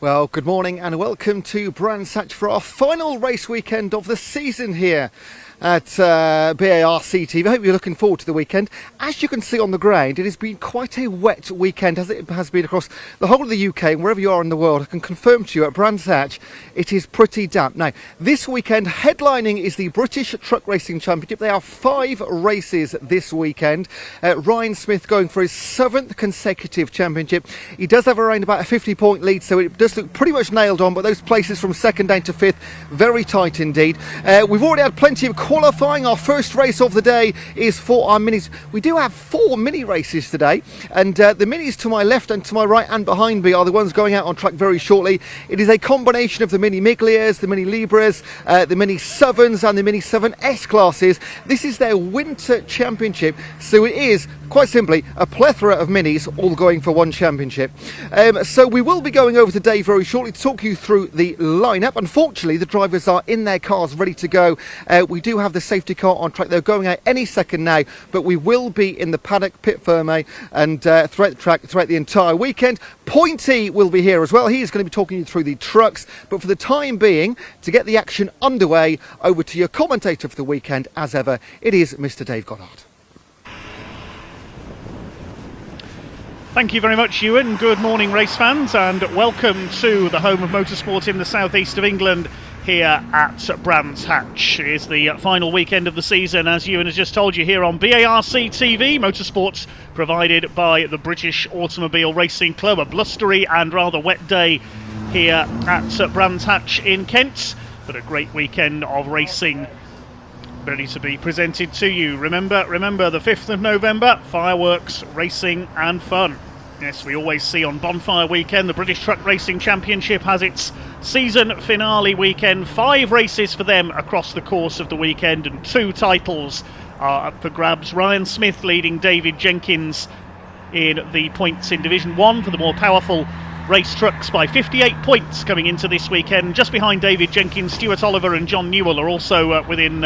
Well, good morning and welcome to Brands Hatch for our final race weekend of the season here at BARC TV. I hope you're looking forward to the weekend. As you can see on the ground, it has been quite a wet weekend, as it has been across the whole of the UK and wherever you are in the world. I can confirm to you at Brands Hatch, it is pretty damp. Now, this weekend, headlining is the British Truck Racing Championship. There are 5 races this weekend. Ryan Smith going for his 7th consecutive championship. He does have around about a 50-point lead, so it does look pretty much nailed on, but those places from 2nd down to 5th, very tight indeed. We've already had plenty of qualifying. Our first race of the day is for our minis. We do have 4 mini races today, and the minis to my left and to my right and behind me are the ones going out on track very shortly. It is a combination of the Mini Miglias, the Mini Libras, the Mini 7s and the Mini 7S classes. This is their winter championship, so it is quite simply a plethora of minis all going for one championship. So we will be going over today very shortly to talk you through the lineup. Unfortunately, the drivers are in their cars ready to go. We do have the safety car on track. They're going out any second now, but we will be in the paddock, pit firme, and throughout the track throughout the entire weekend. Pointy will be here as well. He is going to be talking you through the trucks, but for the time being, to get the action underway, over to your commentator for the weekend, as ever, it is Mr. Dave Goddard. Thank you very much, Ewan. Good morning, race fans, and welcome to the home of motorsport in the southeast of England here at Brands Hatch. It is the final weekend of the season, as Ewan has just told you, here on BARC TV, motorsports provided by the British Automobile Racing Club. A blustery and rather wet day here at Brands Hatch in Kent, but a great weekend of racing ready to be presented to you. Remember the 5th of November, fireworks, racing and fun. Yes, we always see on Bonfire Weekend, the British Truck Racing Championship has its season finale weekend. 5 races for them across the course of the weekend, and 2 titles are up for grabs. Ryan Smith leading David Jenkins in the points in Division 1 for the more powerful race trucks by 58 points coming into this weekend. Just behind David Jenkins, Stuart Oliver and John Newell are also within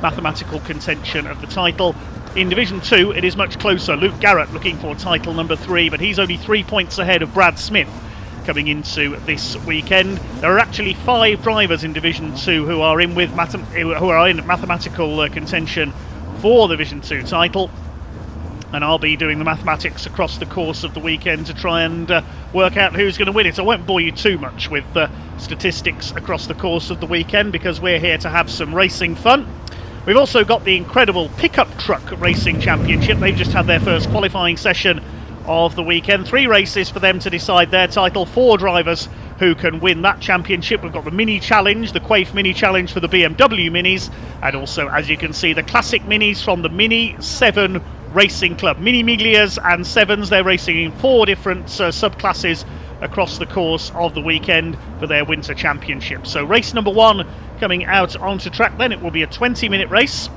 mathematical contention of the title. In Division 2 it is much closer. Luke Garrett looking for title number 3, but he's only 3 points ahead of Brad Smith coming into this weekend. There are actually 5 drivers in Division 2 who are in mathematical contention for the Division 2 title, and I'll be doing the mathematics across the course of the weekend to try and work out who's going to win it. I won't bore you too much with statistics across the course of the weekend, because we're here to have some racing fun. We've also got the incredible Pickup Truck Racing Championship. They've just had their first qualifying session of the weekend. 3 races for them to decide their title, 4 drivers who can win that championship. We've got the Mini Challenge, the Quaife Mini Challenge for the BMW Minis, and also, as you can see, the Classic Minis from the Mini 7 Racing Club. Mini Miglias and 7s, they're racing in 4 different subclasses across the course of the weekend for their winter championship. So race number 1 coming out onto track, then it will be a 20-minute race.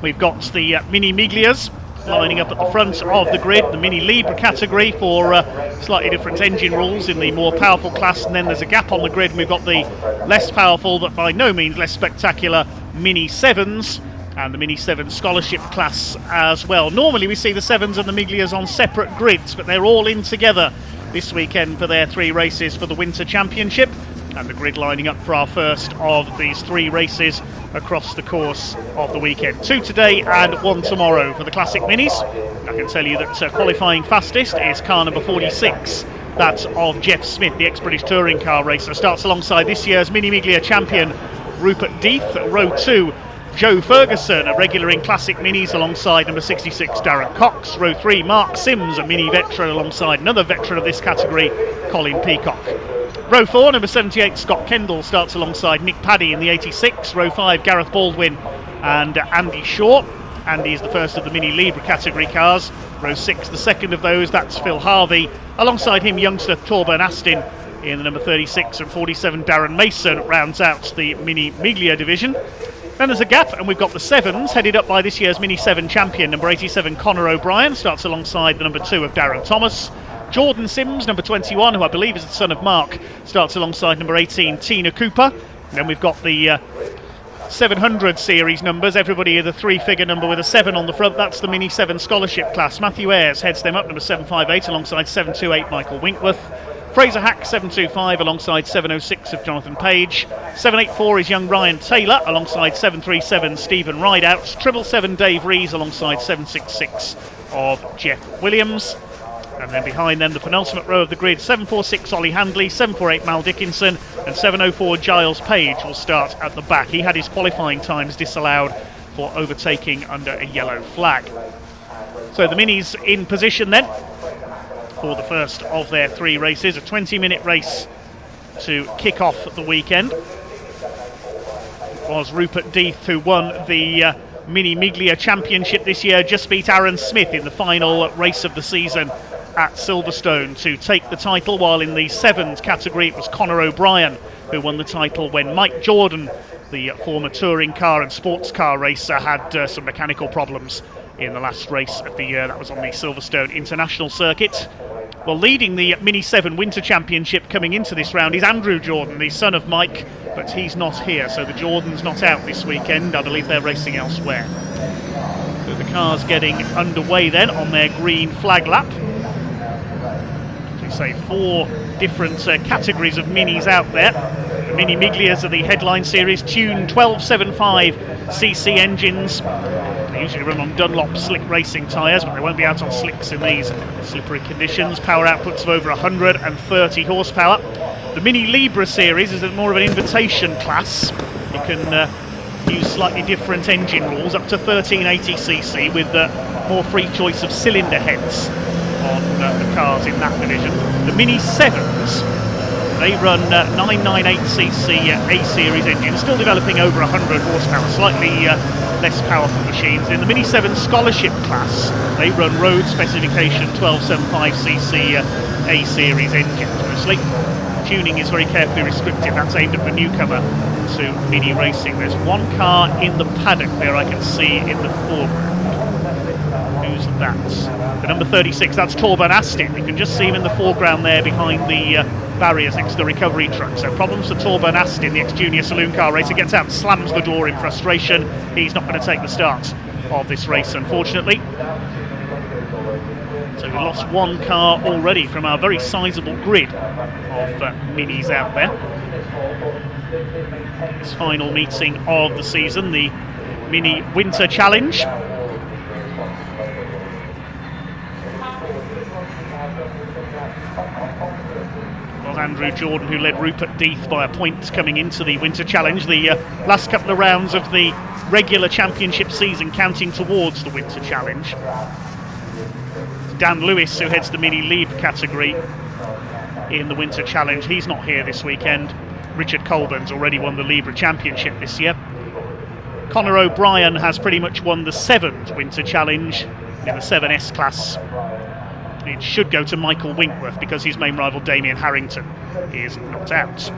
We've got the Mini Miglias lining up at the front of the grid, the Mini Libra category for slightly different engine rules in the more powerful class, and then there's a gap on the grid and we've got the less powerful but by no means less spectacular Mini 7s and the Mini 7 Scholarship class as well. Normally we see the 7s and the Miglias on separate grids, but they're all in together this weekend for their 3 races for the Winter Championship, and the grid lining up for our first of these 3 races across the course of the weekend. 2 today and 1 tomorrow for the Classic Minis. I can tell you that qualifying fastest is car number 46. That's of Jeff Smith, the ex-British touring car racer. Starts alongside this year's Mini Miglia champion Rupert Death. Row 2, Joe Ferguson, a regular in Classic Minis, alongside number 66 Darren Cox. Row 3, Mark Sims, a Mini veteran, alongside another veteran of this category, Colin Peacock. Row 4, number 78 Scott Kendall starts alongside Nick Paddy in the 86. Row 5, Gareth Baldwin and Andy Shaw. Andy is the first of the Mini Libra category cars. Row 6, the second of those, that's Phil Harvey. Alongside him, youngster Torburn Astin in the number 36, and 47 Darren Mason rounds out the Mini Miglia division. Then there's a gap, and we've got the 7s headed up by this year's Mini 7 champion, number 87 Conor O'Brien starts alongside the number 2 of Darren Thomas. Jordan Sims, number 21, who I believe is the son of Mark, starts alongside number 18 Tina Cooper. And then we've got the 700 series numbers, everybody with a 3-figure number with a 7 on the front. That's the Mini 7 Scholarship class. Matthew Ayres heads them up, number 758, alongside 728 Michael Winkworth. Fraser Hack 725 alongside 706 of Jonathan Page. 784 is young Ryan Taylor alongside 737 Stephen Rideout. 777 Dave Rees alongside 766 of Jeff Williams. And then behind them, the penultimate row of the grid, 746 Ollie Handley, 748 Mal Dickinson, and 704 Giles Page will start at the back. He had his qualifying times disallowed for overtaking under a yellow flag. So the Minis in position then for the first of their 3 races, a 20-minute race to kick off the weekend. It was Rupert Death who won the Mini Miglia Championship this year, just beat Aaron Smith in the final race of the season at Silverstone to take the title, while in the 7s category it was Conor O'Brien who won the title when Mike Jordan, the former touring car and sports car racer, had some mechanical problems in the last race of the year. That was on the Silverstone International Circuit. Well, leading the Mini 7 Winter Championship coming into this round is Andrew Jordan, the son of Mike, but he's not here, so the Jordan's not out this weekend. I believe they're racing elsewhere. So the cars getting underway then on their green flag lap. As we say, 4 different categories of Minis out there. The Mini Miglias are the headline series, tuned 1275cc engines. They usually run on Dunlop slick racing tyres, but they won't be out on slicks in these slippery conditions. Power outputs of over 130 horsepower. The Mini Libra series is more of an invitation class. You can use slightly different engine rules, up to 1380cc, with more free choice of cylinder heads on the cars in that division. The Mini 7s, they run 998cc A-series engines, still developing over 100 horsepower, slightly less powerful machines. In the Mini 7 Scholarship class, they run road specification 1275cc A-series engines mostly. Tuning is very carefully restricted. That's aimed at the newcomer to Mini racing. There's one car in the paddock there I can see in the foreground. Who's that? The number 36, that's Torben Astin. You can just see him in the foreground there behind the barriers next to the recovery truck. So problems for Torben Astin, the ex-junior saloon car racer. Gets out and slams the door in frustration. He's not going to take the start of this race, unfortunately. So we lost one car already from our very sizable grid of Minis out there. This final meeting of the season, the Mini Winter Challenge. It was Andrew Jordan who led Rupert Death by a point coming into the Winter Challenge. The last couple of rounds of the regular championship season counting towards the Winter Challenge. Dan Lewis, who heads the Mini Lead category in the Winter Challenge, he's not here this weekend. Richard Colburn's already won the Libra Championship this year. Conor O'Brien has pretty much won the 7th Winter Challenge in the 7S class. It should go to Michael Winkworth because his main rival Damien Harrington is not out.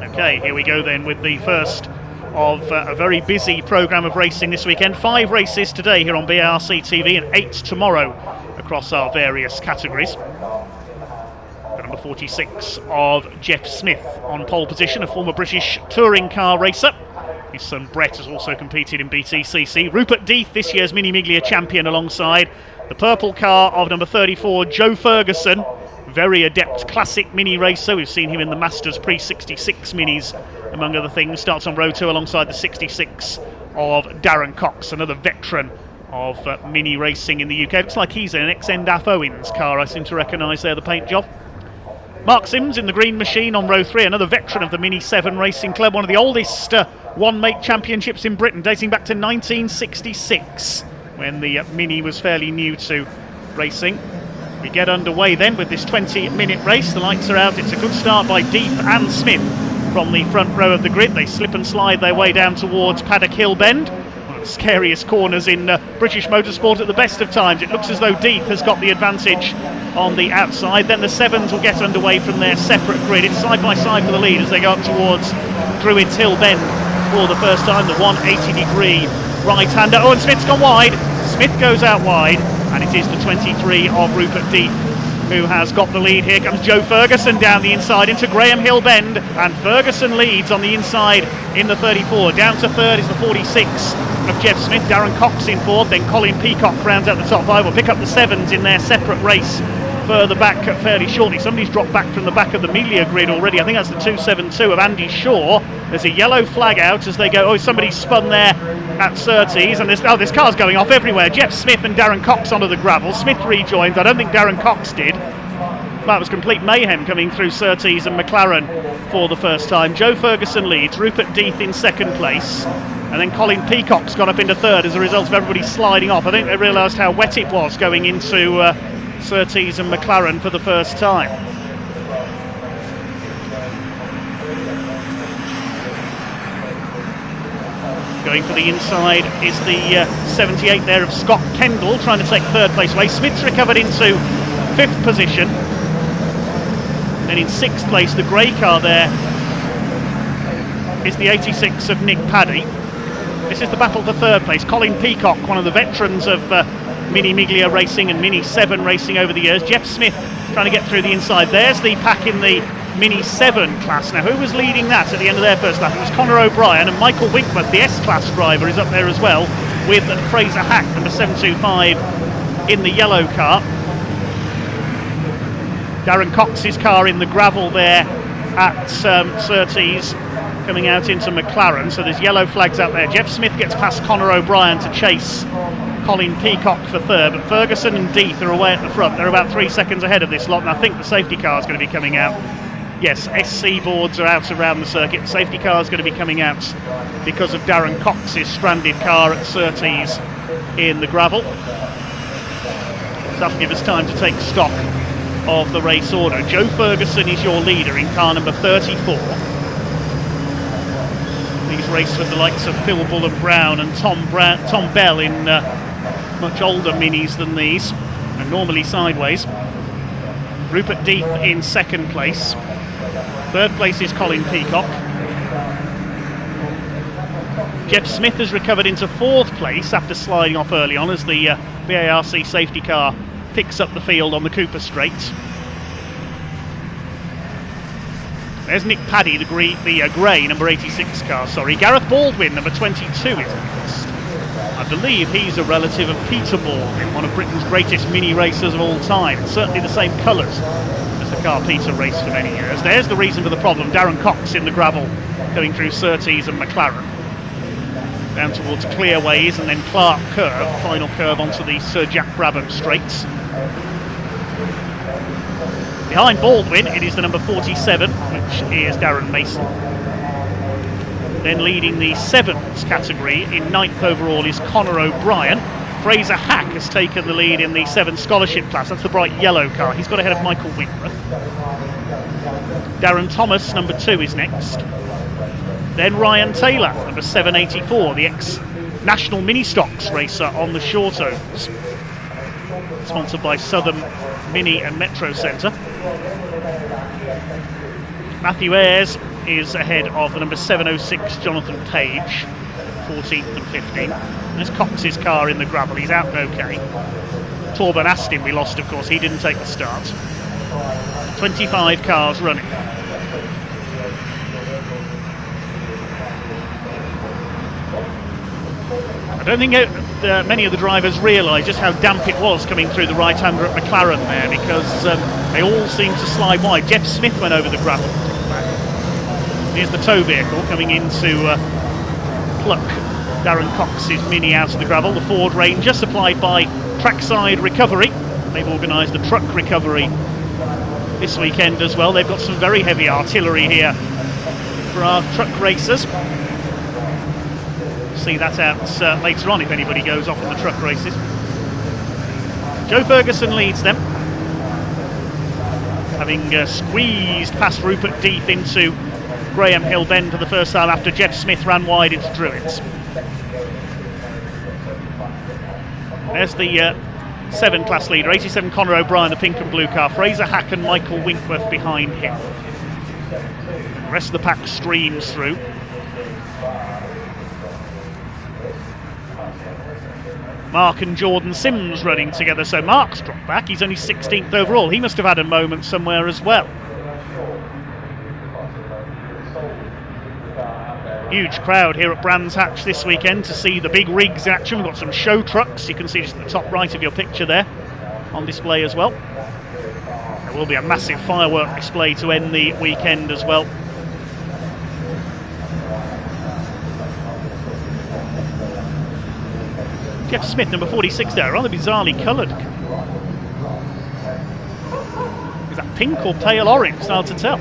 Okay, here we go then with the first of a very busy programme of racing this weekend. 5 races today here on BARC TV and 8 tomorrow across our various categories. The number 46 of Jeff Smith on pole position, a former British touring car racer. His son Brett has also competed in BTCC. Rupert Death, this year's Mini Miglia champion, alongside the purple car of number 34, Joe Ferguson. Very adept classic mini racer. We've seen him in the Masters Pre-66 minis, among other things. Starts on row 2 alongside the 66 of Darren Cox, another veteran of mini racing in the UK. Looks like he's in an ex-Endaf Owens car, I seem to recognise there, the paint job. Mark Sims in the green machine on row 3, another veteran of the Mini 7 Racing Club, one of the oldest one-make championships in Britain, dating back to 1966, when the Mini was fairly new to racing. We get underway then with this 20-minute race. The lights are out. It's a good start by Death and Smith from the front row of the grid. They slip and slide their way down towards Paddock Hill Bend, one of the scariest corners in British motorsport at the best of times. It looks as though Death has got the advantage on the outside. Then the 7s will get underway from their separate grid. It's side by side for the lead as they go up towards Druids Hill Bend for the first time. The 180-degree right-hander. Oh, and Smith's gone wide. Smith goes out wide, and it is the 23 of Rupert Death who has got the lead. Here comes Joe Ferguson down the inside into Graham Hill Bend, and Ferguson leads on the inside in the 34. Down to third is the 46 of Jeff Smith. Darren Cox in fourth, then Colin Peacock rounds out the top 5. Will pick up the 7s in their separate race further back fairly shortly. Somebody's dropped back from the back of the Miglia grid already. I think that's the 272 of Andy Shaw. There's a yellow flag out as they go. Oh, somebody spun there at Surtees, and this car's going off everywhere. Jeff Smith and Darren Cox onto the gravel. Smith rejoins. I don't think Darren Cox did. That was complete mayhem coming through Surtees and McLaren for the first time. Joe Ferguson leads, Rupert Death in second place, and then Colin Peacock's got up into third as a result of everybody sliding off. I think they realised how wet it was going into Surtees and McLaren for the first time. Going for the inside is the 78 there of Scott Kendall, trying to take third place away. Smith's recovered into fifth position. Then in sixth place, the grey car there is the 86 of Nick Paddy. This is the battle for third place. Colin Peacock, one of the veterans of Mini Miglia racing and Mini 7 racing over the years. Jeff Smith trying to get through the inside. There's the pack in the Mini 7 class. Now, who was leading that at the end of their first lap? It was Conor O'Brien, and Michael Winkworth, the S-Class driver, is up there as well, with Fraser Hack, number 725, in the yellow car. Darren Cox's car in the gravel there at Surtees, coming out into McLaren. So there's yellow flags out there. Jeff Smith gets past Conor O'Brien to chase Colin Peacock for third, but Ferguson and Death are away at the front. They're about 3 seconds ahead of this lot, and I think the safety car is going to be coming out. Yes, SC boards are out around the circuit. The safety car is going to be coming out because of Darren Cox's stranded car at Surtees in the gravel. So that'll give us time to take stock of the race order. Joe Ferguson is your leader in car number 34. He's raced with the likes of Phil Bullen Brown and Tom Bell in much older minis than these, and normally sideways. Rupert Death in second place. Third place is Colin Peacock. Jeff Smith has recovered into fourth place after sliding off early on as the BARC safety car picks up the field on the Cooper Straight. There's Nick Paddy, the grey number 86 car, sorry. Gareth Baldwin, number 22 is next. I believe he's a relative of Peter Baldwin, one of Britain's greatest mini racers of all time. It's certainly the same colours as the car Peter raced for many years. There's the reason for the problem. Darren Cox in the gravel going through Surtees and McLaren. Down towards Clearways and then Clark Curve, final curve onto the Sir Jack Brabham Straights. Behind Baldwin, it is the number 47, which is Darren Mason. Then leading the sevens category in ninth overall is Conor O'Brien. Fraser Hack has taken the lead in the 7 scholarship class. That's the bright yellow car. He's got ahead of Michael Winkworth. Darren Thomas, number 2, is next. Then Ryan Taylor, number 784, the ex-National Mini Stocks racer on the short ovals. Sponsored by Southern Mini and Metro Centre. Matthew Ayres is ahead of the number 706 Jonathan Page, 14th and 15th. There's Cox's car in the gravel, he's out okay. Torben Astin we lost, of course, he didn't take the start. 25 cars running. I don't think many of the drivers realise just how damp it was coming through the right-hander at McLaren there, because they all seemed to slide wide. Jeff Smith went over the gravel. Here's the tow vehicle coming in to pluck Darren Cox's Mini out of the gravel. The Ford Ranger, supplied by Trackside Recovery. They've organised the truck recovery this weekend as well. They've got some very heavy artillery here for our truck racers. See that out later on if anybody goes off on the truck races. Joe Ferguson leads them, having squeezed past Rupert Death into Graham Hill Bend for the first time after Jeff Smith ran wide into Druids. There's the 7 class leader, 87 Conor O'Brien, the pink and blue car. Fraser Hack and Michael Winkworth behind him. The rest of the pack streams through. Mark and Jordan Sims running together, so Mark's dropped back. He's only 16th overall. He must have had a moment somewhere as well. Huge crowd here at Brands Hatch this weekend to see the big rigs in action. We've got some show trucks, you can see just at the top right of your picture there, on display as well. There will be a massive firework display to end the weekend as well. Jeff Smith, number 46 there, rather bizarrely coloured. Is that pink or pale orange? It's hard to tell.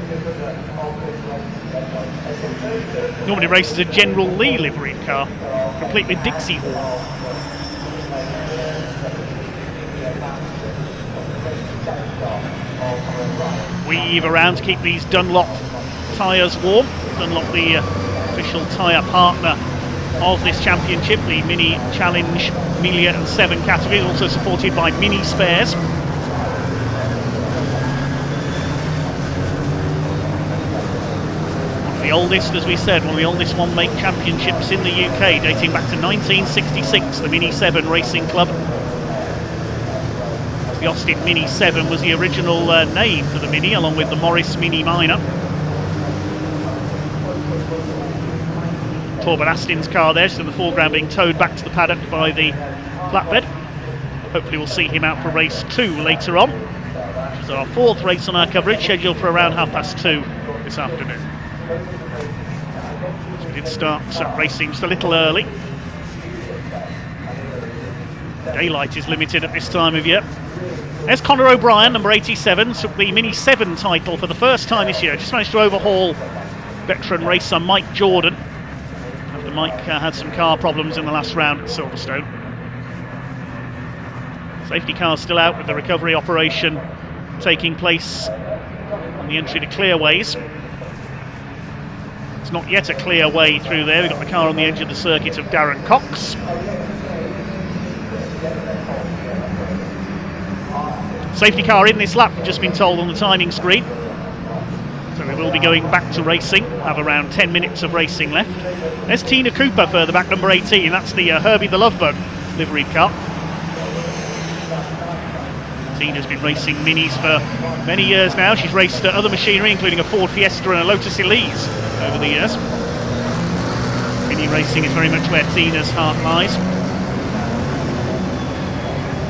Normally races a General Lee liveried car, complete with Dixie horn. Weave around to keep these Dunlop tyres warm. Dunlop, the official tyre partner of this championship, the Mini Challenge Miglia and 7 category, also supported by Mini Spares. One of the oldest, as we said, one of the oldest one-make championships in the UK, dating back to 1966, the Mini 7 Racing Club. The Austin Mini 7 was the original name for the Mini, along with the Morris Mini Minor. Torben Astin's car there, just in the foreground, being towed back to the paddock by the flatbed. Hopefully we'll see him out for race 2 later on, which is our 4th race on our coverage, scheduled for around 2:30 this afternoon. So we did start racing just a little early. Daylight is limited at this time of year. There's Conor O'Brien, number 87, took the Mini 7 title for the first time this year. Just managed to overhaul veteran racer Mike Jordan, after Mike had some car problems in the last round at Silverstone. Safety car still out with the recovery operation taking place on the entry to clearways. It's not yet a clear way through there. We've got the car on the edge of the circuit of Darren Cox. Safety car in this lap, we've just been told on the timing screen. So we will be going back to racing, have around 10 minutes of racing left. There's Tina Cooper further back, number 18, that's the Herbie the Lovebug liveried car. Tina's been racing minis for many years now. She's raced other machinery, including a Ford Fiesta and a Lotus Elise over the years. Mini racing is very much where Tina's heart lies.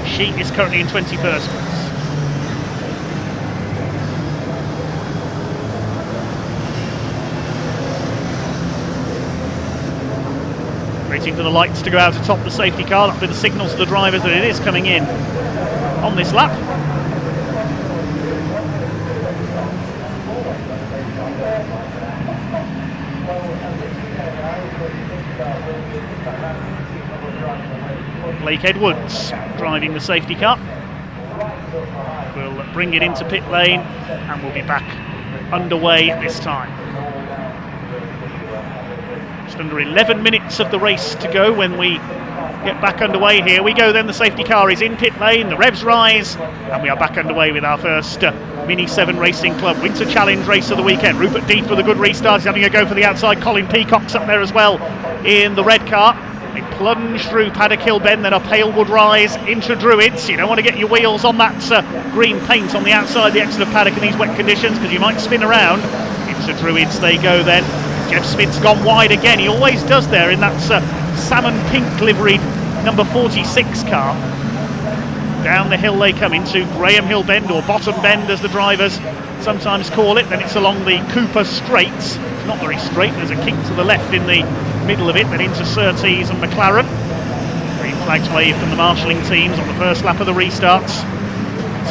She is currently in 21st place. Waiting for the lights to go out atop the safety car. That'll be the signal to the drivers that it is coming in on this lap. Blake Edwards driving the safety car. We'll bring it into pit lane and we'll be back underway this time. Just under 11 minutes of the race to go when we get back underway. Here we go then, the safety car is in pit lane, the revs rise, and we are back underway with our first Mini 7 Racing Club Winter Challenge race of the weekend. Rupert Deeth with a good restart, he's having a go for the outside. Colin Peacock's up there as well in the red car. They plunge through Paddock Hill Bend, then a Palewood rise into Druids. You don't want to get your wheels on that green paint on the outside, the exit of Paddock in these wet conditions, because you might spin around. Into Druids they go then. Jeff Smith's gone wide again, he always does there in that salmon pink liveried number 46 car. Down the hill they come into Graham Hill Bend, or Bottom Bend as the drivers sometimes call it. Then it's along the Cooper Straights. It's not very straight, there's a kick to the left in the middle of it, then into Surtees and McLaren. Green flags waved from the marshalling teams on the first lap of the restarts.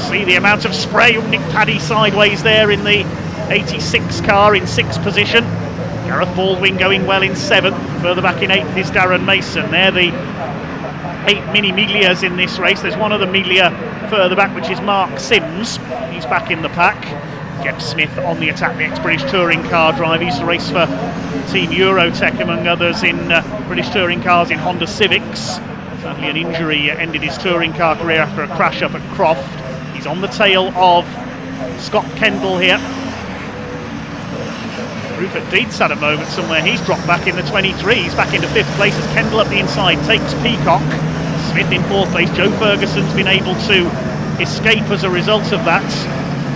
See the amount of spray. Nick Paddy sideways there in the 86 car in 6th position. Gareth Baldwin going well in 7th. Further back in 8th is Darren Mason. They're the 8 Mini Miglias in this race. There's one other Miglia further back, which is Mark Sims. He's back in the pack. Jeff Smith on the attack, the ex-British Touring car driver. He used to race for Team Eurotech, among others, in British Touring cars in Honda Civics. Sadly, an injury ended his touring car career after a crash up at Croft. He's on the tail of Scott Kendall here. Rupert Deeth's had a moment somewhere. He's dropped back in the 23. He's back into 5th place as Kendall up the inside takes Peacock. Smith in 4th place. Joe Ferguson's been able to escape as a result of that.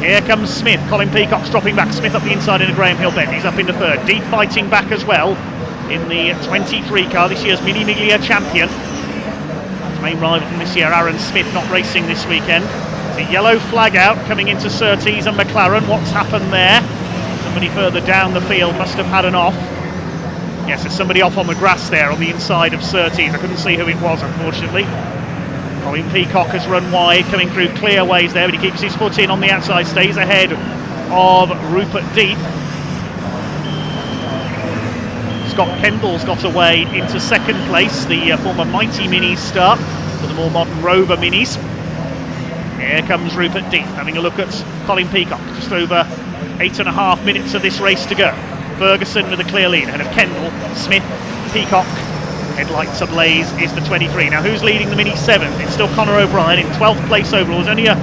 Here comes Smith. Colin Peacock's dropping back. Smith up the inside in a Graham Hill Bend. He's up into 3rd. Deeth fighting back as well in the 23 car, this year's Mini Miglia champion. His main rival from this year, Aaron Smith, not racing this weekend. There's a yellow flag out coming into Surtees and McLaren. What's happened there? Somebody further down the field must have had an off. Yes, there's somebody off on the grass there on the inside of Surtees. I couldn't see who it was, unfortunately. Colin Peacock has run wide, coming through clear ways there, but he keeps his foot in on the outside, stays ahead of Rupert Death. Scott Kendall's got away into second place, the former Mighty Minis start for the more modern Rover Minis. Here comes Rupert Death having a look at Colin Peacock. Just over 8.5 minutes of this race to go. Ferguson with a clear lead ahead of Kendall, Smith, Peacock. Headlights ablaze is the 23. Now who's leading the Mini 7? It's still Conor O'Brien in 12th place overall. There's only a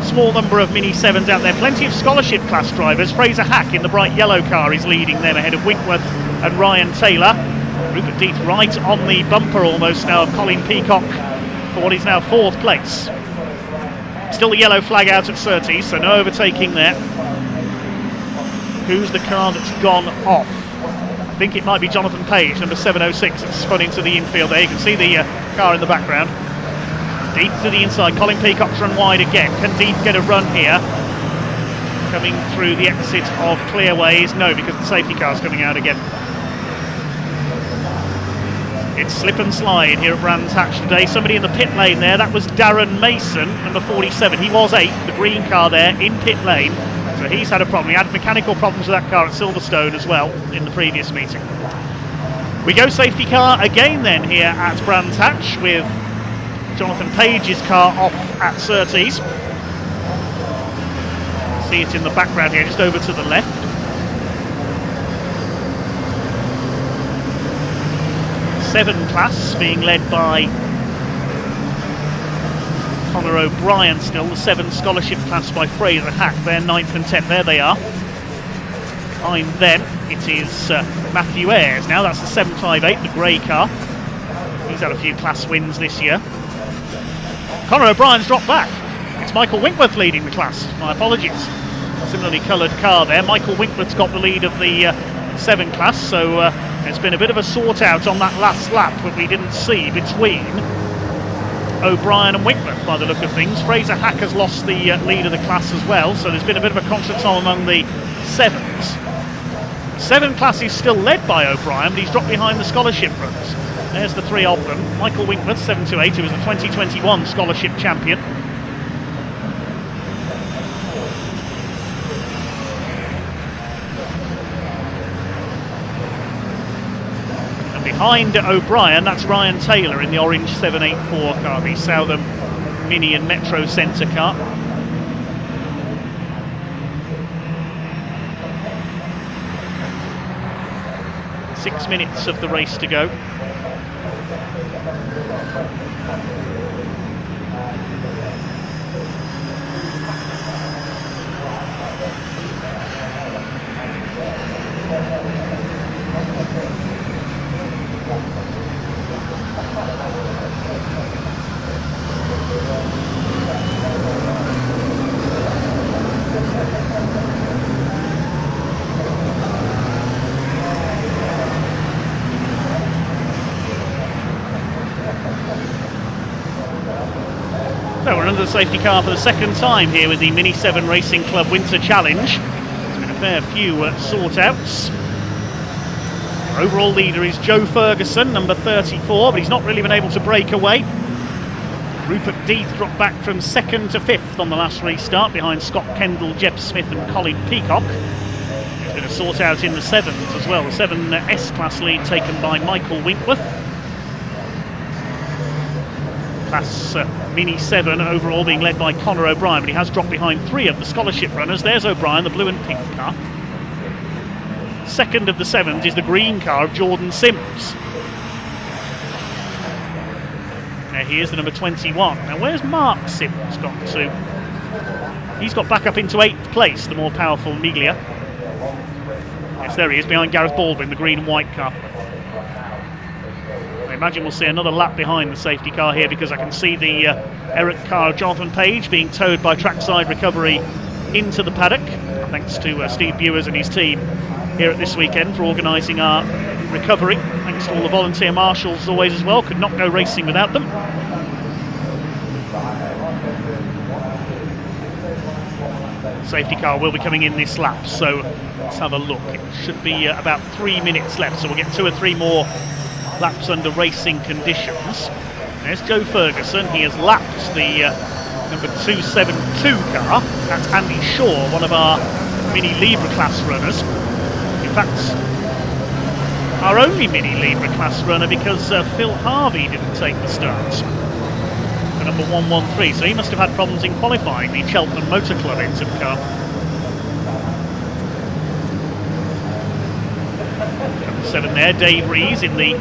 small number of Mini 7s out there. Plenty of scholarship class drivers. Fraser Hack in the bright yellow car is leading them ahead of Winkworth and Ryan Taylor. Rupert Death right on the bumper almost now of Colin Peacock for what is now 4th place. Still the yellow flag out at Surtees, so no overtaking there. Who's the car that's gone off? I think it might be Jonathan Page, number 706, that's spun into the infield there. You can see the car in the background. Death to the inside. Colin Peacock's run wide again. Can Death get a run here? Coming through the exit of Clearways? No, because the safety car's coming out again. It's slip and slide here at Brands Hatch today. Somebody in the pit lane there, that was Darren Mason, number 47. He was 8th, the green car there in pit lane. So he's had a problem. He had mechanical problems with that car at Silverstone as well in the previous meeting. We go safety car again then here at Brands Hatch with Jonathan Page's car off at Surtees. See it in the background here, just over to the left. Seven class being led by Conor O'Brien still, the 7 scholarship class by Fraser Hack. They're 9th and 10th, there they are. Behind them it is Matthew Ayres now, that's the 758, the grey car. He's had a few class wins this year. Conor O'Brien's dropped back. It's Michael Winkworth leading the class, my apologies. Similarly coloured car there. Michael Winkworth's got the lead of the 7 class, so it's been a bit of a sort out on that last lap that we didn't see between O'Brien and Winkworth by the look of things. Fraser Hack has lost the lead of the class as well, so there's been a bit of a contretemps among the 7s. 7 class is still led by O'Brien, but he's dropped behind the scholarship runners. There's the 3 of them. Michael Winkworth, 728, who was the 2021 scholarship champion. Behind O'Brien, that's Ryan Taylor in the orange 784 car, the Southern Mini and Metro Centre car. Six minutes of the race to go. So we're under the safety car for the second time here with the Mini 7 Racing Club Winter Challenge. There's been a fair few sort-outs. Overall leader is Joe Ferguson, number 34, but he's not really been able to break away. Rupert Death dropped back from 2nd to 5th on the last restart behind Scott Kendall, Jeff Smith and Colin Peacock. There's been a sort-out in the 7s as well. The 7 S-Class lead taken by Michael Winkworth. Class Mini 7 overall being led by Conor O'Brien, but he has dropped behind 3 of the scholarship runners. There's O'Brien, the blue and pink car. Second of the 7s is the green car of Jordan Sims. There he is, the number 21. Now where's Mark Sims got to? He's got back up into 8th place, the more powerful Miglia. Yes, there he is, behind Gareth Baldwin, the green and white car. I imagine we'll see another lap behind the safety car here, because I can see the errant car of Jonathan Page being towed by Trackside Recovery into the paddock. Thanks to Steve Bewers and his team here at this weekend for organising our recovery. Thanks to all the volunteer marshals as always as well. Could not go racing without them. Safety car will be coming in this lap, so let's have a look. It should be about 3 minutes left, so we'll get 2 or 3 more laps under racing conditions. There's Joe Ferguson. He has lapped the number 272 car. That's Andy Shaw, one of our Mini Libra class runners. In fact, our only Mini Libra class runner, because Phil Harvey didn't take the start. The number 113, so he must have had problems in qualifying, the Cheltenham Motor Club Inter car. Number 7 there, Dave Rees in the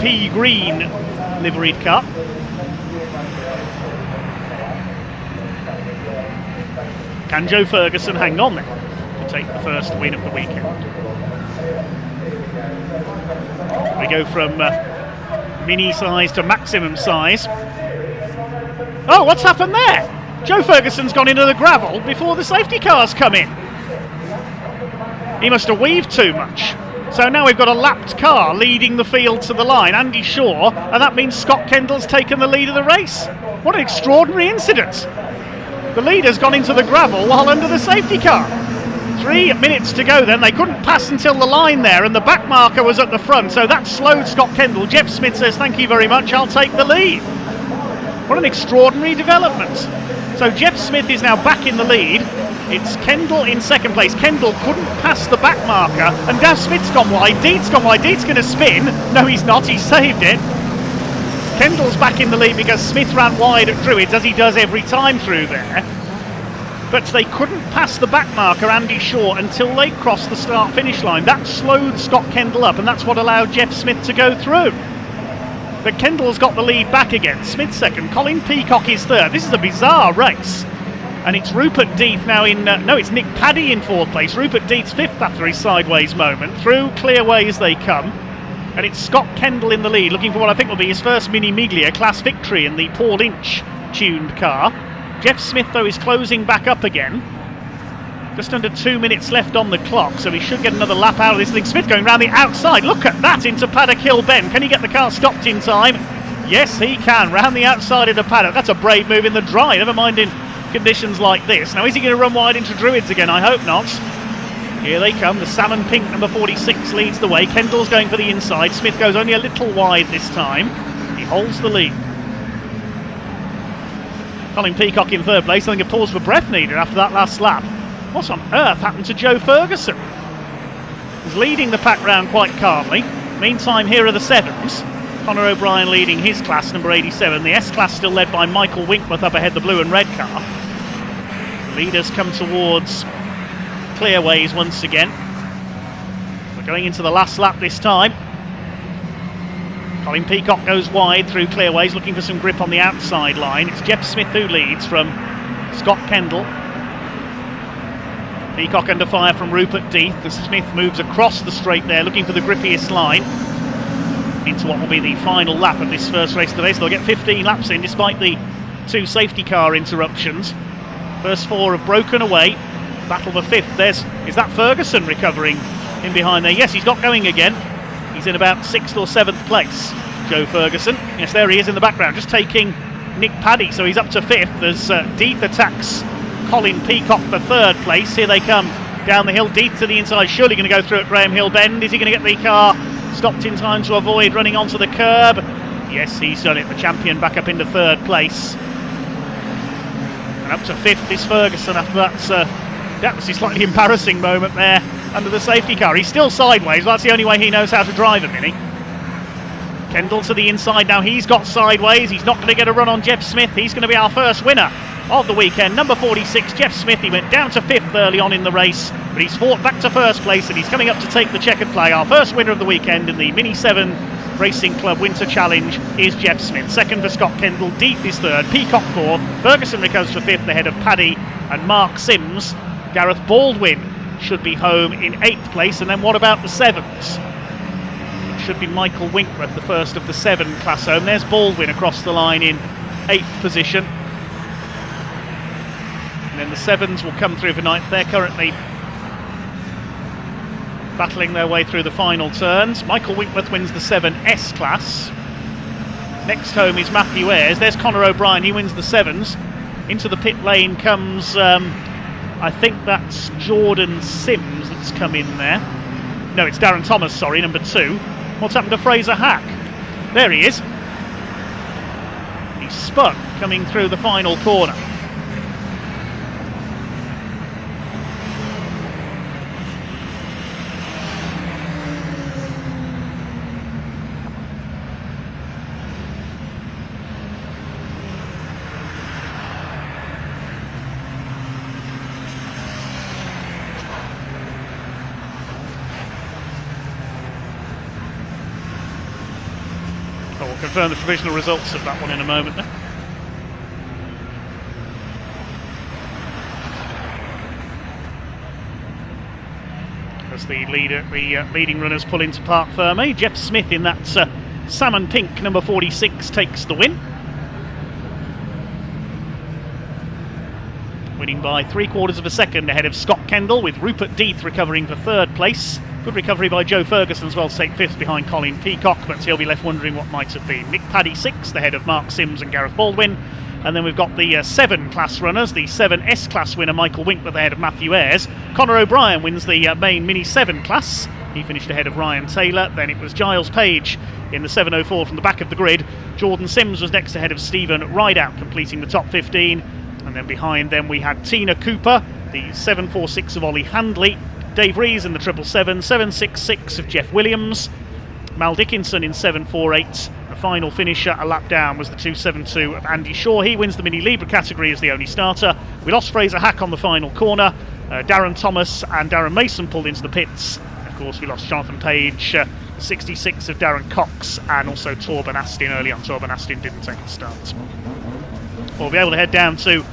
pea green liveried car. Can Joe Ferguson hang on then to take the first win of the weekend? We go from mini size to maximum size. Oh, what's happened there? Joe Ferguson's gone into the gravel before the safety cars come in. He must have weaved too much. So now we've got a lapped car leading the field to the line, Andy Shaw, and that means Scott Kendall's taken the lead of the race. What an extraordinary incident. The leader's gone into the gravel while under the safety car. 3 minutes to go then. They couldn't pass until the line there, and the back marker was at the front, so that slowed Scott Kendall. Jeff Smith says, thank you very much, I'll take the lead. What an extraordinary development. So Jeff Smith is now back in the lead. It's Kendall in second place. Kendall couldn't pass the back marker, and Dav Smith's gone wide. Deet's gone wide. Deet's going to spin. No, he's not. He saved it. Kendall's back in the lead because Smith ran wide at Druids, as he does every time through there. But they couldn't pass the back marker, Andy Shaw, until they crossed the start-finish line. That slowed Scott Kendall up, and that's what allowed Jeff Smith to go through. But Kendall's got the lead back again. Smith second, Colin Peacock is third. This is a bizarre race. And it's Rupert Deeth now in... no, it's Nick Paddy in fourth place. Rupert Deeth's fifth after his sideways moment. Through clear ways they come. And it's Scott Kendall in the lead, looking for what I think will be his first Mini Miglia class victory in the Paul Inch tuned car. Jeff Smith, though, is closing back up again. Just under 2 minutes left on the clock, so he should get another lap out of this thing. Smith going round the outside. Look at that into Paddock Hill Bend. Can he get the car stopped in time? Yes, he can. Round the outside of the paddock. That's a brave move in the dry, never mind in conditions like this. Now, is he going to run wide into Druids again? I hope not. Here they come. The salmon pink number 46 leads the way. Kendall's going for the inside. Smith goes only a little wide this time. He holds the lead. Colin Peacock in third place. I think a pause for breath needed after that last lap. What on earth happened to Joe Ferguson? He's leading the pack round quite calmly. Meantime, here are the sevens. Conor O'Brien leading his class, number 87. The S class still led by Michael Winkworth up ahead, the blue and red car. The leaders come towards clear ways once again. We're going into the last lap this time. Colin Peacock goes wide through clear ways, looking for some grip on the outside line. It's Jeff Smith who leads from Scott Kendall. Peacock under fire from Rupert Deeth. The Smith moves across the straight there, looking for the grippiest line into what will be the final lap of this first race of the race. They'll get 15 laps in despite the 2 safety car interruptions. First 4 have broken away. Battle for 5th. Is that Ferguson recovering in behind there? Yes, he's got going again. He's in about 6th or 7th place, Joe Ferguson. Yes, there he is in the background, just taking Nick Paddy, so he's up to 5th as Deeth attacks Colin Peacock for 3rd place. Here they come down the hill. Deeth to the inside, surely going to go through at Graham Hill Bend. Is he going to get the car stopped in time to avoid running onto the curb? Yes, he's done it. The champion back up into 3rd place. And up to 5th is Ferguson after that was a slightly embarrassing moment there under the safety car. He's still sideways, but that's the only way he knows how to drive a Mini. Kendall to the inside now. He's got sideways. He's not going to get a run on Jeff Smith. He's going to be our first winner of the weekend. Number 46, Jeff Smith. He went down to 5th early on in the race, but he's fought back to 1st place, and he's coming up to take the checkered flag. Our first winner of the weekend in the Mini 7 Racing Club Winter Challenge is Jeff Smith. 2nd for Scott Kendall. Deeth is 3rd. Peacock 4th. Ferguson recovers for 5th ahead of Paddy and Mark Sims. Gareth Baldwin should be home in 8th place. And then what about the 7s? It should be Michael Winkworth, the first of the 7 class home. There's Baldwin across the line in 8th position. And then the 7s will come through for 9th. They're currently battling their way through the final turns. Michael Winkworth wins the 7S class. Next home is Matthew Ayres. There's Conor O'Brien. He wins the 7s. Into the pit lane comes I think that's Jordan Sims that's come in there. No, it's Darren Thomas, sorry, number 2. What's happened to Fraser Hack? There he is. He's spun coming through the final corner. We'll confirm the provisional results of that one in a moment now. As the leading runners pull into Parc Ferme, Jeff Smith in that salmon pink number 46 takes the win. Winning by 3/4 of a second ahead of Scott Kendall, with Rupert Death recovering for 3rd place. Good recovery by Joe Ferguson as well to take 5th behind Colin Peacock, but he'll be left wondering what might have been. Nick Paddy 6th ahead of Mark Sims and Gareth Baldwin. And then we've got the 7 class runners, the 7 S-class winner Michael Winkworth ahead of Matthew Ayres. Conor O'Brien wins the main Mini 7 class. He finished ahead of Ryan Taylor. Then it was Giles Page in the 7:04 from the back of the grid. Jordan Sims was next ahead of Stephen Rideout, completing the top 15. And then behind them we had Tina Cooper, the 7:46 of Ollie Handley, Dave Rees in the 777, 766 of Jeff Williams, Mal Dickinson in 748. The final finisher, a lap down, was the 272 of Andy Shaw. He wins the Mini Libra category as the only starter. We lost Fraser Hack on the final corner. Darren Thomas and Darren Mason pulled into the pits. Of course, we lost Jonathan Page, 66 of Darren Cox, and also Torben Astin early on. Torben Astin didn't take a start. We'll be able to head down to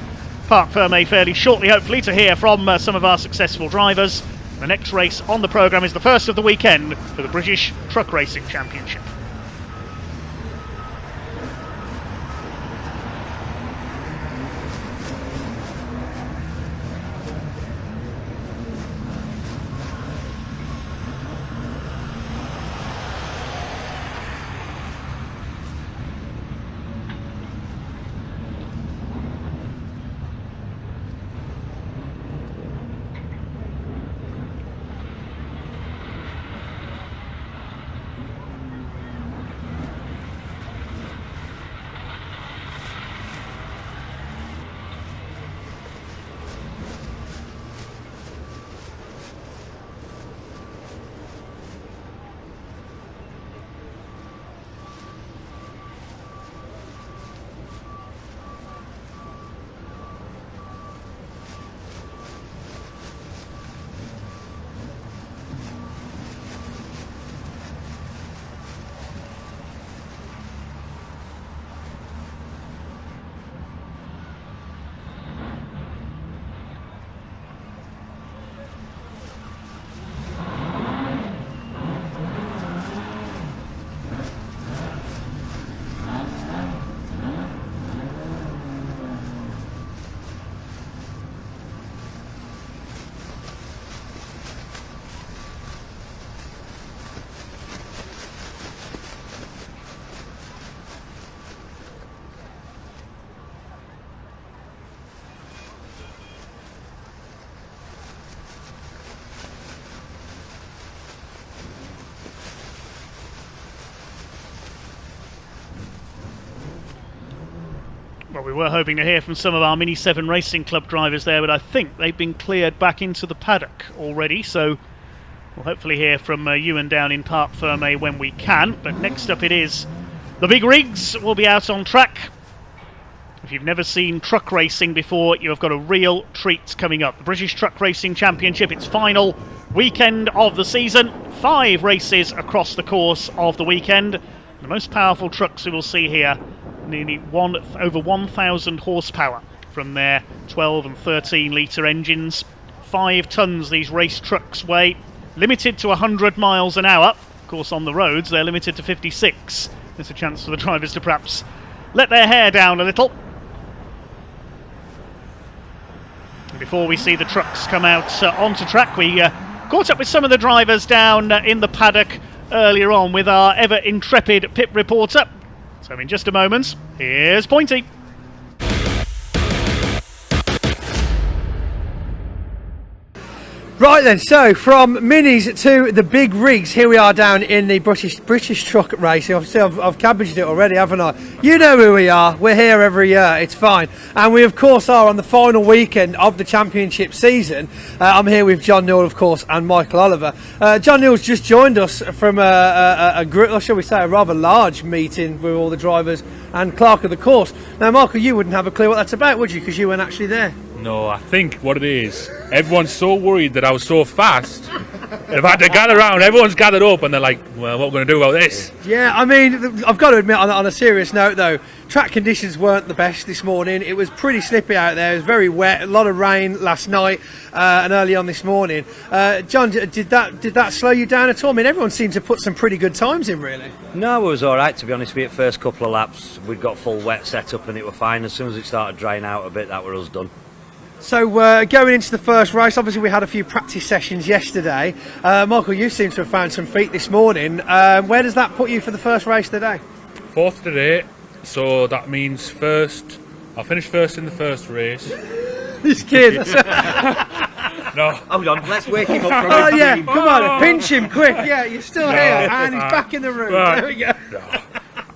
Parc Ferme fairly shortly, hopefully, to hear from some of our successful drivers. The next race on the programme is the first of the weekend for the British Truck Racing Championship. Well, we were hoping to hear from some of our Mini 7 Racing Club drivers there, but I think they've been cleared back into the paddock already, so we'll hopefully hear from Ewan down in Parc Ferme when we can. But next up it is the big rigs will be out on track. If you've never seen truck racing before, you have got a real treat coming up. The British Truck Racing Championship, its final weekend of the season. 5 races across the course of the weekend. The most powerful trucks we will see here, nearly over 1,000 horsepower from their 12 and 13 litre engines. 5 tonnes these race trucks weigh, limited to 100 miles an hour. Of course, on the roads they're limited to 56. There's a chance for the drivers to perhaps let their hair down a little. And before we see the trucks come out onto track, we caught up with some of the drivers down in the paddock earlier on with our ever intrepid pit reporter. So in just a moment, here's Pointy. Right then, so from minis to the big rigs, here we are down in the British truck race. Obviously, I've cabbaged it already, haven't I? You know who we are. We're here every year. It's fine. And we, of course, are on the final weekend of the championship season. I'm here with John Newell, of course, and Michael Oliver. John Newell's just joined us from shall we say, a rather large meeting with all the drivers and clerk of the course. Now, Michael, you wouldn't have a clue what that's about, would you? Because you weren't actually there. No, I think what it is, everyone's so worried that I was so fast. They've had to gather around, everyone's gathered up and they're like, well, what are we going to do about this? Yeah, I mean, I've got to admit, on a serious note though, track conditions weren't the best this morning. It was pretty slippy out there, it was very wet, a lot of rain last night and early on this morning. John, did that slow you down at all? I mean, everyone seemed to put some pretty good times in, really. No, it was alright, to be honest with you. First couple of laps, we'd got full wet set up and it were fine. As soon as it started drying out a bit, that were us done. So going into the first race, obviously we had a few practice sessions yesterday. Michael, you seem to have found some feet this morning. Where does that put you for the first race today? Fourth today, so that means first. I'll finish first in the first race. This kid. No. Hold on, let's wake him up from Oh his yeah, dream. come on, pinch him quick. Yeah, you're still here, and he's back in the room. Right. There we go. No.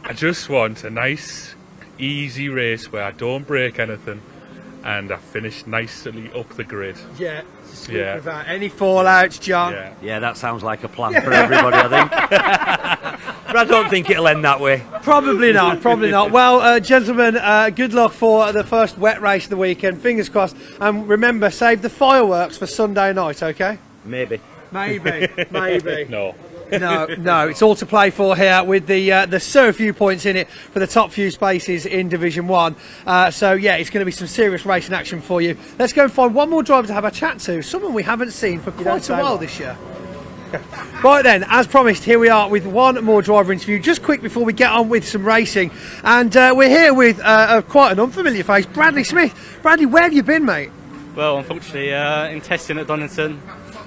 I just want a nice, easy race where I don't break anything and I finish nicely up the grid. Yeah. Yeah. Without any fallouts, John. Yeah. Yeah, that sounds like a plan for everybody, I think. But I don't think it'll end that way. Probably not, probably not. Well, gentlemen, good luck for the first wet race of the weekend. Fingers crossed. And remember, save the fireworks for Sunday night, okay? Maybe. Maybe, maybe. No. No, it's all to play for here with the so few points in it for the top few spaces in Division 1. So, yeah, it's going to be some serious racing action for you. Let's go and find one more driver to have a chat to, someone we haven't seen for quite a while this year. Right then, as promised, here we are with one more driver interview. Just quick before we get on with some racing. And we're here with quite an unfamiliar face, Bradley Smith. Bradley, where have you been, mate? Well, unfortunately, in testing at Donington,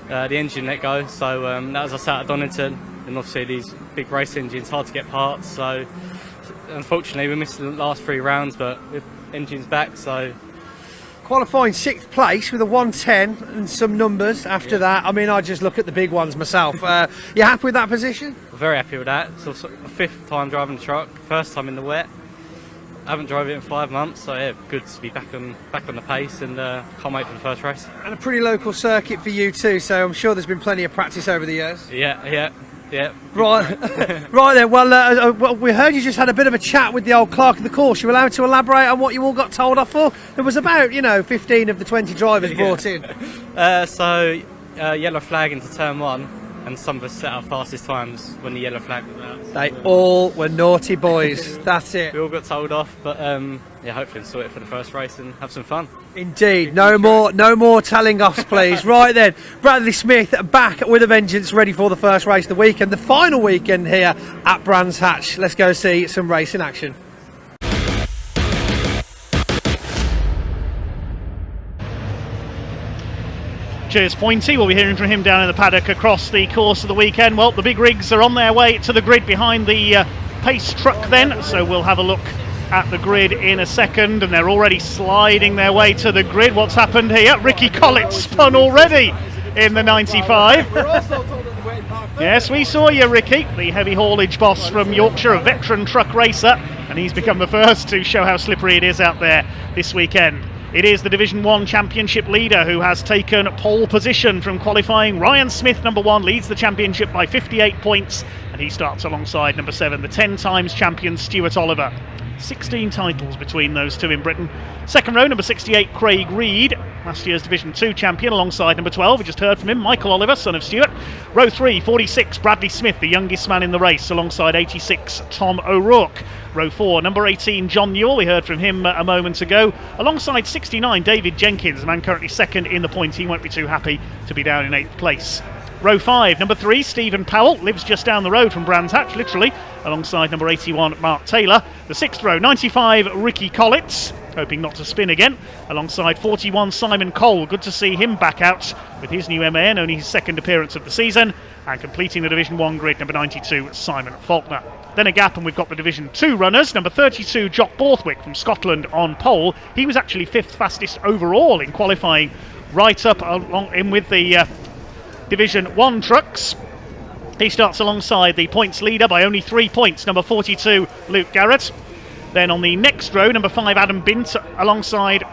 the engine let go, so that was us out at Donington, and obviously these big race engines, hard to get parts, so unfortunately we missed the last 3 rounds, but the engine's back, so... Qualifying 6th place with a 110 and some numbers after that. I mean, I just look at the big ones myself. You happy with that position? Very happy with that. So 5th time driving the truck, first time in the wet. I haven't drove it in 5 months, so yeah, good to be back on the pace, and can't wait for the first race. And a pretty local circuit for you too, so I'm sure there's been plenty of practice over the years. Yeah. Right, right then. Well, we heard you just had a bit of a chat with the old clerk of the course. You allowed to elaborate on what you all got told off for? There was about 15 of the 20 drivers brought in. Yellow flag into turn 1. And some of us set our fastest times when the yellow flag was out. They all were naughty boys. That's it. We all got told off, but yeah, hopefully we'll sort it for the first race and have some fun. Indeed. No more telling us, please. Right then, Bradley Smith back with a vengeance, ready for the first race of the weekend, the final weekend here at Brands Hatch. Let's go see some racing action. Cheers, Pointy. We'll be hearing from him down in the paddock across the course of the weekend. Well, the big rigs are on their way to the grid behind the pace truck then, so we'll have a look at the grid in a second, and they're already sliding their way to the grid. What's happened here? Ricky Collett spun already in the 95. Yes, we saw you, Ricky, the heavy haulage boss from Yorkshire, a veteran truck racer, and he's become the first to show how slippery it is out there this weekend. It is the Division 1 Championship leader who has taken pole position from qualifying. Ryan Smith, number 1, leads the championship by 58 points, and he starts alongside number 7, the 10 times champion Stuart Oliver. 16 titles between those two in Britain. Second row, number 68, Craig Reed, last year's Division 2 champion, alongside number 12, we just heard from him, Michael Oliver, son of Stuart. Row 3, 46, Bradley Smith, the youngest man in the race, alongside 86, Tom O'Rourke. Row 4, number 18, John Newell, we heard from him a moment ago, alongside 69, David Jenkins, the man currently second in the points. He won't be too happy to be down in 8th place. Row 5, number 3, Stephen Powell, lives just down the road from Brands Hatch, literally, alongside number 81, Mark Taylor. The 6th row, 95, Ricky Collett, hoping not to spin again, alongside 41, Simon Cole. Good to see him back out with his new MAN, only his second appearance of the season, and completing the Division 1 grid, number 92, Simon Faulkner. Then a gap, and we've got the Division 2 runners. Number 32, Jock Borthwick from Scotland on pole. He was actually 5th fastest overall in qualifying, right up along in with the Division 1 trucks. He starts alongside the points leader by only 3 points, number 42, Luke Garrett. Then on the next row, number 5, Adam Bint, alongside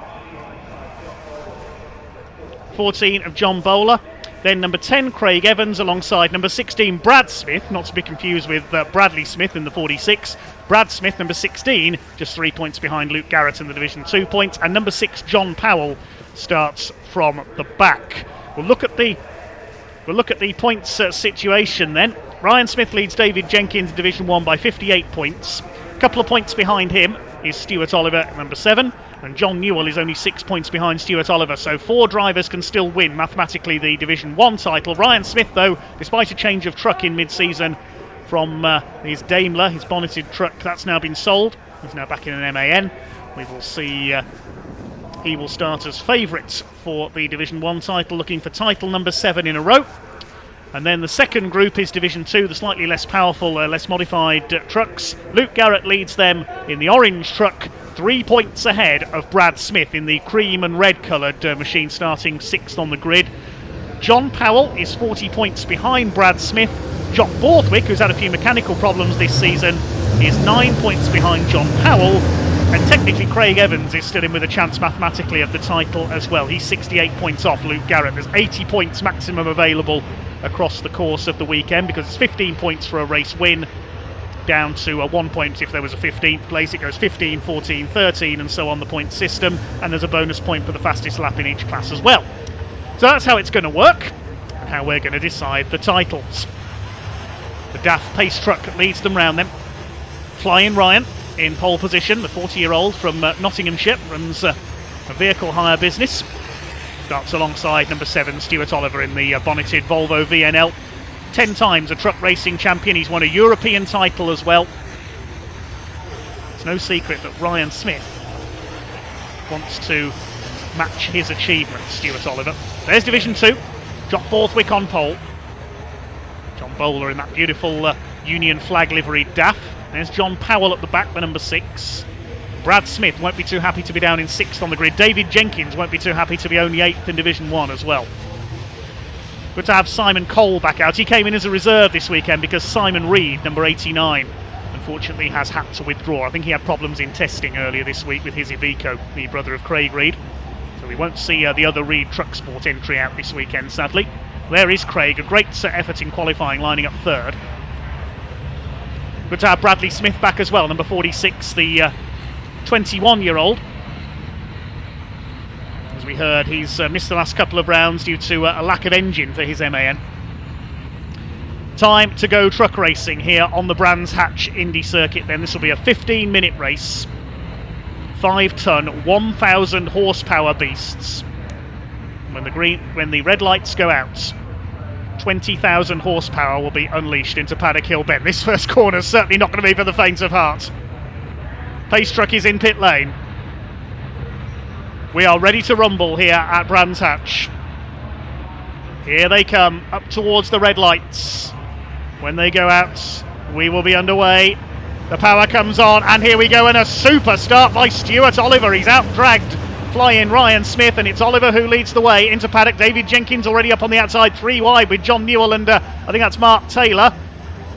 14 of John Bowler. Then number 10, Craig Evans, alongside number 16, Brad Smith, not to be confused with Bradley Smith in the 46. Brad Smith, number 16, just 3 points behind Luke Garrett in the Division 2 points. And number 6, John Powell, starts from the back. We'll look at the points situation then. Ryan Smith leads David Jenkins in Division 1 by 58 points. A couple of points behind him is Stuart Oliver, number 7. And John Newell is only 6 points behind Stuart Oliver, so 4 drivers can still win mathematically the Division 1 title. Ryan Smith, though, despite a change of truck in mid-season from his Daimler, his bonneted truck, that's now been sold. He's now back in an MAN. We will see he will start as favourites for the Division 1 title, looking for title number 7 in a row. And then the second group is Division 2, the slightly less powerful, less modified trucks. Luke Garrett leads them in the orange truck, 3 points ahead of Brad Smith in the cream and red coloured machine, starting 6th on the grid. John Powell is 40 points behind Brad Smith. Jock Borthwick, who's had a few mechanical problems this season, is 9 points behind John Powell. And technically Craig Evans is still in with a chance mathematically of the title as well. He's 68 points off Luke Garrett. There's 80 points maximum available across the course of the weekend, because it's 15 points for a race win, down to 1 point if there was a 15th place. It goes 15, 14, 13 and so on the point system, and there's a bonus point for the fastest lap in each class as well. So that's how it's going to work, and how we're going to decide the titles. The DAF pace truck leads them round then. Flying Ryan in pole position, the 40-year-old from Nottinghamshire, runs a vehicle hire business. Starts alongside number 7, Stuart Oliver, in the bonneted Volvo VNL. 10 times a truck racing champion. He's won a European title as well. It's no secret that Ryan Smith wants to match his achievements, Stuart Oliver. There's Division 2. Jock Borthwick on pole. John Bowler in that beautiful Union flag liveried DAF. There's John Powell at the back, the number 6. Brad Smith won't be too happy to be down in 6th on the grid. David Jenkins won't be too happy to be only 8th in Division 1 as well. Good to have Simon Cole back out. He came in as a reserve this weekend because Simon Reed, number 89, unfortunately has had to withdraw. I think he had problems in testing earlier this week with his Iveco, the brother of Craig Reed. So we won't see the other Reed Truck Sport entry out this weekend, sadly. There is Craig, a great effort in qualifying, lining up 3rd. Good to have Bradley Smith back as well, number 46, the 21-year-old. As we heard, he's missed the last couple of rounds due to a lack of engine for his MAN. Time to go truck racing here on the Brands Hatch Indy Circuit then. This will be a 15-minute race. 5-ton, 1,000 horsepower beasts. When the red lights go out, 20,000 horsepower will be unleashed into Paddock Hill Bend. This first corner is certainly not going to be for the faint of heart. Pace truck is in pit lane. We are ready to rumble here at Brands Hatch. Here they come, up towards the red lights. When they go out, we will be underway. The power comes on, and here we go, and a super start by Stuart Oliver. He's out-dragged Flying Ryan Smith, and it's Oliver who leads the way into paddock. David Jenkins already up on the outside, 3 wide with John Newell and I think that's Mark Taylor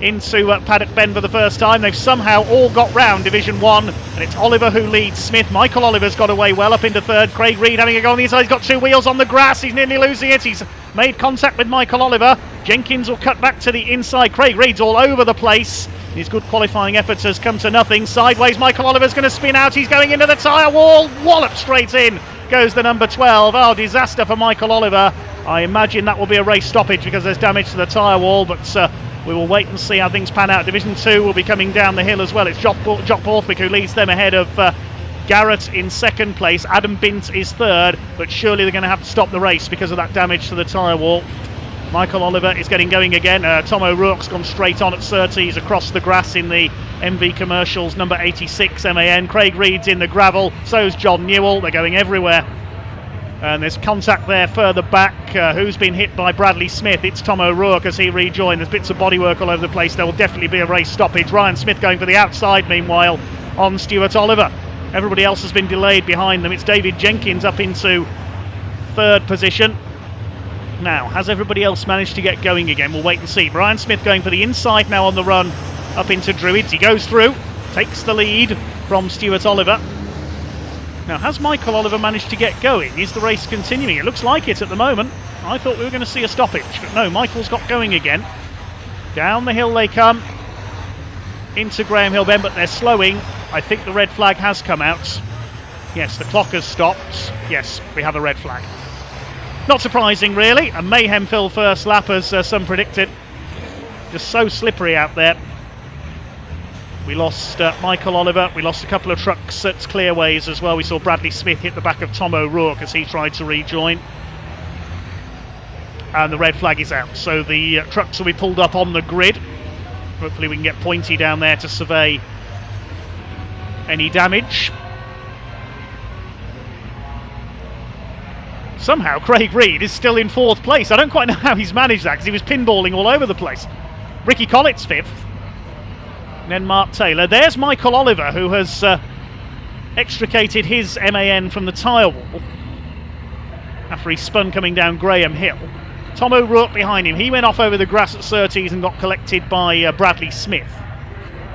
into Paddock Bend for the first time. They've somehow all got round Division 1, and it's Oliver who leads Smith. Michael Oliver's got away well up into 3rd. Craig Reed having a go on the inside. He's got 2 wheels on the grass. He's nearly losing it. He's made contact with Michael Oliver. Jenkins will cut back to the inside. Craig Reed's all over the place. His good qualifying efforts has come to nothing. Sideways, Michael Oliver's going to spin out. He's going into the tyre wall. Wallop straight in goes the number 12. Oh, disaster for Michael Oliver. I imagine that will be a race stoppage because there's damage to the tyre wall, but we will wait and see how things pan out. Division 2 will be coming down the hill as well. It's Jock Borthwick who leads them ahead of Garrett in 2nd place. Adam Bint is 3rd, but surely they're going to have to stop the race because of that damage to the tyre wall. Michael Oliver is getting going again. Tom O'Rourke's gone straight on at Surtees across the grass in the MV Commercials number 86 MAN. Craig Reed's in the gravel, so's John Newell. They're going everywhere. And there's contact there further back. Who's been hit by Bradley Smith? It's Tom O'Rourke as he rejoined. There's bits of bodywork all over the place. There will definitely be a race stoppage. Ryan Smith going for the outside, meanwhile, on Stuart Oliver. Everybody else has been delayed behind them. It's David Jenkins up into 3rd position. now. Has everybody else managed to get going again? We'll wait and see. Brian Smith going for the inside now on the run up into Druids. He goes through, takes the lead from Stuart Oliver. Now, has Michael Oliver managed to get going? Is the race continuing? It looks like it at the moment. I thought we were going to see a stoppage, but no, Michael's got going again. Down the hill they come into Graham Hill Bend, but they're slowing. I think the red flag has come out. Yes, the clock has stopped. Yes, we have a red flag. Not surprising, really. A mayhem-filled first lap, as some predicted. Just so slippery out there. We lost Michael Oliver. We lost a couple of trucks at Clearways as well. We saw Bradley Smith hit the back of Tom O'Rourke as he tried to rejoin. And the red flag is out. So the trucks will be pulled up on the grid. Hopefully we can get Pointy down there to survey any damage. Somehow Craig Reed is still in 4th place. I don't quite know how he's managed that, because he was pinballing all over the place. Ricky Collett's 5th. And then Mark Taylor. There's Michael Oliver, who has extricated his MAN from the tyre wall after he spun coming down Graham Hill. Tom O'Rourke behind him. He went off over the grass at Surtees and got collected by Bradley Smith.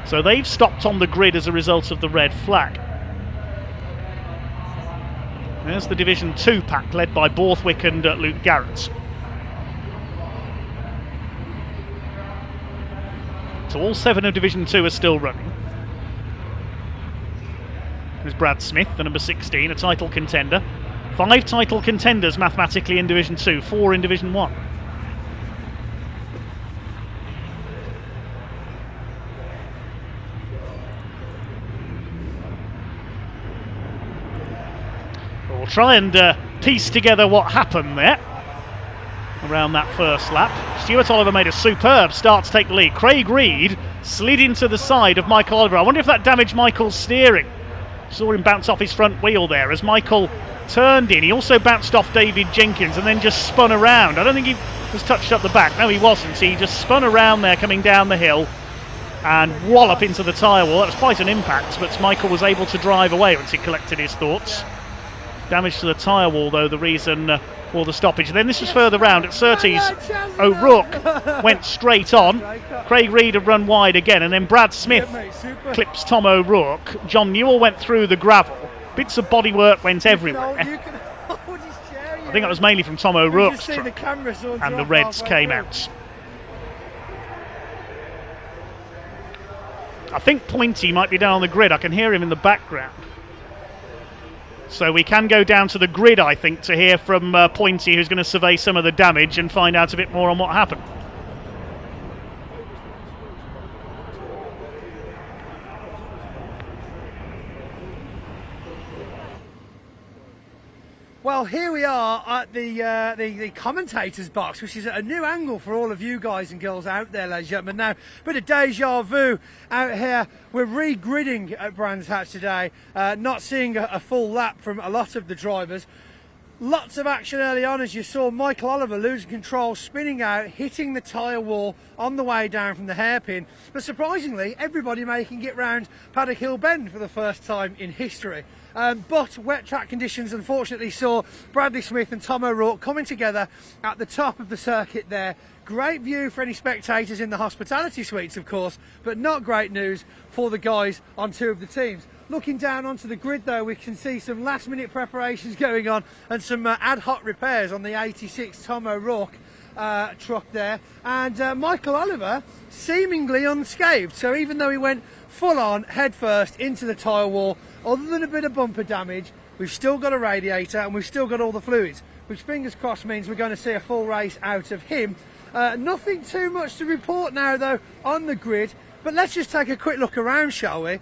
So they've stopped on the grid as a result of the red flag. There's the Division 2 pack led by Borthwick and Luke Garrett. So all 7 of Division 2 are still running. There's Brad Smith, the number 16, a title contender. 5 title contenders mathematically in Division 2, 4 in Division 1. We'll try and piece together what happened there around that first lap. Stuart Oliver made a superb start to take the lead. Craig Reed slid into the side of Michael Oliver. I wonder if that damaged Michael's steering. Saw him bounce off his front wheel there as Michael turned in. He also bounced off David Jenkins and then just spun around. I don't think he was touched up the back. No, he wasn't. He just spun around there coming down the hill and wallop into the tyre wall. That was quite an impact, but Michael was able to drive away once he collected his thoughts. Damage to the tyre wall, though, the reason for the stoppage. Then this was further round at Surtees. O'Rourke went straight on. Craig Reed had run wide again, and then Brad Smith clips Tom O'Rourke. John Newell went through the gravel. Bits of bodywork went everywhere. I think that was mainly from Tom O'Rourke's truck, and the reds came out. I think Pointy might be down on the grid. I can hear him in the background. So we can go down to the grid, I think, to hear from Pointy, who's going to survey some of the damage and find out a bit more on what happened. Well, here we are at the commentators box, which is a new angle for all of you guys and girls out there, ladies and gentlemen. Now, bit of deja vu out here. We're re-gridding at Brands Hatch today, not seeing a full lap from a lot of the drivers. Lots of action early on, as you saw Michael Oliver losing control, spinning out, hitting the tyre wall on the way down from the hairpin. But surprisingly, everybody making it round Paddock Hill Bend for the first time in history. But wet track conditions unfortunately saw Bradley Smith and Tom O'Rourke coming together at the top of the circuit there. Great view for any spectators in the hospitality suites, of course, but not great news for the guys on 2 of the teams. Looking down onto the grid, though, we can see some last-minute preparations going on and some ad hoc repairs on the 86 Tom O'Rourke truck there. And Michael Oliver seemingly unscathed. So even though he went full-on, head-first, into the tyre wall, other than a bit of bumper damage, we've still got a radiator and we've still got all the fluids, which fingers crossed means we're going to see a full race out of him. Nothing too much to report now, though, on the grid. But let's just take a quick look around, shall we?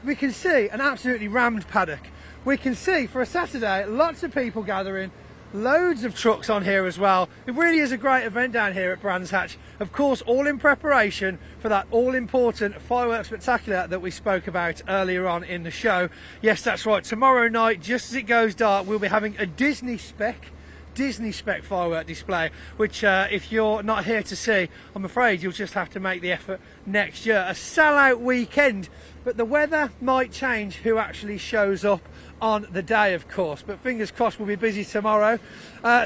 We can see an absolutely rammed paddock. We can see, for a Saturday, lots of people gathering, loads of trucks on here as well. It really is a great event down here at Brands Hatch. Of course, all in preparation for that all-important fireworks spectacular that we spoke about earlier on in the show. Yes, that's right. Tomorrow night, just as it goes dark, we'll be having a Disney spec Disney spec firework display, which if you're not here to see, I'm afraid you'll just have to make the effort next year. A sellout weekend, but the weather might change who actually shows up on the day, of course, but fingers crossed we'll be busy tomorrow.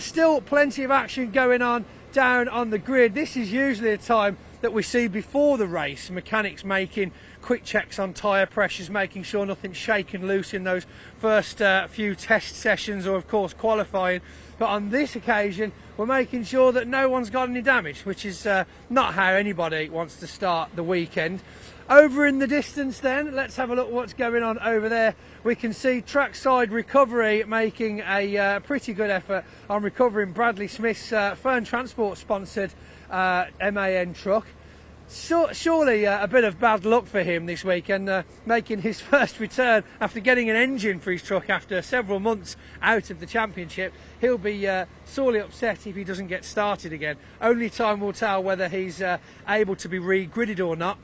Still plenty of action going on down on the grid. This is usually a time that we see before the race, mechanics making quick checks on tyre pressures, making sure nothing's shaken loose in those first few test sessions, or of course qualifying. But on this occasion we're making sure that no one's got any damage, which is not how anybody wants to start the weekend. Over in the distance then, let's have a look what's going on over there. We can see Trackside Recovery making a pretty good effort on recovering Bradley Smith's Fern Transport sponsored MAN truck. So, surely a bit of bad luck for him this week, and making his first return after getting an engine for his truck after several months out of the championship. He'll be sorely upset if he doesn't get started again. Only time will tell whether he's able to be re-gridded or not.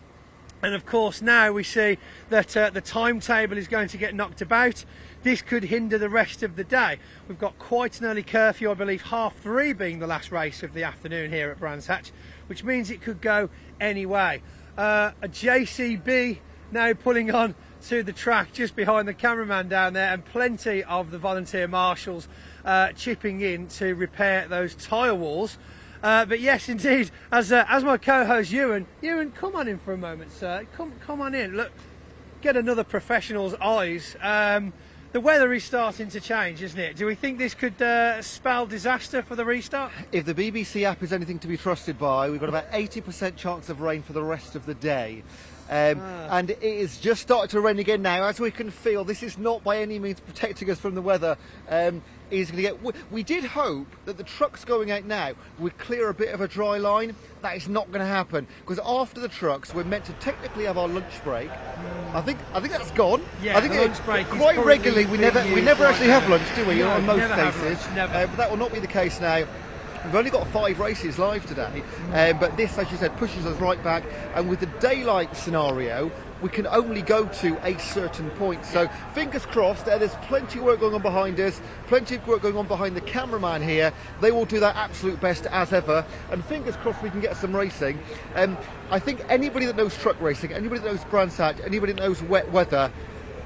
And of course now we see that the timetable is going to get knocked about. This could hinder the rest of the day. We've got quite an early curfew, I believe 3:30 being the last race of the afternoon here at Brands Hatch, which means it could go any way. A JCB now pulling on to the track just behind the cameraman down there, and plenty of the volunteer marshals chipping in to repair those tyre walls. But yes, indeed, as my co-host Ewan, come on in for a moment, sir. Come on in. Look, get another professional's eyes. The weather is starting to change, isn't it? Do we think this could spell disaster for the restart? If the BBC app is anything to be trusted by, we've got about 80% chance of rain for the rest of the day. And it is just starting to rain again now, as we can feel. This is not by any means protecting us from the weather. Is going to get. We did hope that the trucks going out now would clear a bit of a dry line. That is not going to happen, because after the trucks we're meant to technically have our lunch break. I think that's gone. Yeah, I think the lunch break quite is regularly we never actually have lunch, do we? No, on most never have cases, lunch, never. but that will not be the case now. We've only got 5 races live today, but this, as you said, pushes us right back. And with the daylight scenario, we can only go to a certain point. So fingers crossed, there's plenty of work going on behind us, plenty of work going on behind the cameraman here. They will do their absolute best as ever, and fingers crossed we can get some racing. I think anybody that knows truck racing, anybody that knows Brands Hatch, anybody that knows wet weather,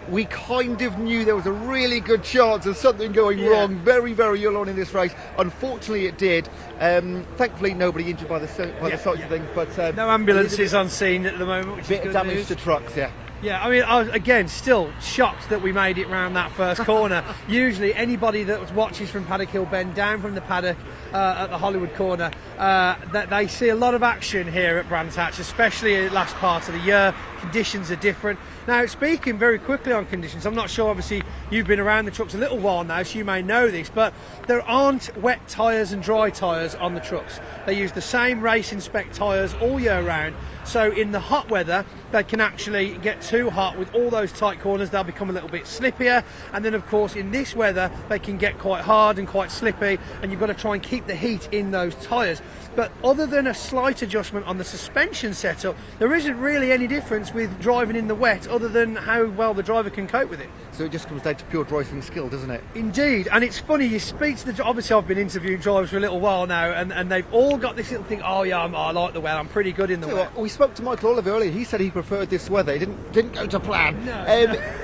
we kind of knew there was a really good chance of something going wrong very, very early on in this race. Unfortunately, it did. Thankfully, nobody injured by the sides of things. But no ambulances on scene at the moment, which bit is of good damage news. to trucks, yeah. Yeah, I mean, I was, again, still shocked that we made it round that first corner. Usually anybody that watches from Paddock Hill Bend down from the paddock at the Hollywood corner, that they see a lot of action here at Brands Hatch, especially in the last part of the year. Conditions are different. Now, speaking very quickly on conditions, I'm not sure, obviously, you've been around the trucks a little while now, so you may know this, but there aren't wet tyres and dry tyres on the trucks. They use the same racing spec tyres all year round, so in the hot weather, they can actually get too hot with all those tight corners. They'll become a little bit slippier, and then of course in this weather they can get quite hard and quite slippy, and you've got to try and keep the heat in those tyres. But other than a slight adjustment on the suspension setup, there isn't really any difference with driving in the wet, other than how well the driver can cope with it. So it just comes down to pure driving skill, doesn't it? Indeed, and it's funny, you speak to the... Obviously I've been interviewing drivers for a little while now, and they've all got this little thing, oh yeah, I like the weather, I'm pretty good in the weather. We spoke to Michael Oliver earlier. He said he preferred this weather. It didn't go to plan. No.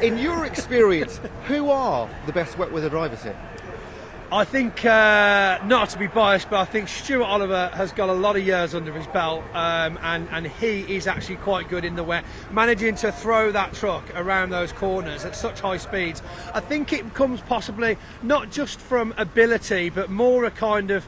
In your experience, who are the best wet weather drivers here? I think, not to be biased, but I think Stuart Oliver has got a lot of years under his belt, and he is actually quite good in the wet, managing to throw that truck around those corners at such high speeds. I think it comes possibly not just from ability, but more a kind of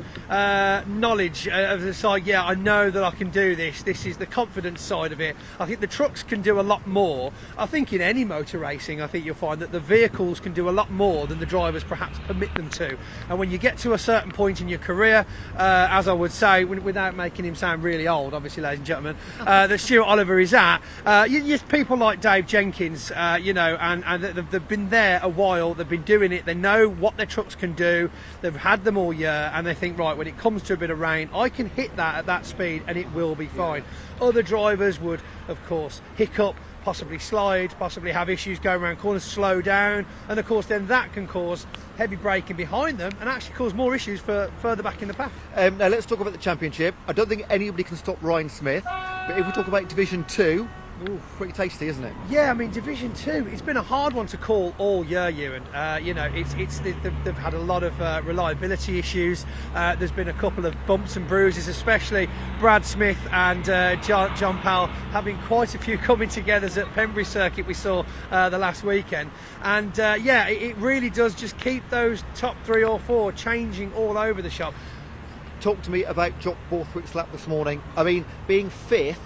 knowledge of the side. Yeah, I know that I can do this. This is the confidence side of it. I think the trucks can do a lot more. I think in any motor racing, I think you'll find that the vehicles can do a lot more than the drivers perhaps permit them to. And when you get to a certain point in your career, as I would say, without making him sound really old, obviously, ladies and gentlemen, that Stuart Oliver is at, you people like Dave Jenkins, and they've been there a while, they've been doing it, they know what their trucks can do, they've had them all year, and they think, right, when it comes to a bit of rain, I can hit that at that speed and it will be fine. Other drivers would, of course, hiccup, possibly slide, possibly have issues going around corners, slow down, and of course then that can cause heavy braking behind them and actually cause more issues for further back in the pack. Now let's talk about the championship. I don't think anybody can stop Ryan Smith, but if we talk about Division 2, ooh, pretty tasty, isn't it? Yeah, I mean Division 2, it's been a hard one to call all year, Ewan. They've had a lot of reliability issues. There's been a couple of bumps and bruises, especially Brad Smith and John Powell having quite a few coming together at Pembury Circuit we saw the last weekend. And it really does just keep those top 3 or 4 changing all over the shop. Talk to me about Jock Borthwick's lap this morning. I mean, being 5th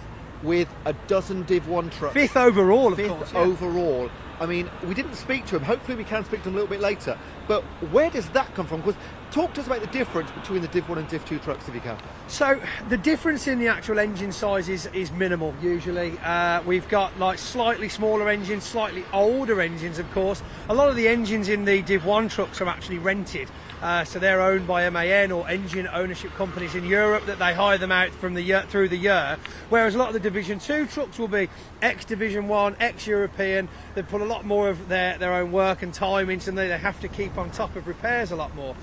with a dozen Div 1 trucks. 5th overall, of Fifth course. Yeah. overall. I mean, we didn't speak to him. Hopefully we can speak to him a little bit later. But where does that come from? Because talk to us about the difference between the Div 1 and Div 2 trucks, if you can. So the difference in the actual engine size is minimal usually. We've got like slightly smaller engines, slightly older engines of course. A lot of the engines in the Div 1 trucks are actually rented. So they're owned by MAN or engine ownership companies in Europe that they hire them out from through the year. Whereas a lot of the Division 2 trucks will be ex-Division 1, ex-European. They put a lot more of their own work and time into them. They have to keep on top of repairs a lot more.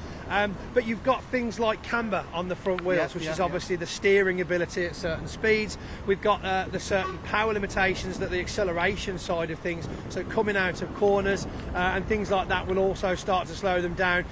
But you've got things like camber on the front wheels, which is obviously the steering ability at certain speeds. We've got the certain power limitations that the acceleration side of things, so coming out of corners and things like that will also start to slow them down.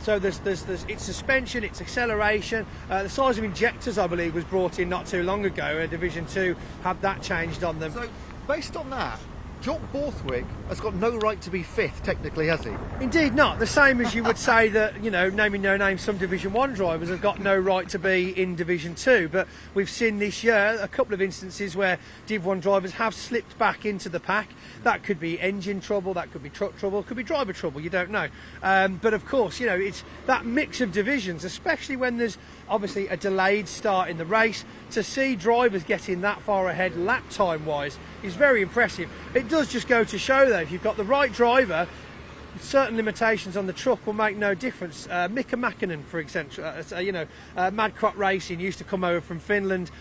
So there's it's suspension, it's acceleration. The size of injectors, I believe, was brought in not too long ago. Division 2 had that changed on them. So, based on that, Jock Borthwick has got no right to be 5th, technically, has he? Indeed not. The same as you would say that, naming no names, some Division 1 drivers have got no right to be in Division 2. But we've seen this year a couple of instances where Div 1 drivers have slipped back into the pack. That could be engine trouble, that could be truck trouble, it could be driver trouble, you don't know. But of course, it's that mix of divisions, especially when there's obviously a delayed start in the race. To see drivers getting that far ahead lap time wise is very impressive. It does just go to show though, if you've got the right driver, certain limitations on the truck will make no difference. Mika Mäkinen, for example, Mad Crop Racing used to come over from Finland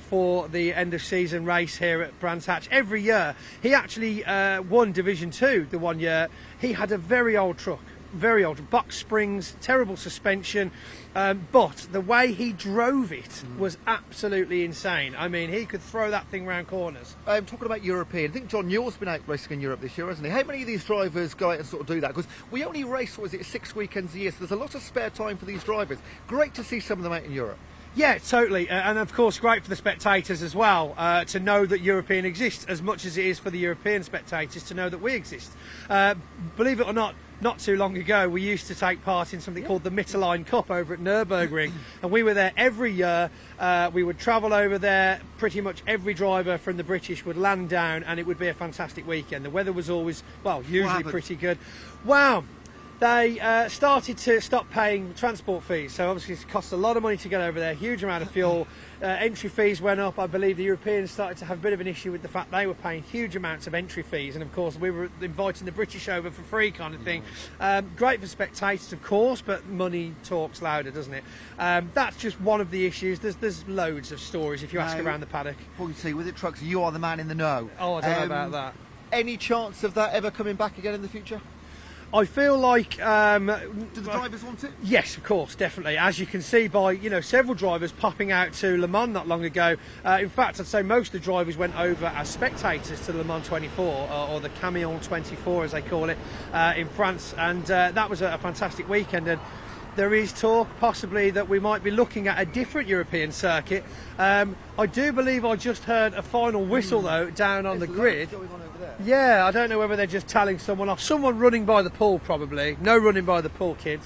for the end of season race here at Brands Hatch every year. He actually won Division 2 the one year. He had a very old truck, very old, box springs, terrible suspension, but the way he drove it was absolutely insane. I mean, he could throw that thing round corners. Talking about European, I think John Newell's been out racing in Europe this year, hasn't he? How many of these drivers go out and sort of do that? Because we only race, 6 weekends a year, so there's a lot of spare time for these drivers. Great to see some of them out in Europe. Yeah, totally, and of course great for the spectators as well to know that European exists, as much as it is for the European spectators to know that we exist. Believe it or not too long ago we used to take part in something called the Mitterline Cup over at Nürburgring, and we were there every year. We would travel over there, pretty much every driver from the British would land down and it would be a fantastic weekend. The weather was always, usually pretty good. Wow. They started to stop paying transport fees, so obviously it costs a lot of money to get over there, huge amount of fuel. Entry fees went up. I believe the Europeans started to have a bit of an issue with the fact they were paying huge amounts of entry fees, and of course we were inviting the British over for free kind of thing. Great for spectators of course, but money talks louder, doesn't it? That's just one of the issues. There's loads of stories if you ask around the paddock. Pointy, with the trucks, you are the man in the know. Oh, I don't know about that. Any chance of that ever coming back again in the future? I feel like do the drivers want it? Yes, of course, definitely. As you can see by several drivers popping out to Le Mans not long ago. In fact, I'd say most of the drivers went over as spectators to Le Mans 24 or the Camion 24 as they call it in France, and that was a fantastic weekend. And there is talk possibly that we might be looking at a different European circuit. I do believe I just heard a final whistle though down on the grid. Yeah, I don't know whether they're just telling someone off. Someone running by the pool probably. No running by the pool, kids.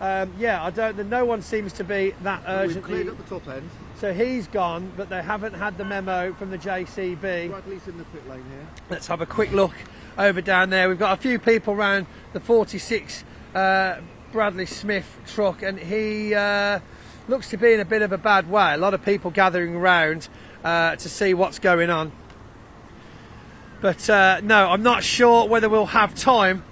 I don't. No one seems to be that urgently. We've cleared up the top end. So he's gone, but they haven't had the memo from the JCB. Bradley's in the pit lane here. Let's have a quick look over down there. We've got a few people around the 46 Bradley Smith truck, and he looks to be in a bit of a bad way. A lot of people gathering around to see what's going on. But no, I'm not sure whether we'll have time.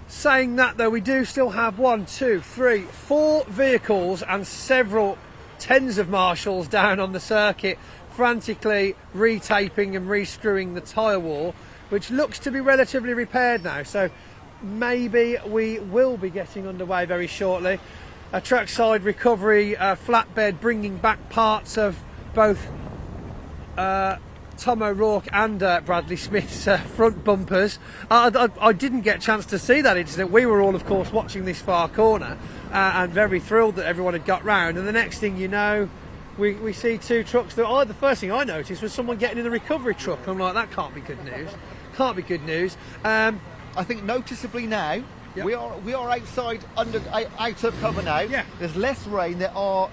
Saying that though, we do still have 1, 2, 3, 4 vehicles and several tens of marshals down on the circuit frantically retaping and rescrewing the tyre wall, which looks to be relatively repaired now. So maybe we will be getting underway very shortly. A trackside recovery flatbed bringing back parts of both Tom O'Rourke and Bradley Smith's front bumpers. I didn't get a chance to see that incident. We were all, of course, watching this far corner and very thrilled that everyone had got round. And the next thing you know, we see two trucks. The first thing I noticed was someone getting in the recovery truck. I'm like, that can't be good news. Can't be good news. I think noticeably now, Yep. we are outside, out of cover now. Yeah. There's less rain. There are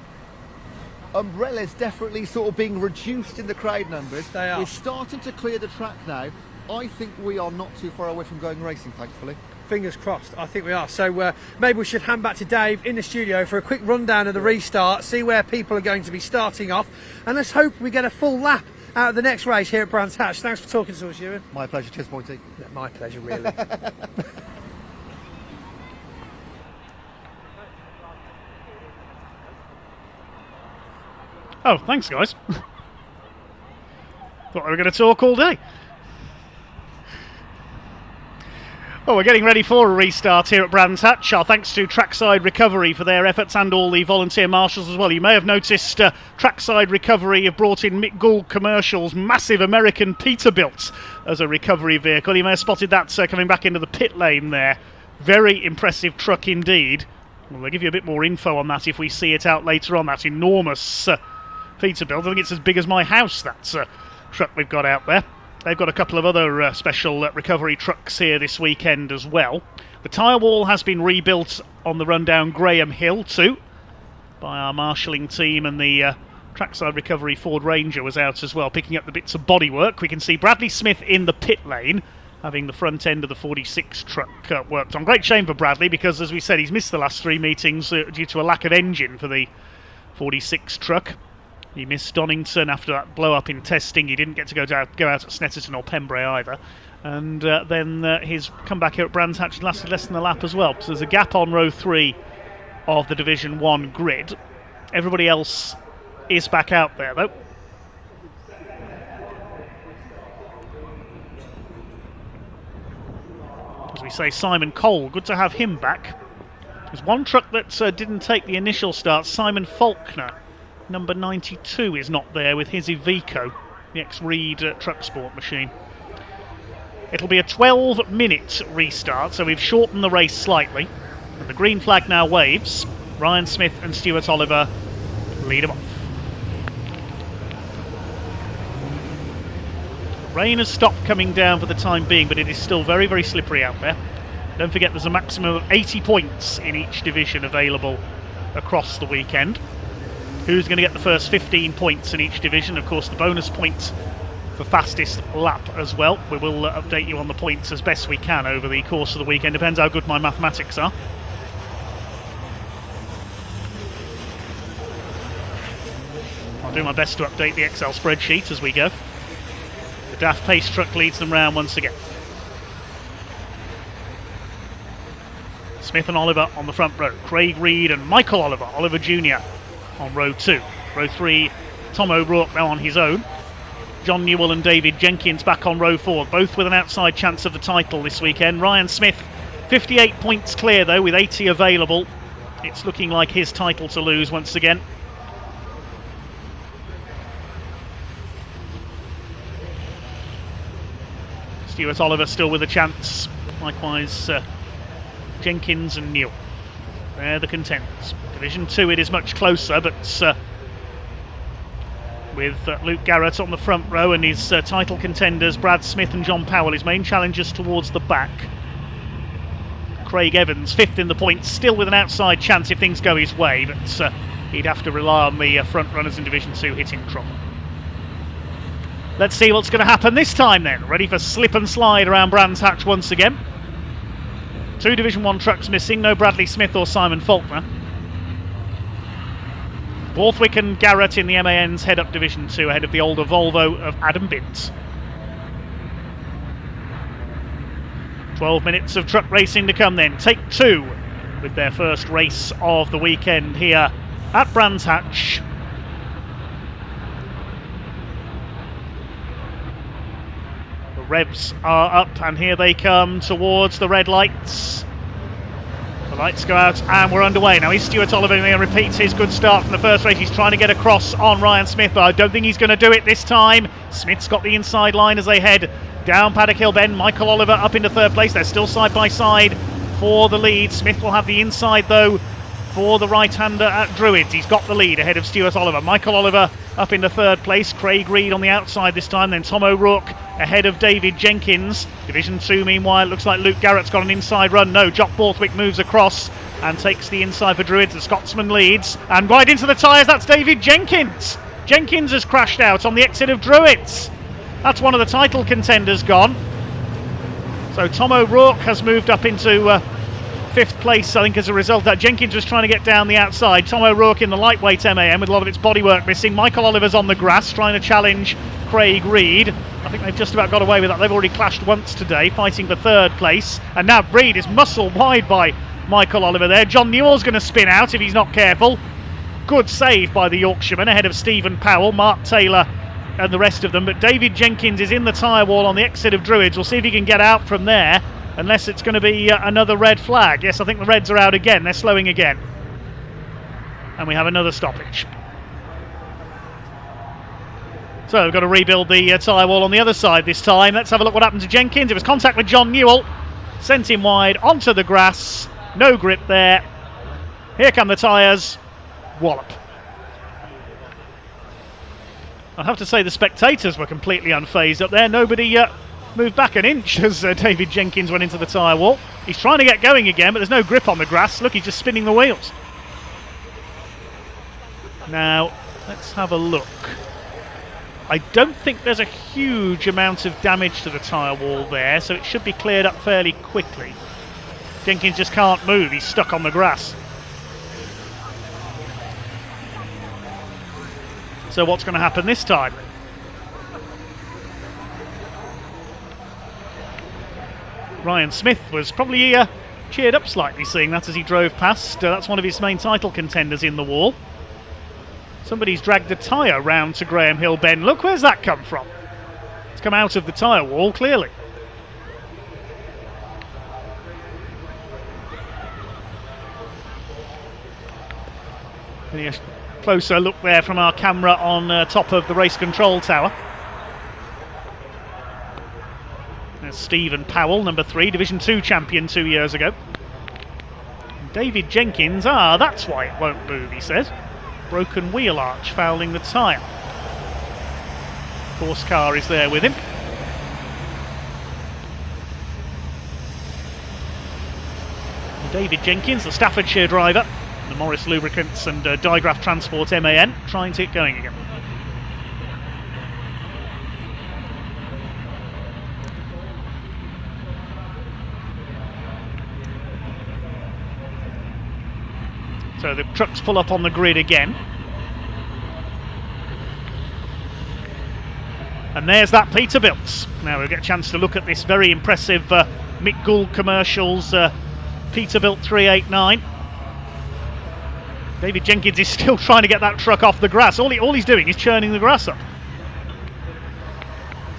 umbrellas definitely sort of being reduced in the crowd numbers. They are. We're starting to clear the track now. I think we are not too far away from going racing, thankfully. Fingers crossed, I think we are. So maybe we should hand back to Dave in the studio for a quick rundown of the restart, see where people are going to be starting off, and let's hope we get a full lap out of the next race here at Brands Hatch. Thanks for talking to us, Ewan. My pleasure, cheers, Pointy. Yeah, my pleasure, really. Oh, thanks, guys. Thought we were going to talk all day. Well, we're getting ready for a restart here at Brands Hatch. Our thanks to Trackside Recovery for their efforts and all the volunteer marshals as well. You may have noticed Trackside Recovery have brought in Mick Gould Commercial's massive American Peterbilt as a recovery vehicle. You may have spotted that coming back into the pit lane there. Very impressive truck indeed. Well, they'll give you a bit more info on that if we see it out later on. That enormous Peterbilt. I think it's as big as my house, that truck we've got out there. They've got a couple of other special recovery trucks here this weekend as well. The tyre wall has been rebuilt on the rundown Graham Hill too by our marshalling team, and the Trackside Recovery Ford Ranger was out as well picking up the bits of bodywork. We can see Bradley Smith in the pit lane having the front end of the 46 truck worked on. Great shame for Bradley because, as we said, he's missed the last three meetings due to a lack of engine for the 46 truck. He missed Donington after that blow-up in testing. He didn't get to go out at Snetterton or Pembrey either. And then his comeback here at Brands Hatch lasted less than a lap as well. So there's a gap on row 3 of the Division 1 grid. Everybody else is back out there, though. As we say, Simon Cole, good to have him back. There's one truck that didn't take the initial start, Simon Faulkner. Number 92 is not there with his Iveco, the ex-Reed truck sport machine. It'll be a 12-minute restart, so we've shortened the race slightly. The green flag now waves. Ryan Smith and Stuart Oliver lead them off. Rain has stopped coming down for the time being, but it is still very, very slippery out there. Don't forget there's a maximum of 80 points in each division available across the weekend. Who's going to get the first 15 points in each division? Of course, the bonus point for fastest lap as well. We will update you on the points as best we can over the course of the weekend. Depends how good my mathematics are. I'll do my best to update the Excel spreadsheet as we go. The Daft Pace truck leads them round once again. Smith and Oliver on the front row. Craig Reed and Michael Oliver, Oliver Jr. on row 2. Row 3, Tom O'Rourke now on his own. John Newell and David Jenkins back on row 4, both with an outside chance of the title this weekend. Ryan Smith, 58 points clear though, with 80 available. It's looking like his title to lose once again. Stuart Oliver still with a chance. Likewise, Jenkins and Newell. They're the contenders. Division 2 it is much closer, but with Luke Garrett on the front row and his title contenders Brad Smith and John Powell, his main challengers towards the back. Craig Evans, 5th in the points, still with an outside chance if things go his way, but he'd have to rely on the front runners in Division 2 hitting trouble. Let's see what's going to happen this time then. Ready for slip and slide around Brands Hatch once again. 2 Division 1 trucks missing, no Bradley Smith or Simon Faulkner. Borthwick and Garrett in the MAN's head up Division 2 ahead of the older Volvo of Adam Bint. 12 minutes of truck racing to come then. Take 2 with their first race of the weekend here at Brands Hatch. revs are up, and here they come towards the red lights. The lights go out and we're underway. Now, is Stuart Oliver going to repeat his good start from the first race? He's trying to get across on Ryan Smith, but I don't think he's going to do it this time. Smith's got the inside line as they head down Paddock Hill Bend. Michael Oliver up into third place. They're still side by side for the lead. Smith will have the inside, though, for the right-hander at Druids. He's got the lead ahead of Stuart Oliver. Michael Oliver up into third place. Craig Reed on the outside this time. Then Tom O'Rourke ahead of David Jenkins. Division 2, meanwhile, looks like Luke Garrett's got an inside run. No, Jock Borthwick moves across and takes the inside for Druids. The Scotsman leads. And right into the tyres, that's David Jenkins. Jenkins has crashed out on the exit of Druids. That's one of the title contenders gone. So Tom O'Rourke has moved up into fifth place, I think, as a result of that. Jenkins was trying to get down the outside. Tom O'Rourke in the lightweight MAN with a lot of its bodywork missing. Michael Oliver's on the grass trying to challenge Craig Reed. I think they've just about got away with that. They've already clashed once today, fighting for third place. And now Reed is muscled wide by Michael Oliver there. John Newell's going to spin out if he's not careful. Good save by the Yorkshireman ahead of Stephen Powell, Mark Taylor and the rest of them. But David Jenkins is in the tyre wall on the exit of Druids. We'll see if he can get out from there, unless it's going to be another red flag. Yes, I think the Reds are out again. They're slowing again. And we have another stoppage. So we've got to rebuild the tyre wall on the other side this time. Let's have a look what happened to Jenkins. It was contact with John Newell. Sent him wide onto the grass. No grip there. Here come the tyres. Wallop. I'll have to say the spectators were completely unfazed up there. Nobody moved back an inch as David Jenkins went into the tyre wall. He's trying to get going again, but there's no grip on the grass. Look, he's just spinning the wheels. Now, let's have a look. I don't think there's a huge amount of damage to the tyre wall there, so it should be cleared up fairly quickly. Jenkins just can't move. He's stuck on the grass. So what's going to happen this time? Ryan Smith was probably cheered up slightly seeing that as he drove past. That's one of his main title contenders in the wall. Somebody's dragged the tyre round to Graham Hill Bend. Look, where's that come from? It's come out of the tyre wall, clearly. A closer look there from our camera on top of the race control tower. There's Stephen Powell, number 3, Division 2 champion 2 years ago. David Jenkins, that's why it won't move, he says. Broken wheel arch fouling the tyre. Horse car is there with him. David Jenkins, the Staffordshire driver, the Morris Lubricants and Digraph Transport MAN, trying to get going again. So the trucks pull up on the grid again. And there's that Peterbilt. Now we'll get a chance to look at this very impressive Mick Gould Commercials Peterbilt 389. David Jenkins is still trying to get that truck off the grass. All he's doing is churning the grass up.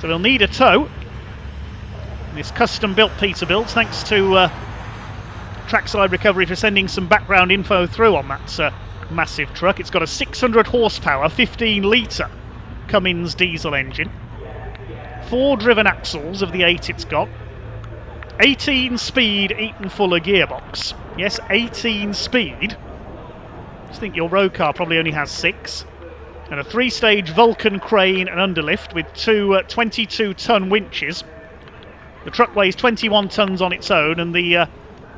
So they'll need a tow. This custom-built Peterbilt, thanks to Trackside Recovery for sending some background info through on that massive truck. It's got a 600 horsepower, 15 litre Cummins diesel engine. 4 driven axles of the 8 it's got. 18 speed Eaton Fuller gearbox. Yes, 18 speed. I think your road car probably only has 6. And a 3-stage Vulcan crane and underlift with 2 22-ton winches. The truck weighs 21 tons on its own, and the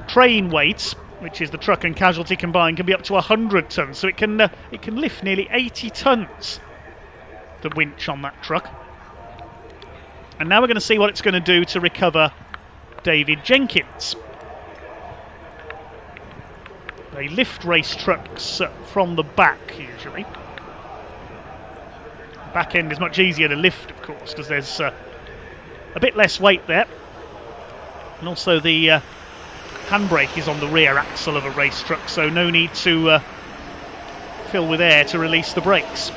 train weight, which is the truck and casualty combined, can be up to 100 tons. So it can lift nearly 80 tons, the winch on that truck. And now we're going to see what it's going to do to recover David Jenkins. They lift race trucks from the back usually. The back end is much easier to lift, of course, because there's a bit less weight there. And also the handbrake is on the rear axle of a race truck, so no need to fill with air to release the brakes.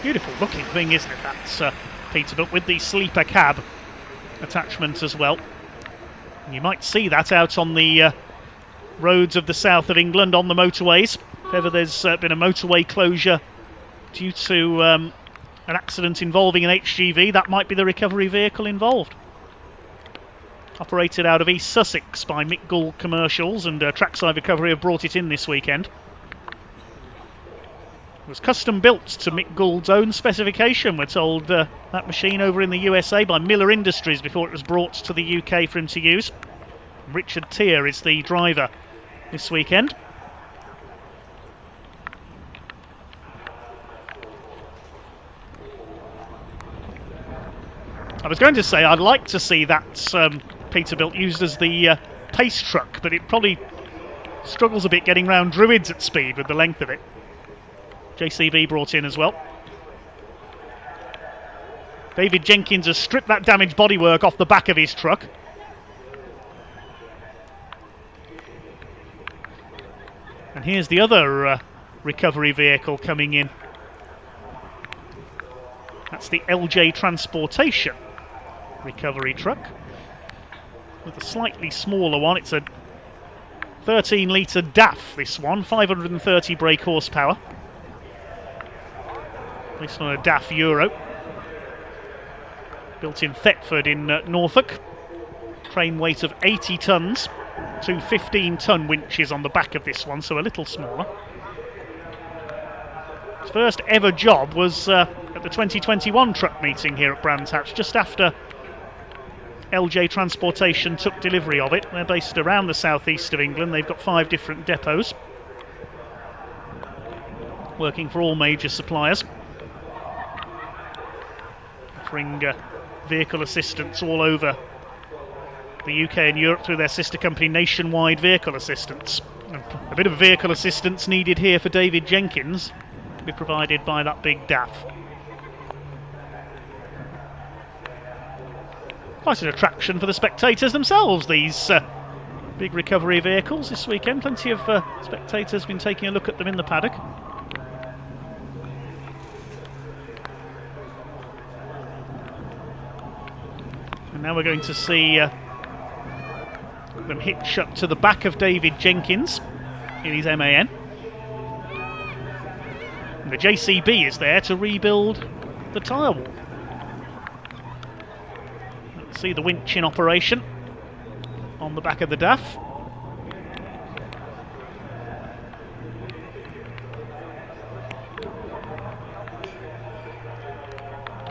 Beautiful looking thing, isn't it? That's Peterbilt with the sleeper cab attachment as well. And you might see that out on the roads of the south of England on the motorways. If ever there's been a motorway closure due to an accident involving an HGV, that might be the recovery vehicle involved. Operated out of East Sussex by Mick Gould Commercials, and Trackside Recovery have brought it in this weekend. It was custom built to Mick Gould's own specification. We're told that machine over in the USA by Miller Industries before it was brought to the UK for him to use. Richard Tier is the driver this weekend. I was going to say I'd like to see that Peterbilt used as the pace truck, but it probably struggles a bit getting round Druids at speed with the length of it. JCB brought in as well. David Jenkins has stripped that damaged bodywork off the back of his truck. And here's the other recovery vehicle coming in. That's the LJ Transportation recovery truck. With a slightly smaller one, it's a 13-litre DAF, this one, 530 brake horsepower. This one a DAF Euro. Built in Thetford in Norfolk. Train weight of 80 tonnes. Two 15-tonne winches on the back of this one, so a little smaller. His first ever job was at the 2021 truck meeting here at Brands Hatch, just after LJ Transportation took delivery of it. They're based around the southeast of England. They've got 5 different depots, working for all major suppliers, offering vehicle assistance all over the UK and Europe through their sister company Nationwide Vehicle Assistance. A bit of vehicle assistance needed here for David Jenkins, to be provided by that big DAF. Quite an attraction for the spectators themselves, these big recovery vehicles this weekend. Plenty of spectators been taking a look at them in the paddock. And now we're going to see them hitch up to the back of David Jenkins in his MAN. And the JCB is there to rebuild the tyre wall. Let's see the winch in operation on the back of the DAF.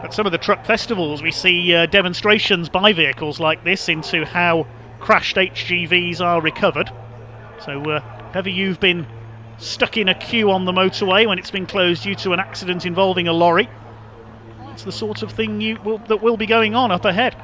At some of the truck festivals we see demonstrations by vehicles like this into how crashed HGVs are recovered. So whether you've been stuck in a queue on the motorway when it's been closed due to an accident involving a lorry, it's the sort of thing that will be going on up ahead.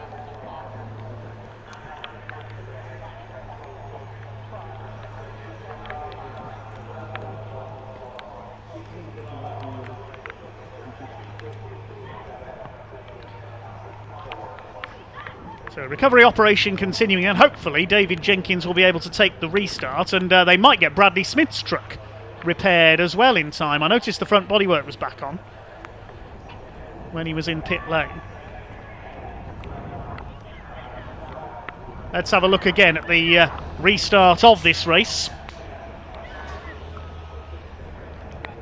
So recovery operation continuing, and hopefully David Jenkins will be able to take the restart, and they might get Bradley Smith's truck repaired as well in time. I noticed the front bodywork was back on when he was in pit lane. Let's have a look again at the restart of this race.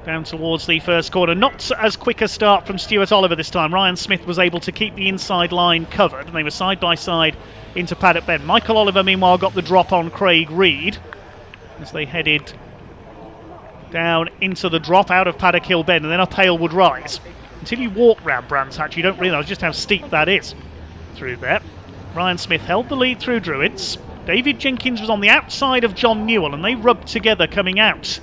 Down towards the first corner. Not as quick a start from Stuart Oliver this time. Ryan Smith was able to keep the inside line covered, and they were side by side into Paddock Bend. Michael Oliver, meanwhile, got the drop on Craig Reed as they headed down into the drop out of Paddock Hill Bend and then up Halewood Rise. Until you walk round Brands Hatch, you don't realise just how steep that is through there. Ryan Smith held the lead through Druids. David Jenkins was on the outside of John Newell, and they rubbed together coming out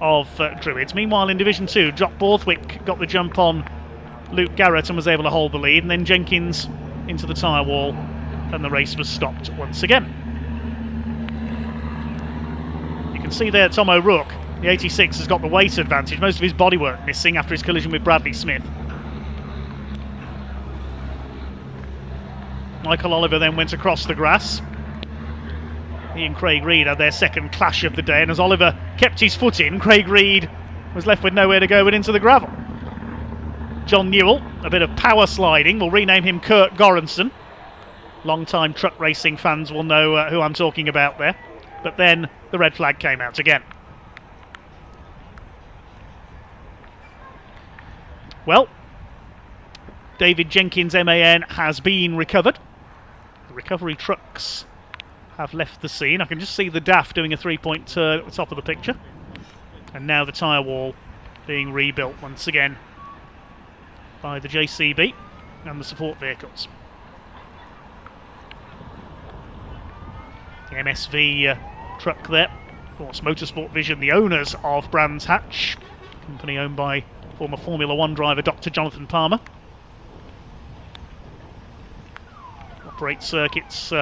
of Druids. Meanwhile, in Division 2, Jock Borthwick got the jump on Luke Garrett and was able to hold the lead, and then Jenkins into the tyre wall, and the race was stopped once again. You can see there Tom O'Rourke, the 86, has got the weight advantage, most of his bodywork missing after his collision with Bradley Smith. Michael Oliver then went across the grass. He and Craig Reed had their second clash of the day, and as Oliver kept his foot in, Craig Reed was left with nowhere to go but into the gravel. John Newell, a bit of power sliding. We'll rename him Kurt Goranson. Long-time truck racing fans will know who I'm talking about there. But then the red flag came out again. Well, David Jenkins MAN has been recovered. The recovery trucks have left the scene. I can just see the DAF doing a 3-point turn at the top of the picture. And now the tyre wall being rebuilt once again by the JCB and the support vehicles. The MSV truck there. Of course, Motorsport Vision, the owners of Brands Hatch, company owned by former Formula One driver Dr. Jonathan Palmer. Operates circuits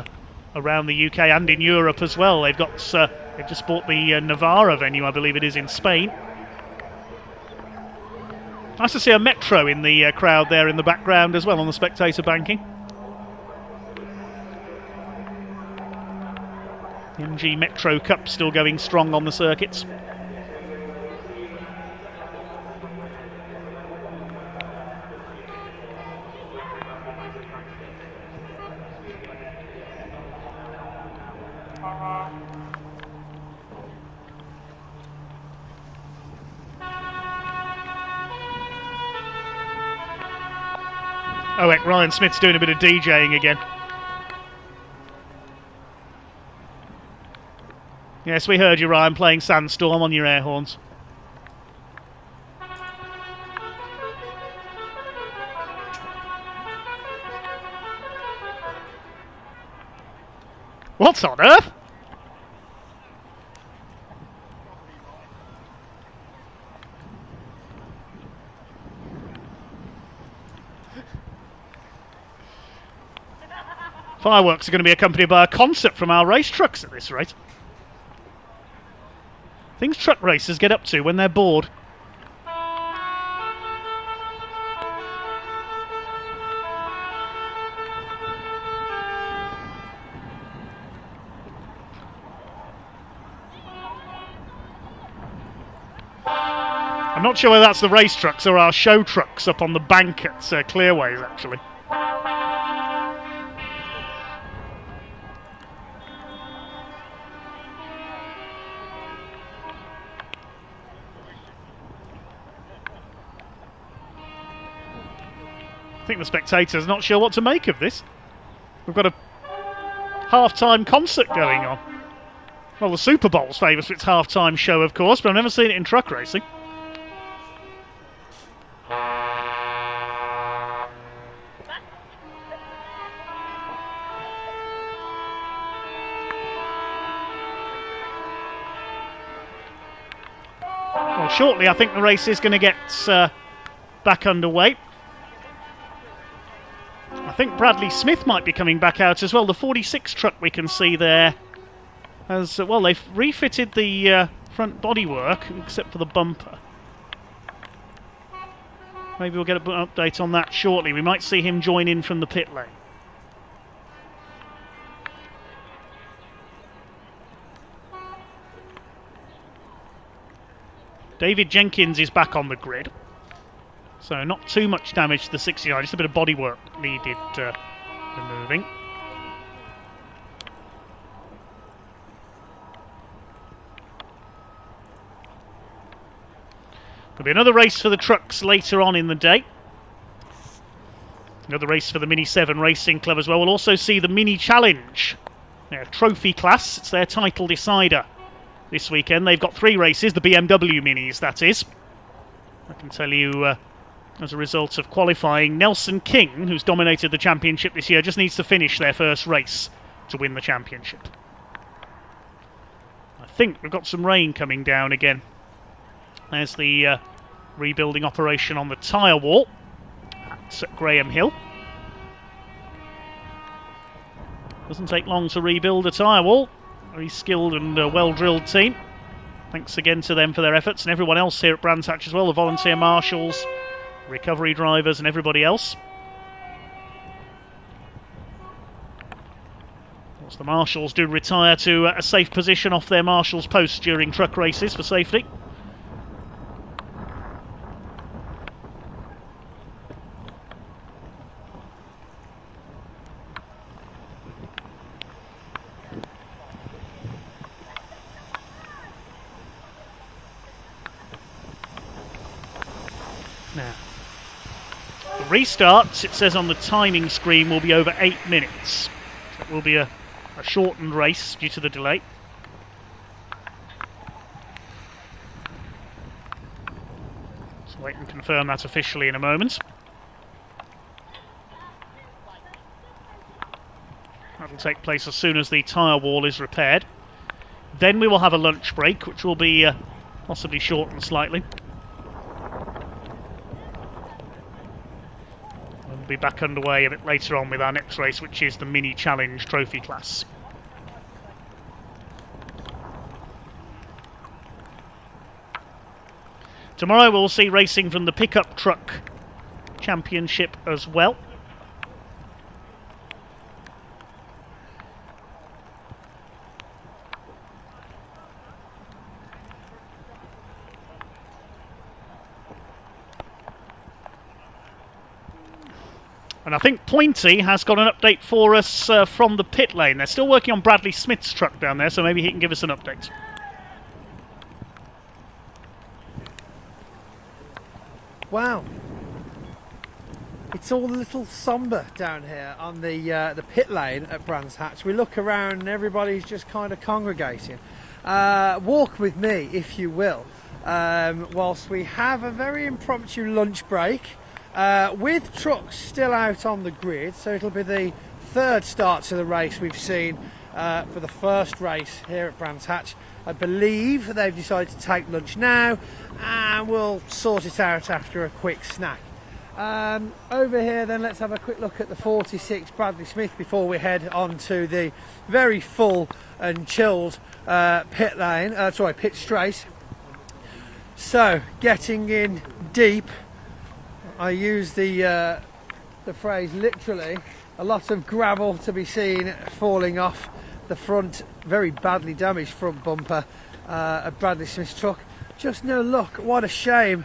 around the UK and in Europe as well. They've just bought the Navarra venue, I believe it is, in Spain. Nice to see a Metro in the crowd there in the background as well on the spectator banking. The MG Metro Cup still going strong on the circuits. Oh, heck, Ryan Smith's doing a bit of DJing again. Yes, we heard you, Ryan, playing Sandstorm on your air horns. What on earth? Fireworks are going to be accompanied by a concert from our race trucks at this rate. Things truck racers get up to when they're bored. I'm not sure whether that's the race trucks or our show trucks up on the bank at Clearways, actually. I think the spectators are not sure what to make of this. We've got a half-time concert going on. Well, the Super Bowl's famous for its half-time show, of course, but I've never seen it in truck racing. Well, shortly, I think the race is going to get back underway. I think Bradley Smith might be coming back out as well. The 46 truck we can see there has, well, they've refitted the front bodywork except for the bumper. Maybe we'll get an update on that shortly. We might see him join in from the pit lane. David Jenkins is back on the grid. So not too much damage to the 69, just a bit of bodywork needed removing. There'll be another race for the trucks later on in the day. Another race for the Mini 7 Racing Club as well. We'll also see the Mini Challenge, their trophy class. It's their title decider this weekend. They've got 3 races, the BMW Minis, that is. I can tell you, as a result of qualifying, Nelson King, who's dominated the championship this year, just needs to finish their first race to win the championship. I think we've got some rain coming down again. There's the rebuilding operation on the tyre wall at Graham Hill. Doesn't take long to rebuild a tyre wall. Very skilled and well-drilled team. Thanks again to them for their efforts, and everyone else here at Brands Hatch as well, the volunteer marshals, recovery drivers and everybody else. Of course, the marshals do retire to a safe position off their marshal's post during truck races for safety. Restarts, it says on the timing screen, will be over 8 minutes. So it will be a shortened race due to the delay. So wait and confirm that officially in a moment. That will take place as soon as the tyre wall is repaired. Then we will have a lunch break, which will be possibly shortened slightly. We'll be back underway a bit later on with our next race, which is the Mini Challenge Trophy class. Tomorrow we'll see racing from the Pickup Truck Championship as well. And I think Pointy has got an update for us from the pit lane. They're still working on Bradley Smith's truck down there, so maybe he can give us an update. Wow. It's all a little sombre down here on the pit lane at Brands Hatch. We look around and everybody's just kind of congregating. Walk with me, if you will, whilst we have a very impromptu lunch break. With trucks still out on the grid, so it'll be the third start to the race we've seen for the first race here at Brands Hatch. I believe they've decided to take lunch now, and we'll sort it out after a quick snack. Over here then, let's have a quick look at the 46 Bradley Smith before we head on to the very full and chilled pit straight. So, getting in deep, I use the phrase literally, a lot of gravel to be seen falling off the front, very badly damaged front bumper of Bradley Smith's truck. Just no luck, what a shame.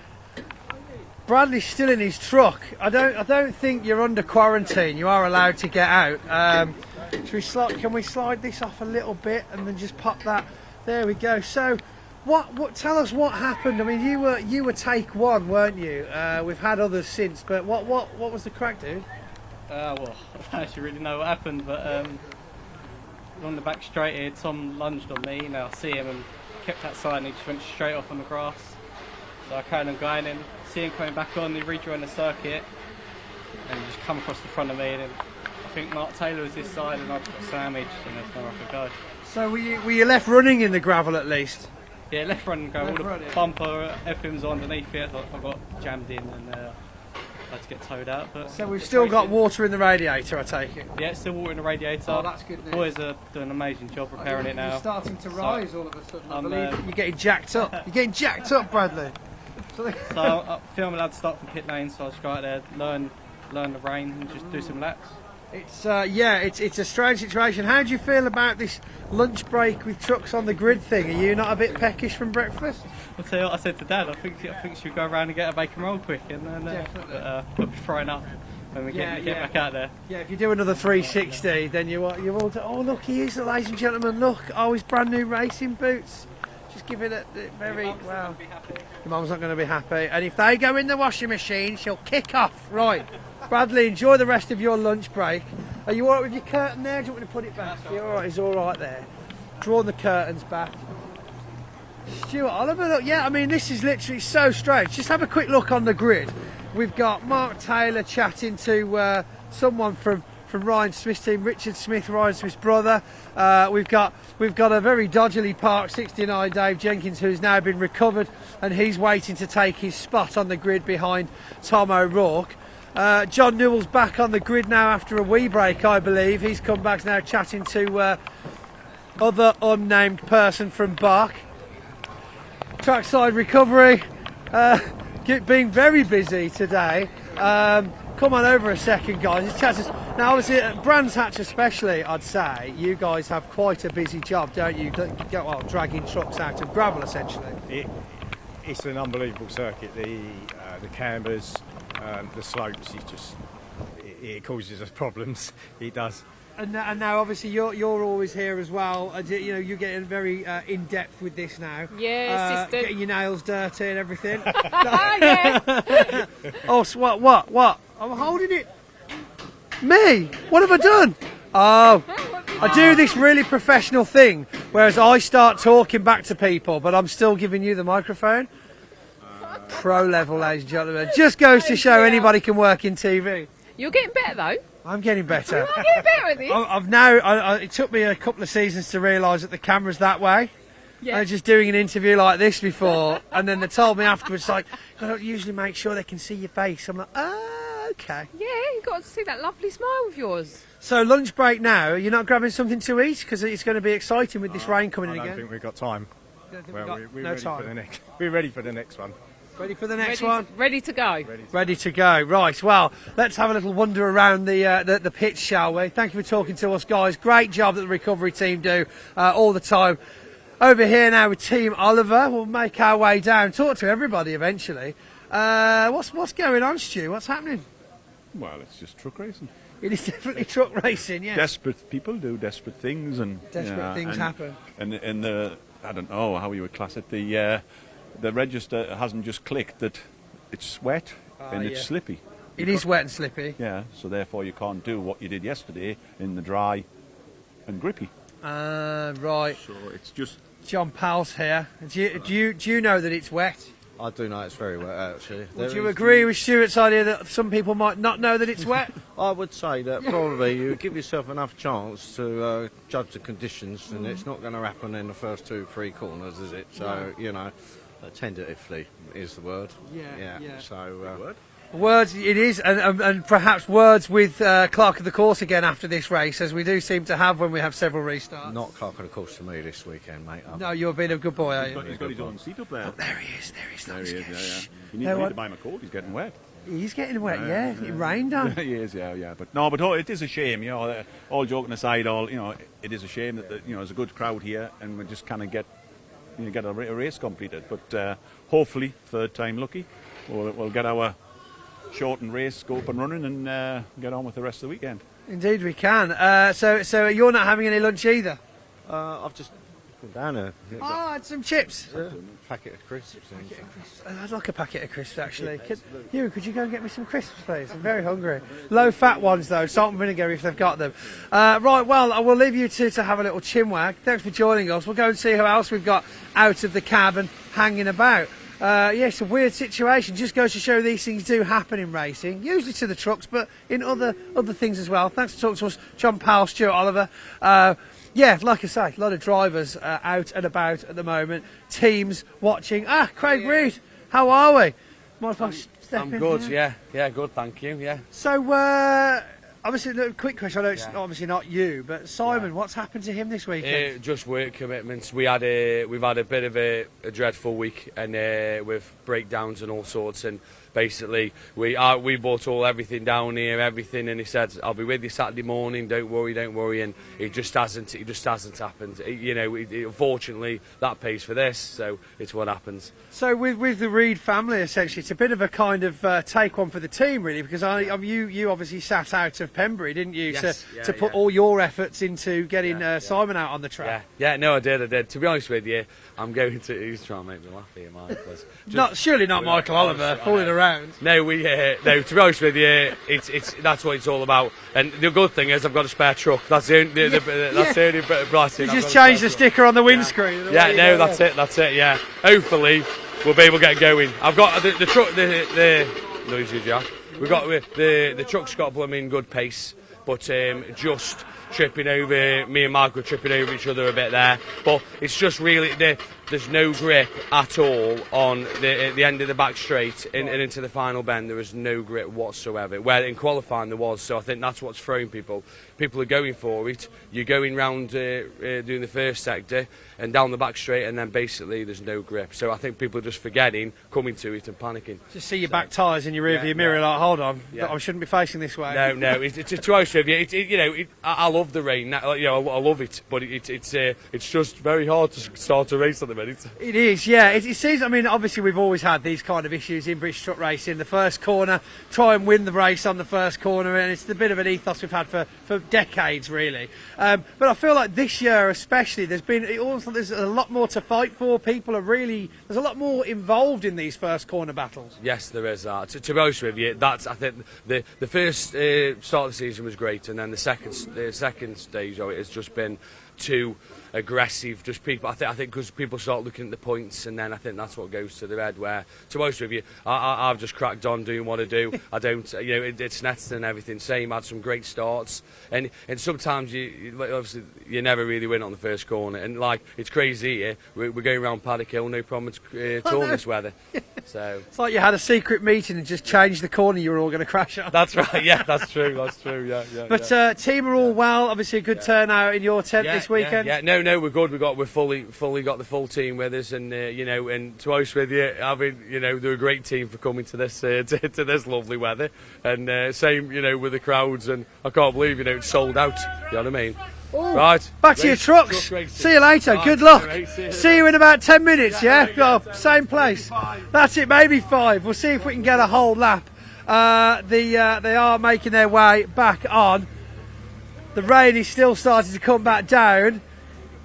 Bradley's still in his truck. I don't think you're under quarantine, you are allowed to get out. Can we slide this off a little bit and then just pop that? There we go. So What? Tell us what happened. I mean, you were take one, weren't you? We've had others since, but what was the crack, dude? Well, I don't actually really know what happened, but on the back straight here, Tom lunged on me. I see him and kept outside, and he just went straight off on the grass. So I carried on going in, see him coming back on, he rejoined the circuit, and he just come across the front of me. And I think Mark Taylor was this side, and I got sandwiched, and there's nowhere I could go. So were you left running in the gravel at least? Yeah, left front and go. All the bumper, everything was underneath it. I got jammed in and had to get towed out. But so we've still got water in the radiator, I take it? Yeah, still water in the radiator. Oh, that's good news. Boys are doing an amazing job repairing it now. You're starting to rise all of a sudden. I believe you're getting jacked up. You're getting jacked up, Bradley. So I feel I'm allowed to start from pit lane, so I'll just go out there, learn the rain, and just do some laps. It's it's a strange situation. How do you feel about this lunch break with trucks on the grid thing? Are you not a bit peckish from breakfast? I'll tell you what I said to Dad. I think she'll go around and get a bacon roll quick, and then we'll be throwing up when we get back out there. Yeah, if you do another 360, then you all do, oh look, he is, ladies and gentlemen, look, oh, his brand new racing boots. Just give it a very well. Your mum's not going to be happy, and if they go in the washing machine, she'll kick off. Right. Bradley, enjoy the rest of your lunch break. Are you alright with your curtain there? Do you want me to put it back? You're alright, it's alright there. Drawing the curtains back. Stuart Oliver, look, yeah, I mean, this is literally so strange. Just have a quick look on the grid. We've got Mark Taylor chatting to someone from Ryan Smith's team, Richard Smith, Ryan Smith's brother. We've got a very dodgily parked 69 Dave Jenkins, who's now been recovered, and he's waiting to take his spot on the grid behind Tom O'Rourke. John Newell's back on the grid now after a wee break, I believe. He's come back now chatting to other unnamed person from BARC. Trackside recovery, being very busy today. Come on over a second, guys. Now, obviously, at Brands Hatch especially, I'd say, you guys have quite a busy job, don't you? Dragging trucks out of gravel, essentially. It's an unbelievable circuit. The cambers, the slopes, it causes us problems. It does. And now, obviously, you're always here as well. You know, you're getting very in depth with this now. Yeah, assistant. Getting your nails dirty and everything. Yeah. Oh, so what? I'm holding it. Me? What have I done? Oh, I do this really professional thing, whereas I start talking back to people, but I'm still giving you the microphone. Pro level, ladies and gentlemen. Just goes to show anybody can work in TV. You're getting better though. I'm getting better. You are getting better at this. I've now. It took me a couple of seasons to realise that the camera's that way. Yeah. I was just doing an interview like this before, and then they told me afterwards, like, I don't usually make sure they can see your face. I'm like, oh, okay. Yeah, you got to see that lovely smile of yours. So lunch break now. You're not grabbing something to eat because it's going to be exciting with this rain coming in I don't again. think we've got time. Don't think Well, we've got we're no ready time. for the next. We're ready for the next one. Ready for the next one? Ready to go. Ready to go. Right, well, let's have a little wander around the pitch, shall we? Thank you for talking to us, guys. Great job that the recovery team do all the time. Over here now with Team Oliver. We'll make our way down, talk to everybody eventually. What's going on, Stu? What's happening? Well, it's just truck racing. It is definitely truck racing, yeah. Desperate people do desperate things, and Desperate things happen. And the I don't know how you would class it. The register hasn't just clicked that it's wet and it's yeah. slippy. It is wet and slippy. Yeah, so therefore you can't do what you did yesterday in the dry and grippy. Right. So it's just John Powell's here. Do you know that it's wet? I do know it's very wet, actually. Would you agree with Stuart's idea that some people might not know that it's wet? I would say that probably you give yourself enough chance to judge the conditions, and it's not going to happen in the first 2-3 corners, is it? So, you know, tentatively is the word. Yeah. So, Words, it is, and perhaps words with Clark of the Course again after this race, as we do seem to have when we have several restarts. not Clark of the Course to me this weekend, mate. No, you're being a good boy, are he's you? got his own seat up there. There he is. There he is. Yeah. You No, need what? to buy him a coat. He's getting wet. He's getting wet, yeah. It rained on. He is, yeah. But it is a shame, you know. All joking aside, it is a shame that there's a good crowd here, and we just kind of get a race completed. But hopefully, third time lucky, we'll get our shortened race, go up and running, and get on with the rest of the weekend. Indeed, we can. So you're not having any lunch either? I've just come down here. Oh, I had some chips. Packet of crisps. I'd like a packet of crisps, actually. Could you go and get me some crisps, please? I'm very hungry. Low-fat ones, though, salt and vinegar if they've got them. Right, well, I will leave you two to have a little chinwag. Thanks for joining us. We'll go and see who else we've got out of the cab and hanging about. It's a weird situation. Just goes to show these things do happen in racing, usually to the trucks, but in other things as well. Thanks for talking to us, John Powell, Stuart Oliver. Like I say, a lot of drivers out and about at the moment. Teams watching. Craig Reed, how are we? Mind if I step I'm in good, here? yeah, good, thank you, yeah. So, obviously, a quick question. I know it's obviously not you, but Simon, what's happened to him this weekend? Just work commitments. We've had a bit of a dreadful week, and with breakdowns and all sorts. And basically, we bought everything down here, everything, and he said, "I'll be with you Saturday morning. Don't worry." And it just hasn't happened. Unfortunately, that pays for this, so it's what happens. So with the Reed family, essentially, it's a bit of a kind of take one for the team, really, because you obviously sat out of Pembury, didn't you, Yes, to put all your efforts into getting Simon out on the track? Yeah, no, I did. To be honest with you, I'm going to. He's trying to make me laugh here, Mike. Surely not Michael Oliver fooling around. No, no. To be honest with you, that's what it's all about. And the good thing is, I've got a spare truck. That's the only blessing. You just changed the sticker on the windscreen. That's it. Yeah. Hopefully, we'll be able to get going. I've got the truck. The noisy jack. We've got the truck's got blooming good pace, but just tripping over. Me and Mark were tripping over each other a bit there, but it's just really there's no grip at all on the end of the back straight and into the final bend. There is no grip whatsoever. Where in qualifying there was, so I think that's what's throwing people. People are going for it. You're going round doing the first sector and down the back straight, and then basically there's no grip. So I think people are just forgetting, coming to it and panicking. Just see your back tyres in your rearview mirror, like, hold on, I shouldn't be facing this way. No. It's to be honest with you, I love love the rain. You know, I love it, but it's just very hard to start a race at the minute. It is, yeah. It seems, I mean, obviously we've always had these kind of issues in British truck racing. The first corner, try and win the race on the first corner, and it's a bit of an ethos we've had for decades, really. But I feel like this year especially, there's a lot more to fight for. There's a lot more involved in these first corner battles. Yes, there is that. To be honest with you, I think the first start of the season was great, and then the second stage of it has just been too aggressive. Just people, I think because people start looking at the points, and then I think that's what goes to their head. Where, to be honest with you, I've just cracked on doing what I do. I don't, you know, it's nets and everything. Same, had some great starts, and sometimes obviously you never really win on the first corner, and like it's crazy here. We're going around Paddock Hill, no problem at all in this weather. So it's like you had a secret meeting and just changed the corner you were all going to crash on. That's right. Yeah, that's true. That's true. Yeah. But team are all well. Obviously, a good turnout in your tent this weekend. Yeah. No, we're good. We're fully got the full team with us, and you know, and to be honest with you, they're a great team for coming to this to this lovely weather, and same, you know, with the crowds, and I can't believe, you know, it's sold out. You know what I mean? Ooh. Right, back to your trucks. See you later. Right, good luck. See you in about 10 minutes. Yeah. Oh, same place. That's it. Maybe 5. We'll see if we can get a whole lap. They are making their way back on. The rain is still starting to come back down.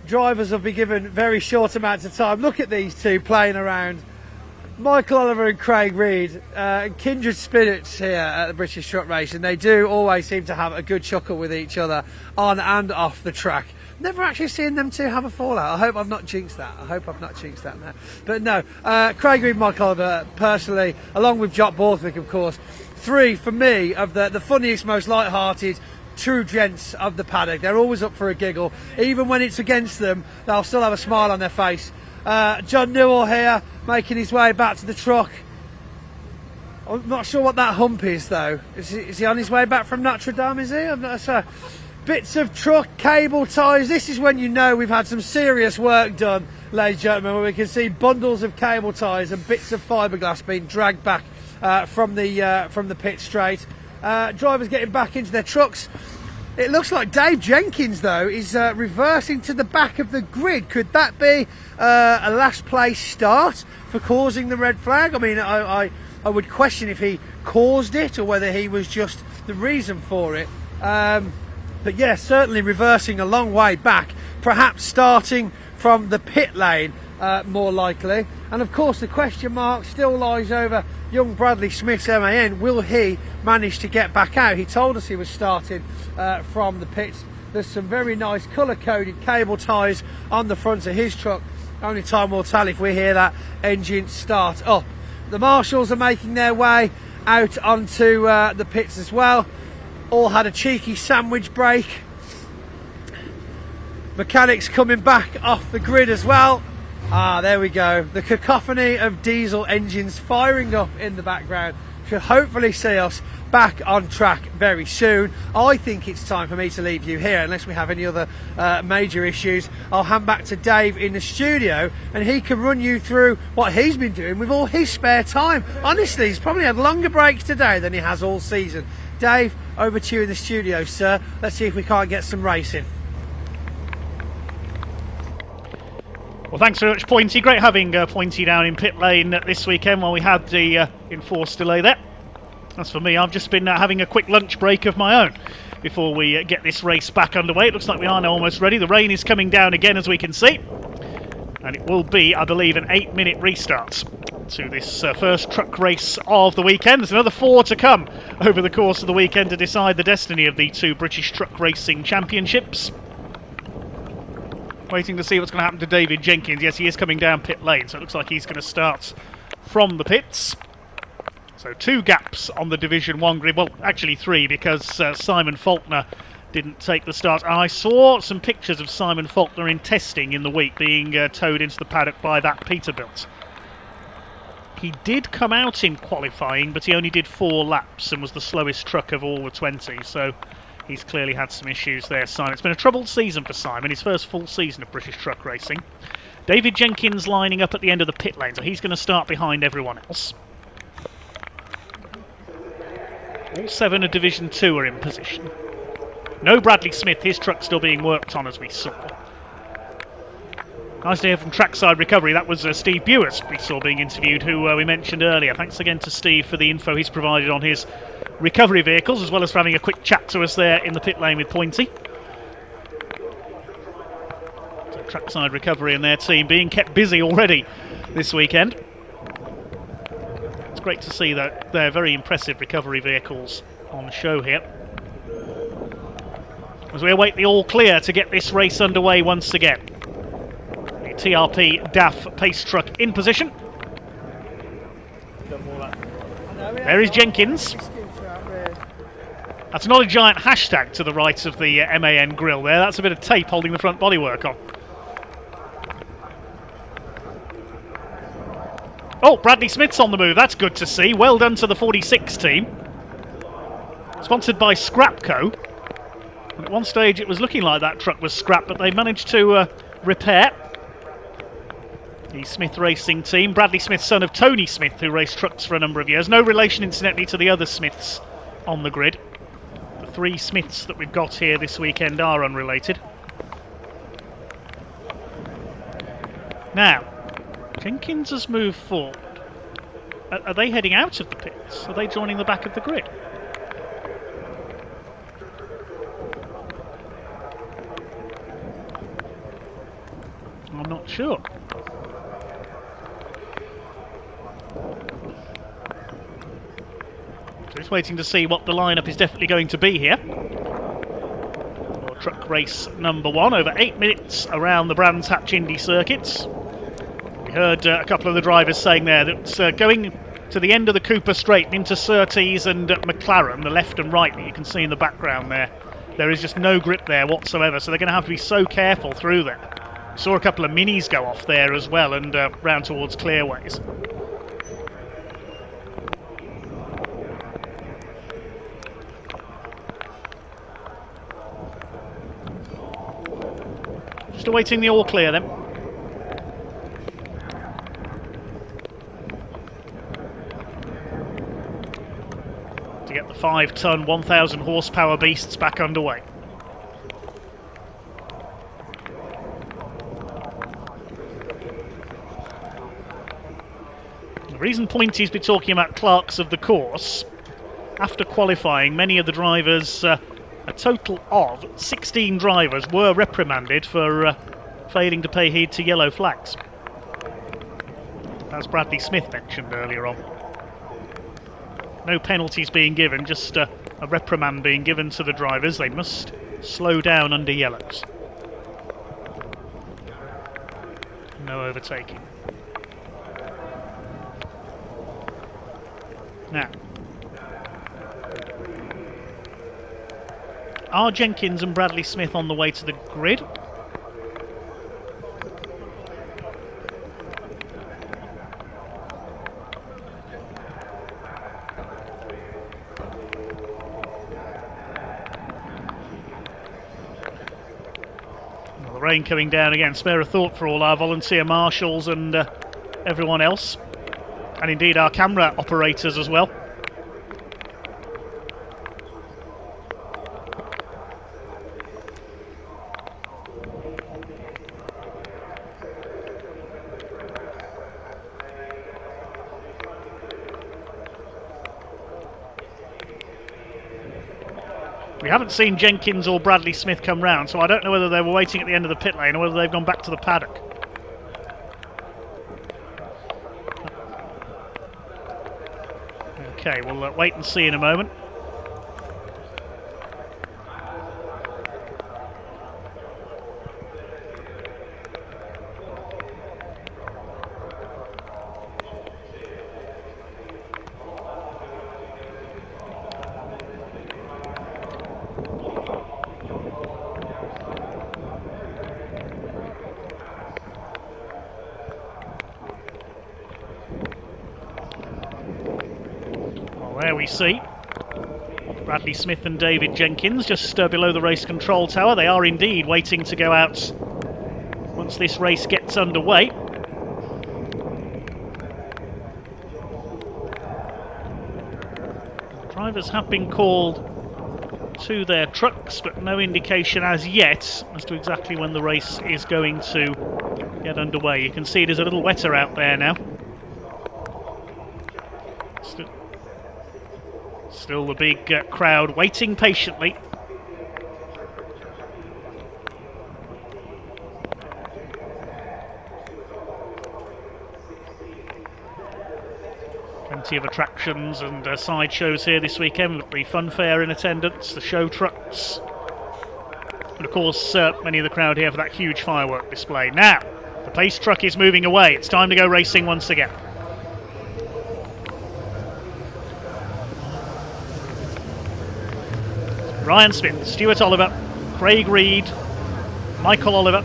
Drivers will be given very short amounts of time. Look at these two playing around. Michael Oliver and Craig Reed, kindred spirits here at the British Truck Race, and they do always seem to have a good chuckle with each other on and off the track. Never actually seen them two have a fallout. I hope I've not jinxed that. Now. But no, Craig Reed, Michael Oliver, personally, along with Jock Borthwick, of course, 3 for me of the funniest, most light-hearted, true gents of the paddock. They're always up for a giggle. Even when it's against them, they'll still have a smile on their face. John Newell here, making his way back to the truck. I'm not sure what that hump is, though. Is he on his way back from Notre Dame, is he? I'm not sure. Bits of truck, cable ties. This is when you know we've had some serious work done, ladies and gentlemen, where we can see bundles of cable ties and bits of fiberglass being dragged back from the pit straight. Drivers getting back into their trucks. It looks like Dave Jenkins, though, is reversing to the back of the grid. Could that be a last place start for causing the red flag? I mean, I would question if he caused it or whether he was just the reason for it. But yeah, certainly reversing a long way back, perhaps starting from the pit lane, more likely. And of course, the question mark still lies over young Bradley Smith's MAN. Will he manage to get back out? He told us he was starting from the pits. There's some very nice colour-coded cable ties on the front of his truck. Only time will tell if we hear that engine start up. The marshals are making their way out onto the pits as well. All had a cheeky sandwich break. Mechanics coming back off the grid as well. There we go. The cacophony of diesel engines firing up in the background should hopefully see us back on track very soon. I think it's time for me to leave you here, unless we have any other major issues. I'll hand back to Dave in the studio, and he can run you through what he's been doing with all his spare time. Honestly, he's probably had longer breaks today than he has all season. Dave, over to you in the studio, sir. Let's see if we can't get some racing. Well, thanks very much, Pointy. Great having Pointy down in pit lane this weekend while we had the enforced delay there. As for me, I've just been having a quick lunch break of my own before we get this race back underway. It looks like we are now almost ready. The rain is coming down again, as we can see. And it will be, I believe, an 8-minute restart to this first truck race of the weekend. There's another 4 to come over the course of the weekend to decide the destiny of the 2 British Truck Racing Championships. Waiting to see what's going to happen to David Jenkins. Yes, he is coming down pit lane, so it looks like he's going to start from the pits. So 2 gaps on the Division 1 grid. Well, actually 3, because Simon Faulkner didn't take the start. And I saw some pictures of Simon Faulkner in testing in the week, being towed into the paddock by that Peterbilt. He did come out in qualifying, but he only did 4 laps and was the slowest truck of all the 20. So he's clearly had some issues there, Simon. It's been a troubled season for Simon, his first full season of British truck racing. David Jenkins lining up at the end of the pit lane, so he's going to start behind everyone else. All 7 of Division 2 are in position. No Bradley Smith, his truck still being worked on as we saw. Nice to hear from Trackside Recovery. That was Steve Bewers we saw being interviewed, who we mentioned earlier. Thanks again to Steve for the info he's provided on his recovery vehicles, as well as for having a quick chat to us there in the pit lane with Pointy. So Trackside Recovery and their team being kept busy already this weekend. It's great to see that they're very impressive recovery vehicles on show here, as we await the all clear to get this race underway once again. The TRP DAF pace truck in position. There is Jenkins. That's not a giant hashtag to the right of the MAN grille there. That's a bit of tape holding the front bodywork on. Oh, Bradley Smith's on the move. That's good to see. Well done to the 46 team. Sponsored by Scrapco. At one stage it was looking like that truck was scrapped, but they managed to repair. The Smith Racing team. Bradley Smith, son of Tony Smith, who raced trucks for a number of years. No relation, incidentally, to the other Smiths on the grid. The 3 Smiths that we've got here this weekend are unrelated. Now, Jenkins has moved forward. Are they heading out of the pits? Are they joining the back of the grid? I'm not sure. Just waiting to see what the lineup is definitely going to be here. For truck race number 1, over 8 minutes around the Brands Hatch Indy circuits. We heard a couple of the drivers saying there that going to the end of the Cooper Straight and into Surtees and McLaren, the left and right that you can see in the background there is just no grip there whatsoever, so they're going to have to be so careful through there. Saw a couple of minis go off there as well and round towards Clearways. Just awaiting the all clear then. To get the 5-ton, 1,000 horsepower beasts back underway. The reason Pointy's been talking about clerks of the course, after qualifying, many of the drivers, a total of 16 drivers, were reprimanded for failing to pay heed to yellow flags, as Bradley Smith mentioned earlier on. No penalties being given, just a reprimand being given to the drivers. They must slow down under yellows. No overtaking. Now, are Jenkins and Bradley Smith on the way to the grid? Well, the rain coming down again. Spare a thought for all our volunteer marshals and everyone else. And indeed our camera operators as well. We haven't seen Jenkins or Bradley Smith come round, so I don't know whether they were waiting at the end of the pit lane or whether they've gone back to the paddock. Okay, we'll wait and see in a moment. There we see Bradley Smith and David Jenkins just below the race control tower. They are indeed waiting to go out once this race gets underway. Drivers have been called to their trucks, but no indication as yet as to exactly when the race is going to get underway. You can see it is a little wetter out there now. Still the big crowd waiting patiently. Plenty of attractions and sideshows here this weekend. We've got the fun fair in attendance, the show trucks, and of course many of the crowd here for that huge firework display. Now, the pace truck is moving away. It's time to go racing once again. Ryan Smith, Stuart Oliver, Craig Reed, Michael Oliver.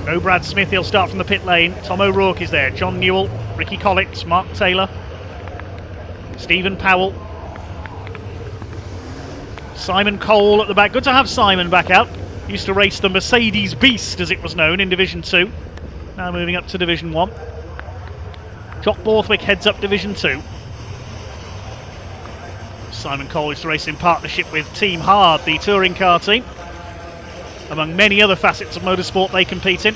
No Brad Smith, he'll start from the pit lane. Tom O'Rourke is there, John Newell, Ricky Collett, Mark Taylor, Stephen Powell, Simon Cole at the back. Good to have Simon back out. Used to race the Mercedes Beast, as it was known, in Division 2. Now moving up to Division 1. Jock Borthwick heads up Division 2. Simon Cole used to race in partnership with Team Hard, the touring car team. Among many other facets of motorsport they compete in.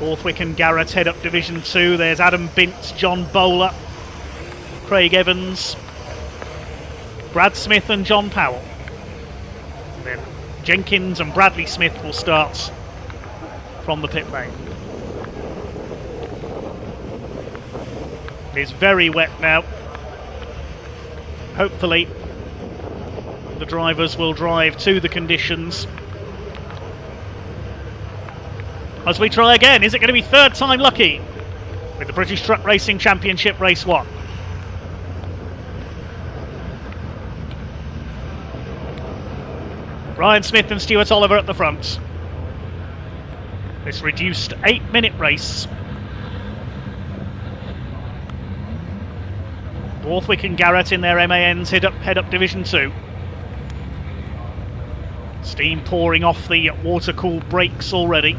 Borthwick and Garrett head up Division 2. There's Adam Bint, John Bowler, Craig Evans, Brad Smith and John Powell. And then Jenkins and Bradley Smith will start from the pit lane. It is very wet now. Hopefully the drivers will drive to the conditions. As we try again, is it going to be third time lucky with the British Truck Racing Championship Race 1? Ryan Smith and Stuart Oliver at the front. This reduced 8-minute race. Borthwick and Garrett in their MANs head up Division 2. Steam pouring off the water-cooled brakes already.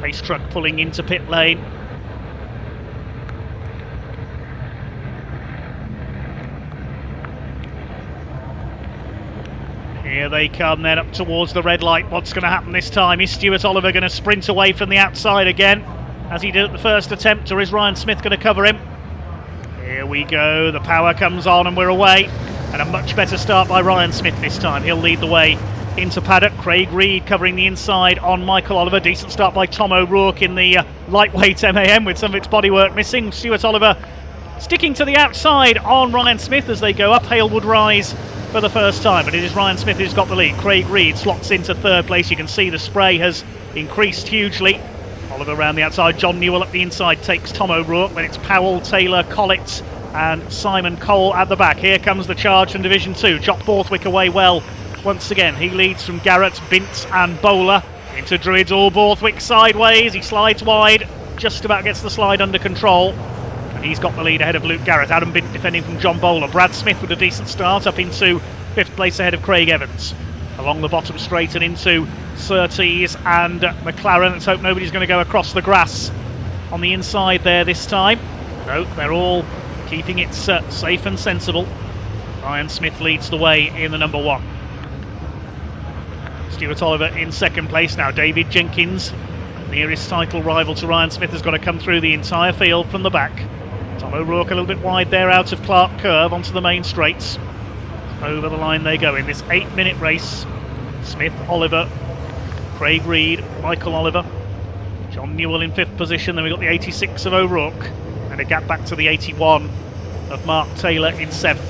Pace truck pulling into pit lane. Here they come then up towards the red light. What's going to happen this time? Is Stuart Oliver going to sprint away from the outside again, as he did at the first attempt, or is Ryan Smith going to cover him? Here we go, the power comes on and we're away. And a much better start by Ryan Smith this time. He'll lead the way into paddock. Craig Reed covering the inside on Michael Oliver. Decent start by Tom O'Rourke in the lightweight MAN with some of its bodywork missing. Stuart Oliver sticking to the outside on Ryan Smith as they go up Halewood Rise for the first time. But it is Ryan Smith who's got the lead. Craig Reed slots into third place. You can see the spray has increased hugely. Oliver around the outside. John Newell up the inside takes Tom O'Rourke. Then it's Powell, Taylor, Collett and Simon Cole at the back. Here comes the charge from Division 2. Jock Borthwick away well once again. He leads from Garrett, Bint and Bowler into Druids. All Borthwick sideways. He slides wide. Just about gets the slide under control. And he's got the lead ahead of Luke Garrett. Adam Bint defending from John Bowler. Brad Smith with a decent start up into 5th place ahead of Craig Evans. Along the bottom straight and into Surtees and McLaren. Let's hope nobody's going to go across the grass on the inside there this time. No, they're all keeping it safe and sensible. Ryan Smith leads the way in the number 1. Stuart Oliver in 2nd place. Now David Jenkins, nearest title rival to Ryan Smith, has got to come through the entire field from the back. Tom O'Rourke a little bit wide there out of Clark Curve onto the main straights. Over the line they go in this 8-minute race. Smith, Oliver, Craig Reed, Michael Oliver, John Newell in 5th position. Then we've got the 86 of O'Rourke and a gap back to the 81 of Mark Taylor in 7th.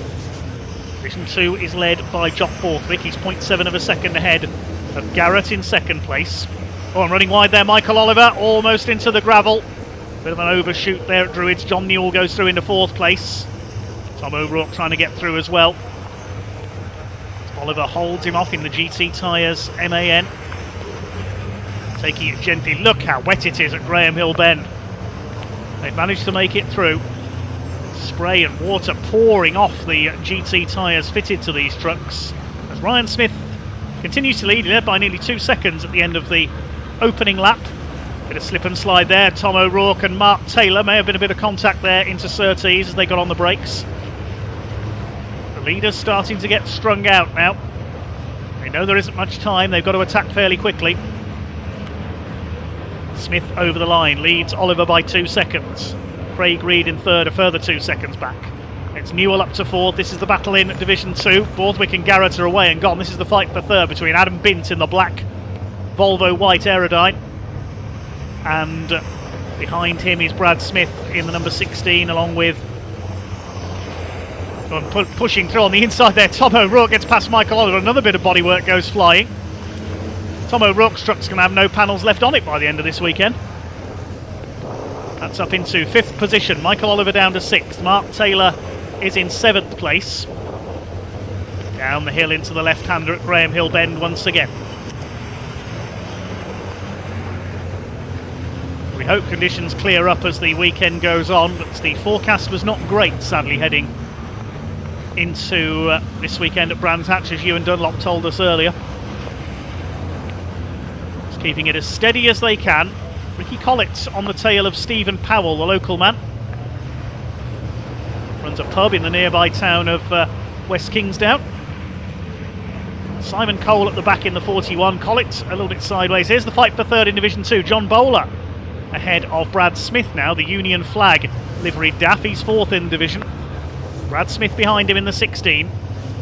Division 2 is led by Jock Borthwick. He's 0.7 of a second ahead of Garrett in 2nd place. Oh, I'm running wide there, Michael Oliver, almost into the gravel. Bit of an overshoot there at Druids. John Newell goes through into 4th place. Tom O'Rourke trying to get through as well. Oliver holds him off in the GT Tyres MAN. Taking it gently. Look how wet it is at Graham Hill Bend. They've managed to make it through. Spray and water pouring off the GT tyres fitted to these trucks. As Ryan Smith continues to lead, he led by nearly 2 seconds at the end of the opening lap. Bit of slip and slide there. Tom O'Rourke and Mark Taylor. May have been a bit of contact there into Surtees as they got on the brakes. The leader's starting to get strung out now. They know there isn't much time. They've got to attack fairly quickly. Smith over the line, leads Oliver by 2 seconds. Craig Reed in third, a further 2 seconds back. It's Newell up to fourth. This is the battle in Division 2. Borthwick and Garrett are away and gone. This is the fight for third between Adam Bint in the black Volvo white Aerodyne. And behind him is Brad Smith in the number 16, along with pushing through on the inside there. Tom O'Rourke gets past Michael Oliver. Another bit of bodywork goes flying. Tom O'Rourke's truck's going to have no panels left on it by the end of this weekend. That's up into 5th position. Michael Oliver down to 6th. Mark Taylor is in 7th place. Down the hill into the left-hander at Graham Hill Bend once again. We hope conditions clear up as the weekend goes on, but the forecast was not great, sadly, heading into this weekend at Brands Hatch, as Ewan Dunlop told us earlier. Just keeping it as steady as they can. Ricky Collett on the tail of Stephen Powell, the local man. Runs a pub in the nearby town of West Kingsdown. Simon Cole at the back in the 41. Collett a little bit sideways. Here's the fight for third in Division 2. John Bowler ahead of Brad Smith now, the Union Flag liveried Daff. He's 4th in division. Brad Smith behind him in the 16.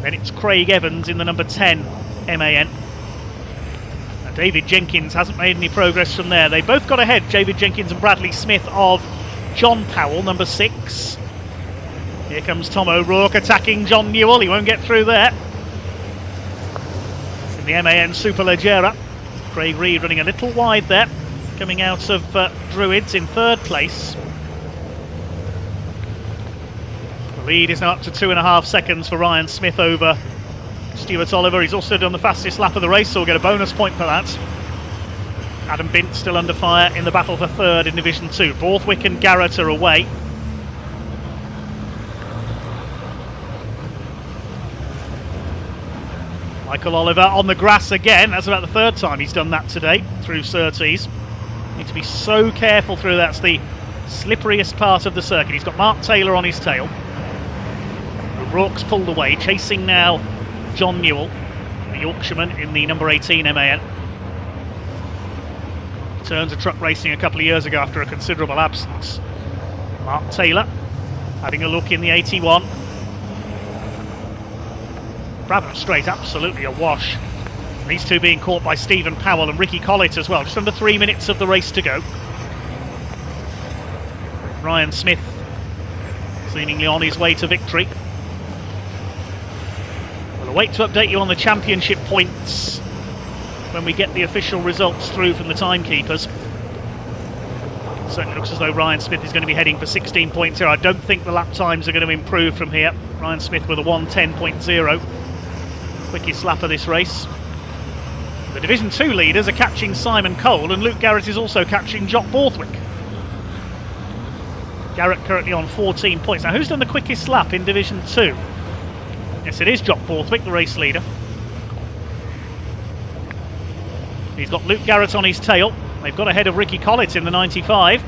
Then it's Craig Evans in the number 10 MAN. Now David Jenkins hasn't made any progress from there. They both got ahead, David Jenkins and Bradley Smith, of John Powell, number 6. Here comes Tom O'Rourke attacking John Newell. He won't get through there. It's in the MAN Superleggera. Craig Reed running a little wide there, coming out of Druids in 3rd place. The lead is now up to 2.5 seconds for Ryan Smith over Stuart Oliver. He's also done the fastest lap of the race, so we'll get a bonus point for that. Adam Bint still under fire in the battle for third in Division 2. Borthwick and Garrett are away. Michael Oliver on the grass again. That's about the 3rd time he's done that today through Surtees. Need to be so careful through that's the slipperiest part of the circuit. He's got Mark Taylor on his tail. O'Rourke's pulled away, chasing now John Newell, the Yorkshireman in the number 18 MAN. Returned to truck racing a couple of years ago after a considerable absence. Mark Taylor having a look in the 81. Brabham Straight, absolutely a wash. These two being caught by Stephen Powell and Ricky Collett as well. Just under 3 minutes of the race to go. Ryan Smith seemingly on his way to victory. We'll await to update you on the championship points when we get the official results through from the timekeepers. It certainly looks as though Ryan Smith is going to be heading for 16 points here. I don't think the lap times are going to improve from here. Ryan Smith with a 1:10.0. Quickest lap of this race. The Division 2 leaders are catching Simon Cole, and Luke Garrett is also catching Jock Borthwick. Garrett currently on 14 points. Now, who's done the quickest lap in Division 2? Yes, it is Jock Borthwick, the race leader. He's got Luke Garrett on his tail. They've got ahead of Ricky Collett in the 95.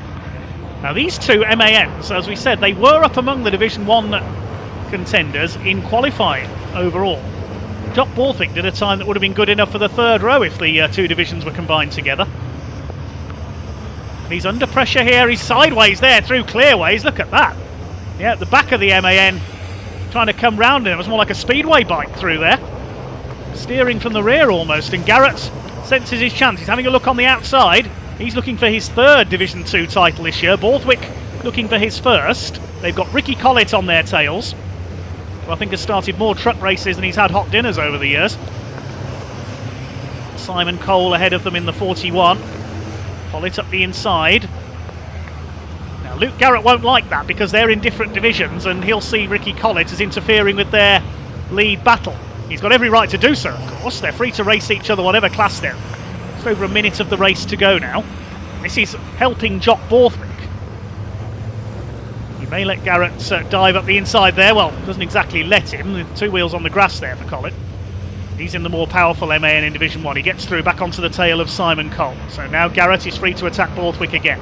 Now, these two MANs, as we said, they were up among the Division 1 contenders in qualifying overall. Jock Borthwick did a time that would have been good enough for the 3rd row if the two divisions were combined together. He's under pressure here. He's sideways there through clearways. Look at that. Yeah, at the back of the MAN, trying to come round him. It was more like a speedway bike through there. Steering from the rear almost. And Garrett senses his chance. He's having a look on the outside. He's looking for his 3rd Division 2 title this year. Borthwick looking for his 1st. They've got Ricky Collett on their tails, who I think has started more truck races than he's had hot dinners over the years. Simon Cole ahead of them in the 41. Collett up the inside. Now Luke Garrett won't like that because they're in different divisions, and he'll see Ricky Collett as interfering with their lead battle. He's got every right to do so, of course. They're free to race each other whatever class they're in. It's over a minute of the race to go now. This is helping Jock Borthwick. He may let Garrett dive up the inside there. Well, doesn't exactly let him. 2 wheels on the grass there for Collett. He's in the more powerful MAN in Division 1. He gets through back onto the tail of Simon Cole. So now Garrett is free to attack Borthwick again.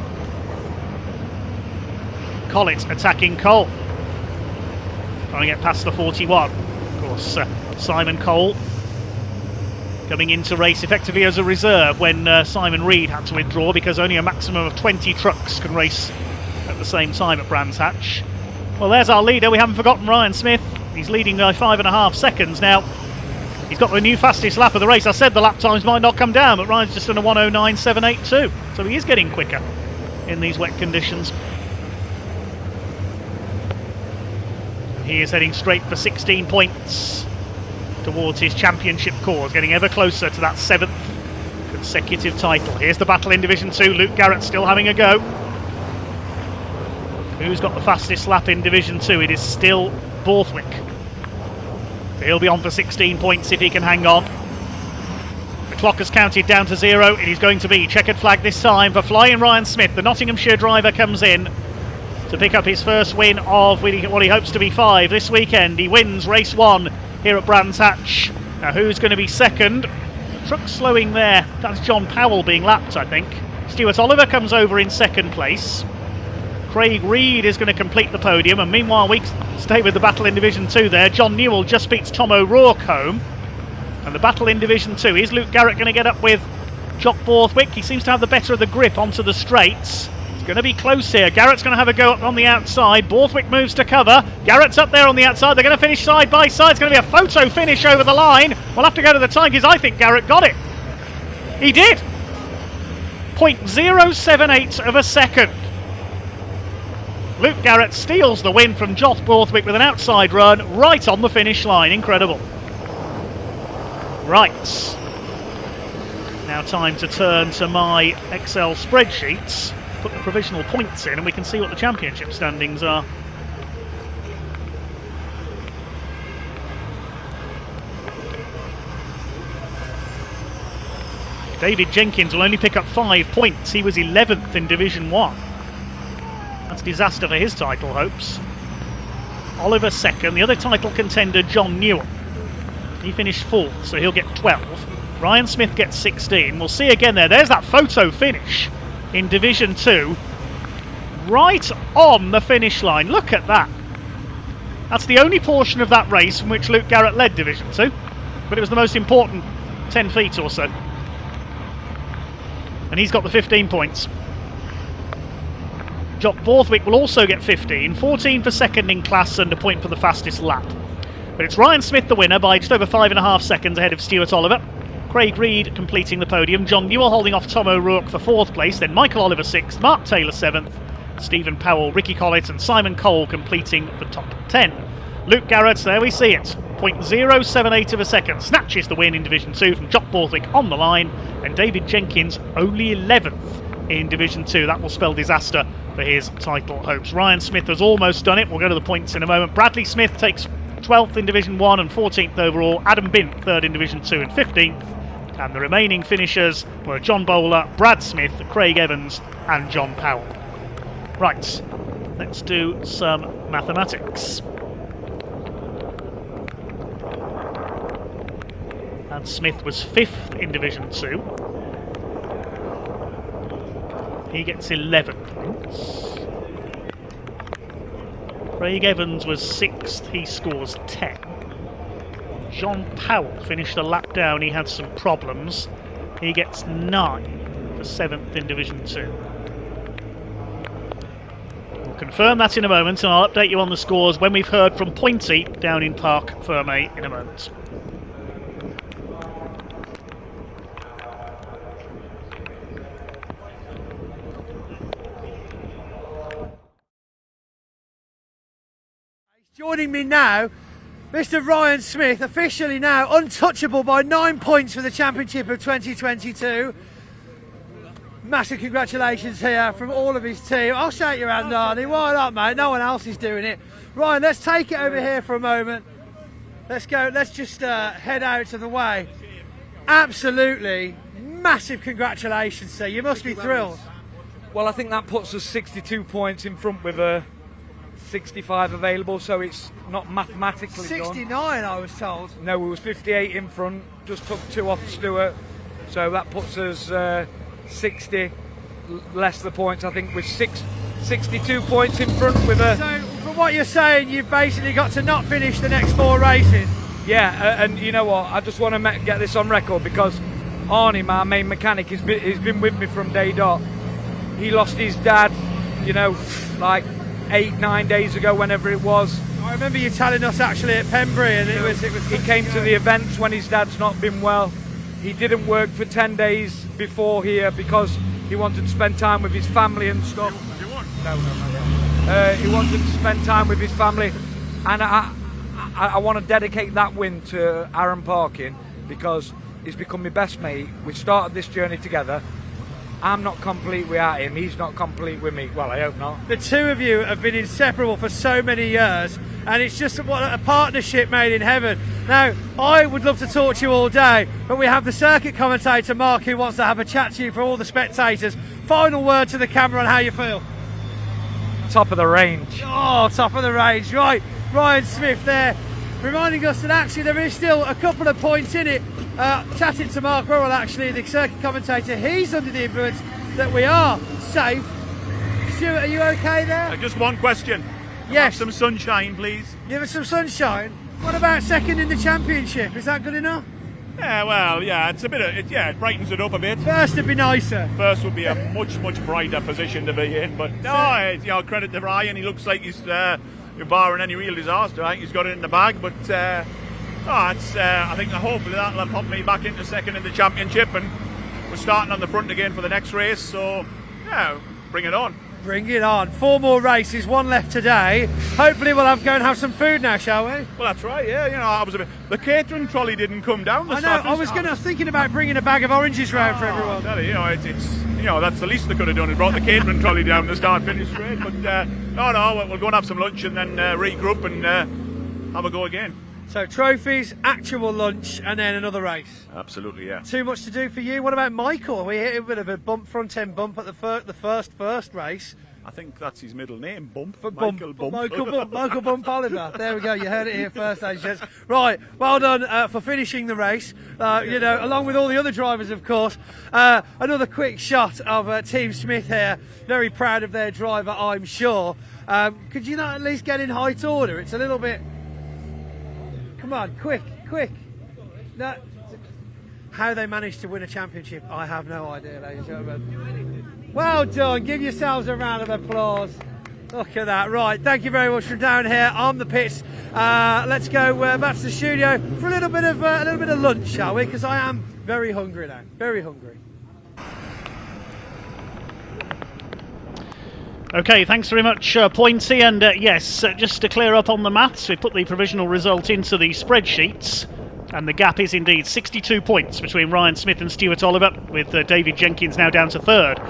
Collett attacking Cole. Trying to get past the 41. Of course, Simon Cole coming into race effectively as a reserve when Simon Reed had to withdraw because only a maximum of 20 trucks can race at the same time at Brands Hatch. Well, there's our leader. We haven't forgotten Ryan Smith. He's leading by 5.5 seconds now. He's got the new fastest lap of the race. I said the lap times might not come down, but Ryan's just done a 1:09.782. So he is getting quicker in these wet conditions. He is heading straight for 16 points towards his championship cause, getting ever closer to that 7th consecutive title. Here's the battle in Division 2. Luke Garrett still having a go. Who's got the fastest lap in Division 2? It is still Borthwick. He'll be on for 16 points if he can hang on. The clock has counted down to 0. It is going to be checkered flag this time for Flying Ryan Smith. The Nottinghamshire driver comes in to pick up his first win of what he hopes to be 5 this weekend. He wins race 1 here at Brands Hatch. Now who's going to be second? Truck slowing there. That's John Powell being lapped, I think. Stuart Oliver comes over in second place. Craig Reed is going to complete the podium, and meanwhile we stay with the battle in Division 2 there. John Newell just beats Tom O'Rourke home. And the battle in Division 2, is Luke Garrett going to get up with Jock Borthwick? He seems to have the better of the grip onto the straights. It's going to be close here. Garrett's going to have a go up on the outside. Borthwick moves to cover. Garrett's up there on the outside. They're going to finish side by side. It's going to be a photo finish over the line. We'll have to go to the time because I think Garrett got it. He did. 0.078 of a second. Luke Garrett steals the win from Jock Borthwick with an outside run right on the finish line. Incredible. Right. Now time to turn to my Excel spreadsheets, put the provisional points in, and we can see what the championship standings are. David Jenkins will only pick up 5 points. He was 11th in Division 1. That's disaster for his title hopes. Oliver second. The other title contender, John Newell. He finished 4th, so he'll get 12. Ryan Smith gets 16. We'll see again there. There's that photo finish in Division 2. Right on the finish line. Look at that. That's the only portion of that race from which Luke Garrett led Division 2. But it was the most important 10 feet or so. And he's got the 15 points. Jock Borthwick will also get 15, 14 for second in class and a point for the fastest lap. But it's Ryan Smith the winner by just over 5.5 seconds ahead of Stuart Oliver. Craig Reed completing the podium, John Newell holding off Tom O'Rourke for 4th place, then Michael Oliver 6th, Mark Taylor 7th, Stephen Powell, Ricky Collett and Simon Cole completing the top 10. Luke Garrett, there we see it, 0.078 of a second, snatches the win in Division 2 from Jock Borthwick on the line, and David Jenkins only 11th in Division 2. That will spell disaster for his title hopes. Ryan Smith has almost done it. We'll go to the points in a moment. Bradley Smith takes 12th in Division 1 and 14th overall. Adam Bint 3rd in Division 2 and 15th. And the remaining finishers were John Bowler, Brad Smith, Craig Evans and John Powell. Right, let's do some mathematics. And Smith was 5th in Division 2. He gets 11 points. Craig Evans was 6th, he scores 10. John Powell finished a lap down, he had some problems. He gets 9 for 7th in Division 2. We'll confirm that in a moment and I'll update you on the scores when we've heard from Pointy down in Parc Fermé in a moment. Joining me now, Mr. Ryan Smith, officially now untouchable by 9 points for the Championship of 2022. Massive congratulations here from all of his team. I'll shake your hand, Arnie. Why not, mate? No one else is doing it. Ryan, let's take it over here for a moment. Let's go. Let's just head out of the way. Absolutely massive congratulations, sir. You must be thrilled. Well, I think that puts us 62 points in front with 65 available, so it's not mathematically 69, done. I was told. No, we was 58 in front, just took 2 off Stewart, so that puts us 60 less the points. I think with 62 points in front with a. So, from what you're saying, you've basically got to not finish the next 4 races. Yeah, and you know what? I just want to get this on record because Arnie, my main mechanic, he's been with me from day dot. He lost his dad, you know, like 8-9 days ago, whenever it was. I remember you telling us actually at Pembury, and it was. He came to the events when his dad's not been well. He didn't work for 10 days before here because he wanted to spend time with his family and stuff. He wanted to spend time with his family, and I want to dedicate that win to Aaron Parkin because he's become my best mate. We started this journey together. I'm not complete without him. He's not complete with me. Well, I hope not. The two of you have been inseparable for so many years, and it's just a partnership made in heaven. Now, I would love to talk to you all day, but we have the circuit commentator, Mark, who wants to have a chat to you for all the spectators. Final word to the camera on how you feel. Top of the range. Oh, top of the range. Right, Ryan Smith there, reminding us that actually there is still a couple of points in it. Chatting to Mark Burrell, actually, the circuit commentator, he's under the influence that we are safe. Stuart, are you okay there? Just one question. Yes. Have some sunshine, please. Give us some sunshine. What about second in the championship? Is that good enough? Yeah, well, yeah, it's a bit of it. Yeah, it brightens it up a bit. First would be nicer. First would be a much brighter position to be in. But no, you know, credit to Ryan. He looks like he's barring any real disaster. I think he's got it in the bag. But I think hopefully that'll pump me back into second in the championship, and we're starting on the front again for the next race. So yeah, bring it on. Bring it on. 4 more races, 1 left today. Hopefully we'll go and have some food now, shall we? Well, that's right, yeah. You know, the catering trolley didn't come down. I know, I was thinking about bringing a bag of oranges round for everyone. You know, it's that's the least they could have done. It brought the catering trolley down to start-finish straight. But no, we'll go and have some lunch and then regroup and have a go again. So trophies, actual lunch, and then another race. Absolutely, yeah. Too much to do for you. What about Michael? We hit a bit of a front end bump at the first race. I think that's his middle name, Bump. Michael Bump Oliver. There we go. You heard it here first, ladies. Right. Well done for finishing the race. You know, along with all the other drivers, of course. Another quick shot of Team Smith here. Very proud of their driver, I'm sure. Could you not at least get in height order? It's a little bit. Come on, quick. No. How they managed to win a championship, I have no idea, ladies and gentlemen. Well done, give yourselves a round of applause. Look at that. Right, thank you very much from down here on the pits. Let's go back to the studio for a little bit of lunch, shall we? Because I am very hungry now, very hungry. Okay, thanks very much, Pointy. And yes, just to clear up on the maths, we put the provisional result into the spreadsheets, and the gap is indeed 62 points between Ryan Smith and Stuart Oliver, with David Jenkins now down to third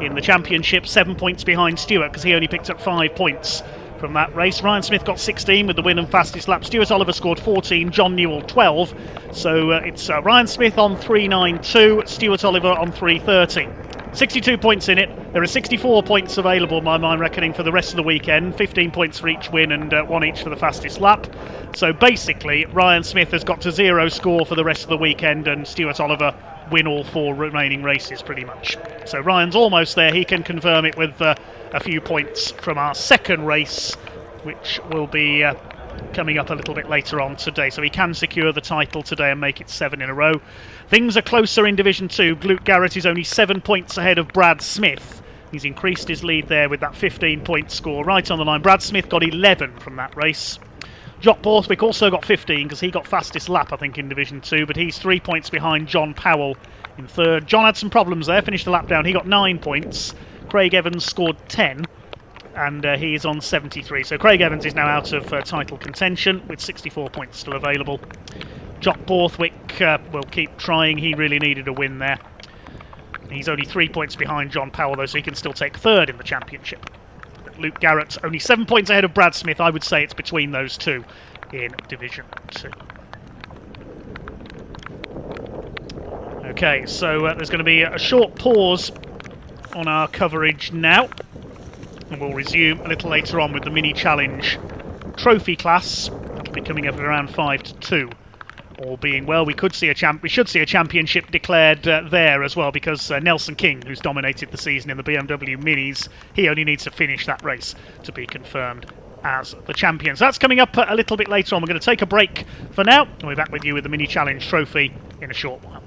in the championship, 7 points behind Stuart because he only picked up 5 points from that race. Ryan Smith got 16 with the win and fastest lap. Stuart Oliver scored 14, John Newell 12. So it's Ryan Smith on 392, Stuart Oliver on 330. 62 points in it. There are 64 points available, by my reckoning, for the rest of the weekend. 15 points for each win and 1 each for the fastest lap. So basically, Ryan Smith has got to 0 score for the rest of the weekend, and Stuart Oliver win all 4 remaining races pretty much. So Ryan's almost there. He can confirm it with a few points from our second race, which will be coming up a little bit later on today. So he can secure the title today and make it 7 in a row. Things are closer in Division 2. Luke Garrett is only 7 points ahead of Brad Smith. He's increased his lead there with that 15-point score right on the line. Brad Smith got 11 from that race. Jock Borthwick also got 15 because he got fastest lap, I think, in Division 2, but he's 3 points behind John Powell in third. John had some problems there, finished the lap down. He got 9 points. Craig Evans scored 10, and he is on 73. So Craig Evans is now out of title contention with 64 points still available. Jock Borthwick will keep trying. He really needed a win there. He's only 3 points behind John Powell, though, so he can still take third in the championship. But Luke Garrett only 7 points ahead of Brad Smith. I would say it's between those two in Division 2. Okay, so there's going to be a short pause on our coverage now. And we'll resume a little later on with the mini challenge trophy class. That'll be coming up at around 5 to 2. All being well, we should see a championship declared there as well, because Nelson King, who's dominated the season in the BMW Minis, he only needs to finish that race to be confirmed as the champion. So that's coming up a little bit later on. We're going to take a break for now, and we're back with you with the mini challenge trophy in a short while.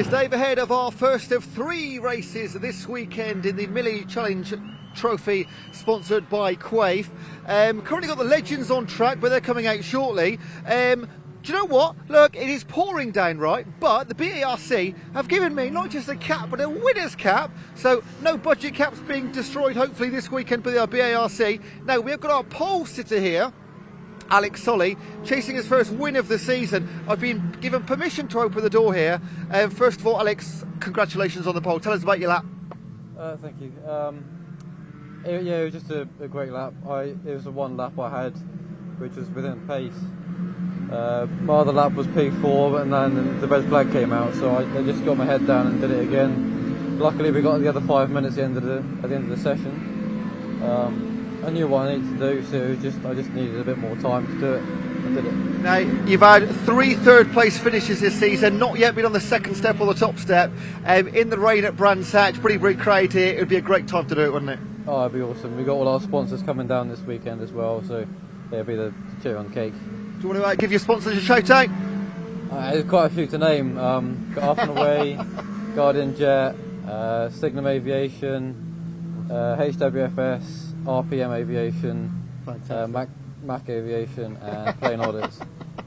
is Dave ahead of our first of 3 races this weekend in the Millie Challenge Trophy, sponsored by Quaife. Currently got the Legends on track, but they're coming out shortly. Do you know what? Look, it is pouring down, right? But the BARC have given me not just a cap, but a winner's cap. So no budget caps being destroyed, hopefully, this weekend by the BARC. Now, we've got our pole sitter here, Alex Solly, chasing his first win of the season. I've been given permission to open the door here. First of all, Alex, congratulations on the pole. Tell us about your lap. Thank you. It was just a great lap. It was the one lap I had, which was within pace. My other lap was P4, and then the red flag came out, so I just got my head down and did it again. Luckily, we got the other 5 minutes at the end of the session. I knew what I needed to do, so I just needed a bit more time to do it. I did it. Now, you've had 3 third-place finishes this season, not yet been on the second step or the top step. In the rain at Brands Hatch, pretty big crowd here. It would be a great time to do it, wouldn't it? Oh, it'd be awesome. We got all our sponsors coming down this weekend as well, so it'll be the cherry on the cake. Do you want to give your sponsors a shout out? There's quite a few to name. Got Up and Away, Guardian Jet, Signum Aviation, HWFS, RPM Aviation, Mac Aviation, and Plane Audits.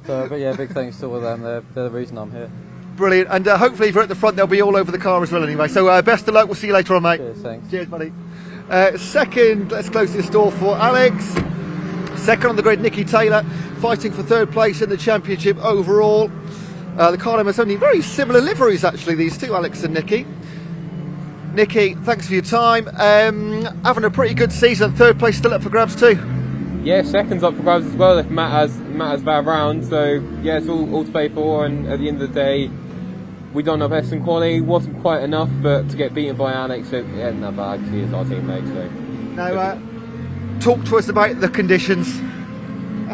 So, but yeah, big thanks to all of them. They're the reason I'm here. Brilliant, and hopefully if you're at the front, they'll be all over the car as well anyway. So best of luck. We'll see you later on, mate. Cheers, thanks. Cheers, buddy. Second, let's close this door for Alex. Second on the grid, Nikki Taylor, fighting for third place in the championship overall. The car numbers only very similar liveries, actually, these two, Alex and Nikki. Nikki, thanks for your time. Having a pretty good season. Third place still up for grabs too. Yeah, second's up for grabs as well if Matt has bad round. So yeah, it's all to play for. And at the end of the day, we done our best in quality. Wasn't quite enough, but to get beaten by Alex, it ain't that bad because he is our teammate. So. Now, talk to us about the conditions.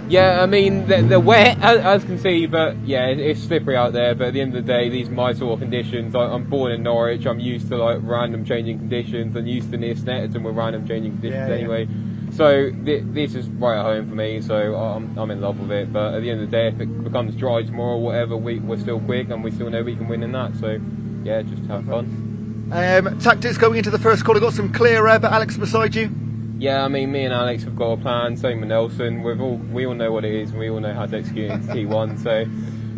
Yeah, I mean, they're wet, as you can see, but yeah, it's slippery out there. But at the end of the day, these are my sort of conditions. I'm born in Norwich. I'm used to like random changing conditions. I'm used to near Snetterton with random changing conditions anyway. So this is right at home for me. So I'm in love with it. But at the end of the day, if it becomes dry tomorrow or whatever, we're still quick and we still know we can win in that. So yeah, just have fun. Tactics going into the first corner. Got some clear air, but Alex beside you. Yeah, I mean, me and Alex have got a plan. Same with Nelson. We all know what it is, and we all know how to execute in T1.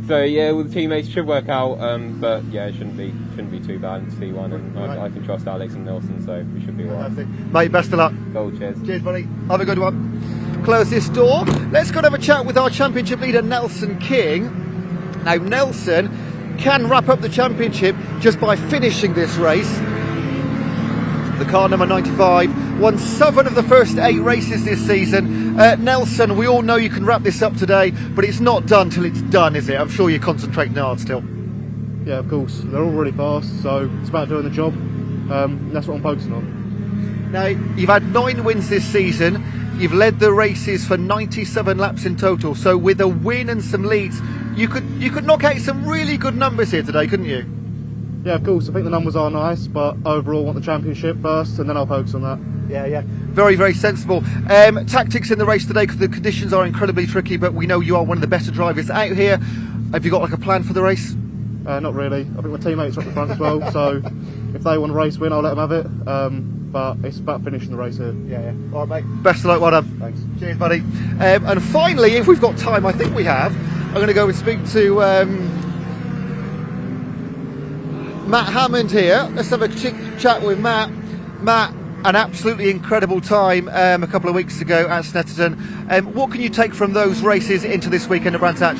So yeah, well, the teammates should work out. But yeah, it shouldn't be too bad in T1, and I can trust Alex and Nelson, so we should be alright. Mate, best of luck. Go, cheers. Cheers, buddy. Have a good one. Close this door. Let's go and have a chat with our championship leader, Nelson King. Now, Nelson can wrap up the championship just by finishing this race. The car number 95 won 7 of the first 8 races this season. Nelson, we all know you can wrap this up today, but it's not done till it's done, is it? I'm sure you're concentrating hard still. Yeah, of course. They're all really fast, so it's about doing the job. That's what I'm focusing on. Now, you've had 9 wins this season. You've led the races for 97 laps in total. So with a win and some leads, you could knock out some really good numbers here today, couldn't you? Yeah, of course. I think the numbers are nice, but overall I want the championship first, and then I'll focus on that. Yeah. Very, very sensible. Tactics in the race today, because the conditions are incredibly tricky, but we know you are one of the better drivers out here. Have you got like a plan for the race? Not really. I think my teammates are at the front as well, so if they want a race win, I'll let them have it. But it's about finishing the race here. Yeah. All right, mate. Best of luck, well done. Thanks. Cheers, buddy. And finally, if we've got time, I think we have, I'm going to go and speak to Matt Hammond here. Let's have a chat with Matt. Matt, an absolutely incredible time a couple of weeks ago at Snetterton. What can you take from those races into this weekend at Brands Hatch?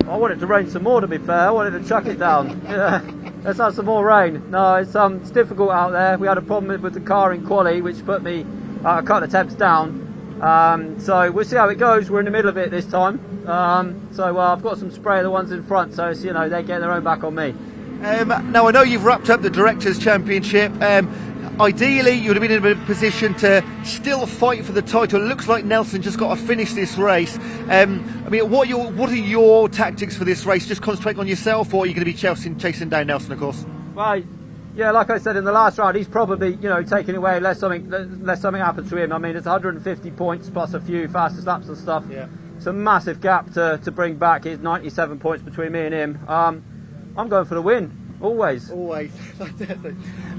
I wanted to rain some more, to be fair. I wanted to chuck it down. Yeah. Let's have some more rain. No, it's difficult out there. We had a problem with the car in quali, which put me a couple of temps down. So we'll see how it goes. We're in the middle of it this time. So I've got some spray of the ones in front, so it's, they get their own back on me. Now, I know you've wrapped up the Directors' Championship. Ideally, you would have been in a position to still fight for the title. It looks like Nelson just got to finish this race. I mean, what are your tactics for this race? Just concentrate on yourself, or are you going to be chasing down Nelson, of course? Well, yeah, like I said in the last round, he's probably taking away unless something happens to him. I mean, it's 150 points plus a few fastest laps and stuff. Yeah. It's a massive gap to bring back. It's 97 points between me and him. I'm going for the win. Always. Always.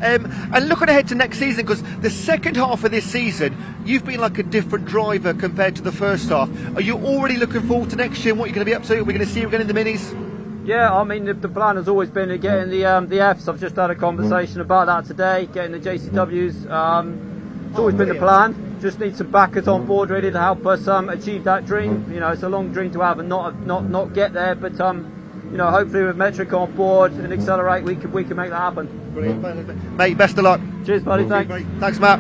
And looking ahead to next season, because the second half of this season, you've been like a different driver compared to the first half. Are you already looking forward to next year and what you're going to be up to? Are we going to see you again in the minis? Yeah, I mean, the plan has always been to get in the Fs. I've just had a conversation about that today, getting the JCWs. It's always been the plan. Just need some backers on board really to help us achieve that dream. You know, it's a long dream to have and not get there, but you know, hopefully with Metric on board and Accelerate, we can make that happen. Brilliant, mate. Best of luck. Cheers, buddy. Thanks. Thanks, Matt.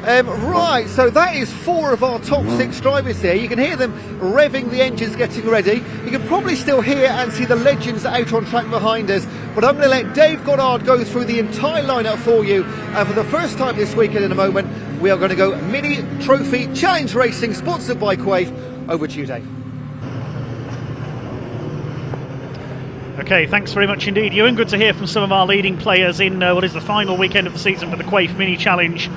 Right, so that is 4 of our top 6 drivers here. You can hear them revving the engines, getting ready. You can probably still hear and see the legends out on track behind us. But I'm going to let Dave Goddard go through the entire lineup for you. And for the first time this weekend, in a moment, we are going to go Mini Trophy Challenge Racing, sponsored by Quaife. Over to you, Dave. Okay, thanks very much indeed, Ewan. Good to hear from some of our leading players in what is the final weekend of the season for the Quaife Mini Challenge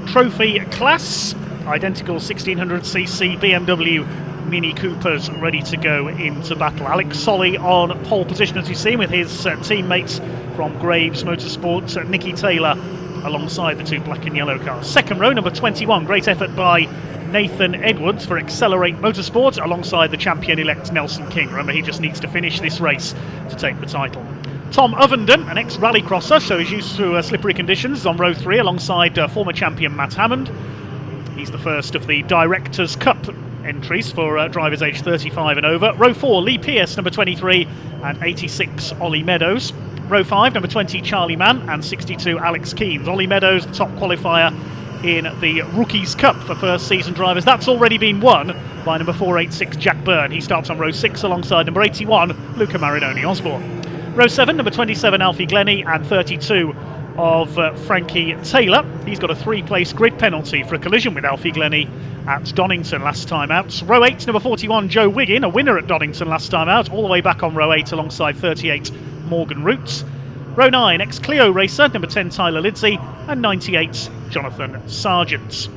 Trophy class. Identical 1600cc BMW Mini Coopers ready to go into battle. Alex Solly on pole position, as you see, with his teammates from Graves Motorsports, Nicky Taylor alongside the 2 black and yellow cars. Second row, number 21, great effort by Nathan Edwards for Accelerate Motorsport alongside the champion-elect Nelson King. Remember, he just needs to finish this race to take the title. Tom Ovenden, an ex-rallycrosser, so he's used to slippery conditions, is on row 3 alongside former champion Matt Hammond. He's the first of the Directors' Cup entries for drivers aged 35 and over. Row 4, Lee Pearce, number 23, and 86, Ollie Meadows. Row 5, number 20, Charlie Mann, and 62, Alex Keynes. Ollie Meadows, the top qualifier in the Rookies' Cup for first season drivers. That's already been won by number 486, Jack Byrne. He starts on row 6 alongside number 81, Luca Marinoni Osborne. Row 7, number 27, Alfie Glennie, and 32 of Frankie Taylor. He's got a 3-place grid penalty for a collision with Alfie Glennie at Donington last time out. Row 8, number 41, Joe Wiggin, a winner at Donington last time out, all the way back on row 8 alongside 38, Morgan Roots. Row 9, ex-Clio racer, number 10, Tyler Lidsey, and 98, Jonathan Sargent.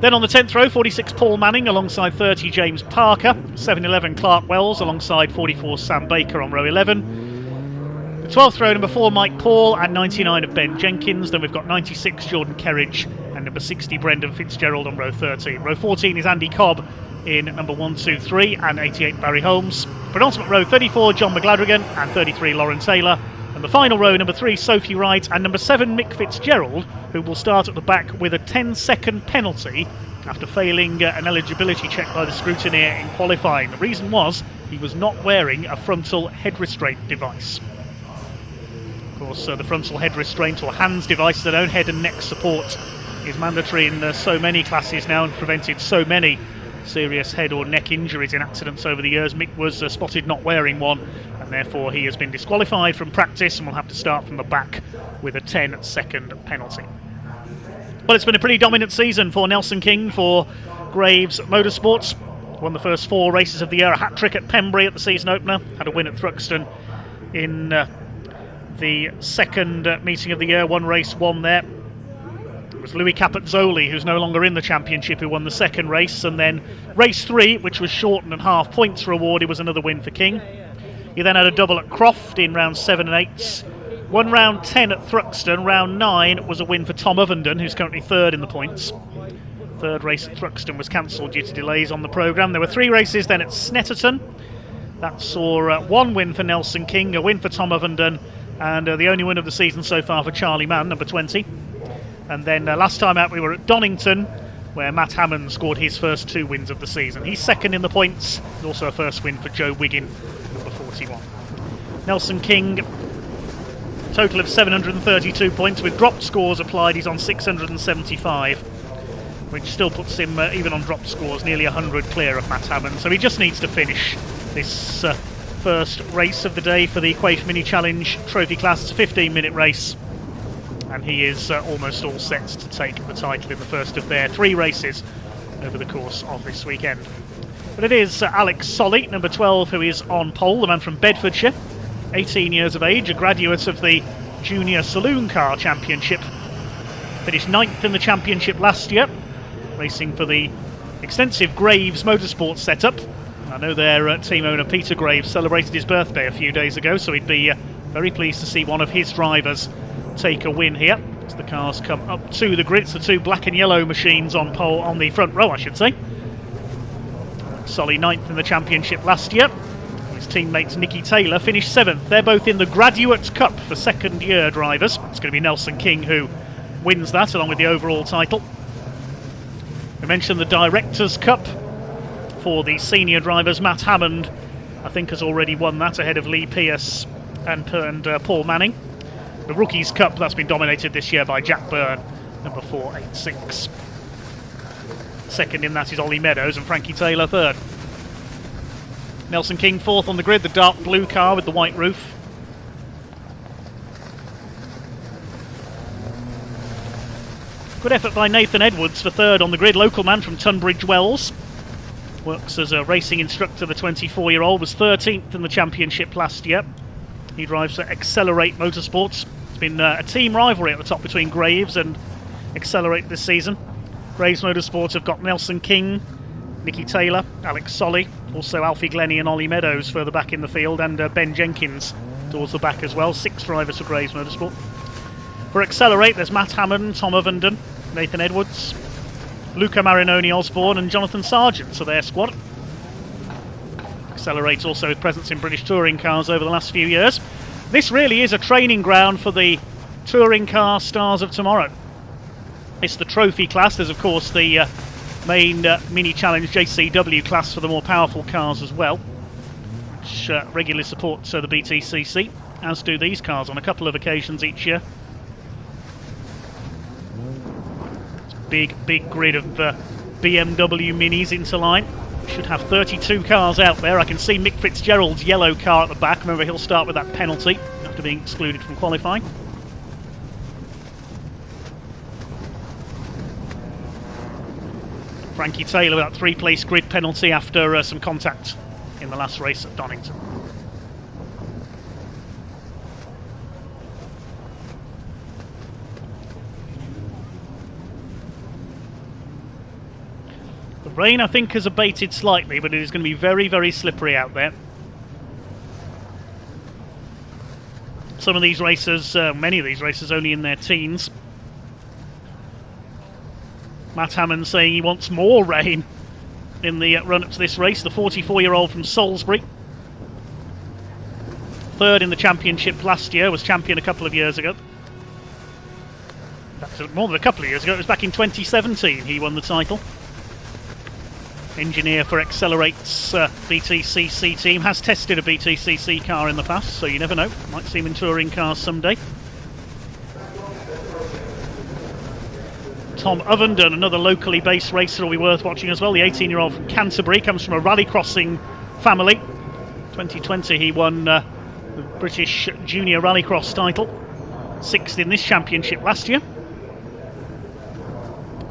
Then on the 10th row, 46, Paul Manning alongside 30, James Parker. 7-11, Clark Wells alongside 44, Sam Baker on row 11. The 12th row, number 4, Mike Paul, and 99 of Ben Jenkins. Then we've got 96, Jordan Kerridge, and number 60, Brendan Fitzgerald on row 13. Row 14 is Andy Cobb in number 1, 2, 3, and 88, Barry Holmes. Penultimate row, 34, John McGladrigan, and 33, Lauren Taylor. And the final row, number 3, Sophie Wright, and number 7, Mick Fitzgerald, who will start at the back with a 10-second penalty after failing an eligibility check by the scrutineer in qualifying. The reason was he was not wearing a frontal head restraint device. Of course, the frontal head restraint, or HANDS device, their own head and neck support, is mandatory in so many classes now and prevented so many serious head or neck injuries in accidents over the years. Mick was spotted not wearing one, and therefore he has been disqualified from practice and will have to start from the back with a 10-second penalty. Well, it's been a pretty dominant season for Nelson King for Graves Motorsports. Won the first 4 races of the year, a hat-trick at Pembrey at the season opener, had a win at Thruxton in the second meeting of the year, 1 race won there. It was Louis Capezzoli, who's no longer in the championship, who won the second race, and then race 3, which was shortened and half points rewarded, was another win for King. He then had a double at Croft in round 7 and 8. Won round 10 at Thruxton. Round 9 was a win for Tom Ovenden, who's currently 3rd in the points. Third race at Thruxton was cancelled due to delays on the programme. There were 3 races then at Snetterton. That saw 1 win for Nelson King, a win for Tom Ovenden, and the only win of the season so far for Charlie Mann, number 20. And then last time out we were at Donington, where Matt Hammond scored his first 2 wins of the season. He's 2nd in the points, and also a first win for Joe Wiggin, number 41. Nelson King, total of 732 points with dropped scores applied. He's on 675, which still puts him, even on dropped scores, nearly 100 clear of Matt Hammond. So he just needs to finish this first race of the day for the Quaife Mini Challenge Trophy class. It's a 15-minute race, and he is almost all set to take the title in the first of their 3 races over the course of this weekend. But it is Alex Solly, number 12, who is on pole, the man from Bedfordshire, 18 years of age, a graduate of the Junior Saloon Car Championship. Finished 9th in the championship last year, racing for the extensive Graves Motorsports setup. I know their team owner Peter Graves celebrated his birthday a few days ago, so he'd be Very pleased to see one of his drivers take a win here. As the cars come up to the grid, it's the two black and yellow machines on pole on the front row, I should say. Solly 9th in the championship last year. His teammates Nicky Taylor finished 7th. They're both in the Graduate Cup for second-year drivers. It's going to be Nelson King who wins that, along with the overall title. We mentioned the Directors' Cup for the senior drivers. Matt Hammond, I think, has already won that ahead of Lee Pearce and Paul Manning. The Rookies' Cup, that's been dominated this year by Jack Byrne, number 486. Second in that is Ollie Meadows and Frankie Taylor third. Nelson King 4th on the grid, the dark blue car with the white roof. Good effort by Nathan Edwards for 3rd on the grid, local man from Tunbridge Wells. Works as a racing instructor. The 24-year-old was 13th in the championship last year. He drives for Accelerate Motorsports. It's been a team rivalry at the top between Graves and Accelerate this season. Graves Motorsports have got Nelson King, Nicky Taylor, Alex Solly, also Alfie Glennie and Ollie Meadows further back in the field, and Ben Jenkins towards the back as well. 6 drivers for Graves Motorsport. For Accelerate, there's Matt Hammond, Tom Ovenden, Nathan Edwards, Luca Marinoni Osborne and Jonathan Sargent, so their squad. Accelerate also with presence in British touring cars over the last few years. This really is a training ground for the touring car stars of tomorrow. It's the trophy class. There's of course the main mini challenge JCW class for the more powerful cars as well, which regularly supports the BTCC, as do these cars on a couple of occasions each year. Big grid of BMW Minis into line. Should have 32 cars out there. I can see Mick Fitzgerald's yellow car at the back. Remember, he'll start with that penalty after being excluded from qualifying. Frankie Taylor with that 3-place grid penalty after some contact in the last race at Donington. The rain, I think, has abated slightly, but it is going to be very, very slippery out there. Some of these racers, many of these racers, only in their teens. Matt Hammond saying he wants more rain in the run-up to this race. The 44-year-old from Salisbury. 3rd in the championship last year, was champion a couple of years ago. More than a couple of years ago, it was back in 2017 he won the title. Engineer for Accelerate's BTCC team, has tested a BTCC car in the past, so you never know, might see him in touring cars someday. Tom Ovenden, another locally based racer, will be worth watching as well. The 18-year-old from Canterbury, comes from a rallycrossing family. 2020 he won the British Junior Rallycross title, 6th in this championship last year.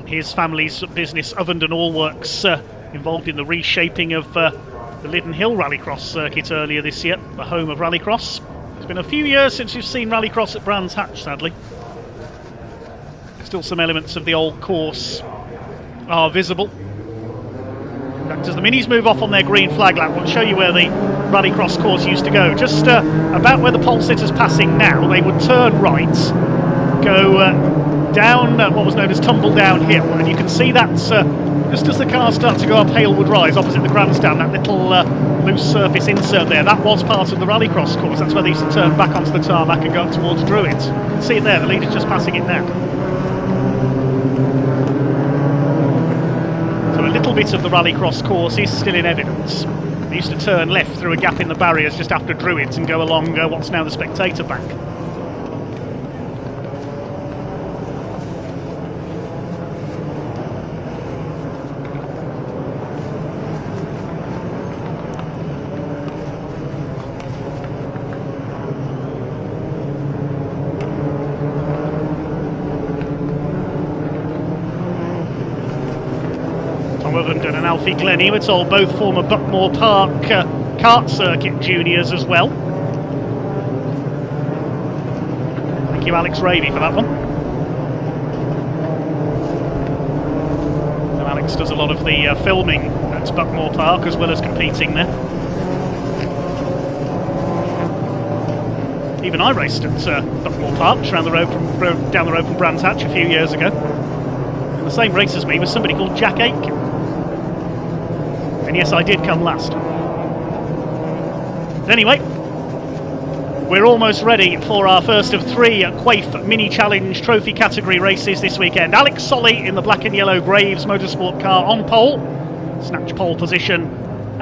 His family's business, Ovenden Allworks, involved in the reshaping of the Liddon Hill Rallycross circuit earlier this year, the home of Rallycross. It's been a few years since we've seen Rallycross at Brands Hatch, sadly. Still some elements of the old course are visible. As the Minis move off on their green flag lap, we'll show you where the Rallycross course used to go. Just about where the pole sitter's passing now, they would turn right, go down what was known as Tumble Down Hill, and you can see that's just as the cars start to go up Halewood Rise opposite the grandstand, that little loose surface insert there, that was part of the Rallycross course. That's where they used to turn back onto the tarmac and go up towards Druids. You can see it there, the leader's just passing it now. So a little bit of the Rallycross course is still in evidence. They used to turn left through a gap in the barriers just after Druids and go along what's now the Spectator Bank. Ovenden and Alfie Glennie, we're told, both former Buckmore Park kart circuit juniors as well. Thank you, Alex Ravey, for that one. And Alex does a lot of the filming at Buckmore Park as well as competing there. Even I raced at Buckmore Park, just down the road from Brands Hatch a few years ago. And the same race as me was somebody called Jack Aitken. And yes, I did come last. But anyway, we're almost ready for our first of 3 Quaife Mini Challenge Trophy category races this weekend. Alex Solly in the black and yellow Graves Motorsport car on pole. Snatch pole position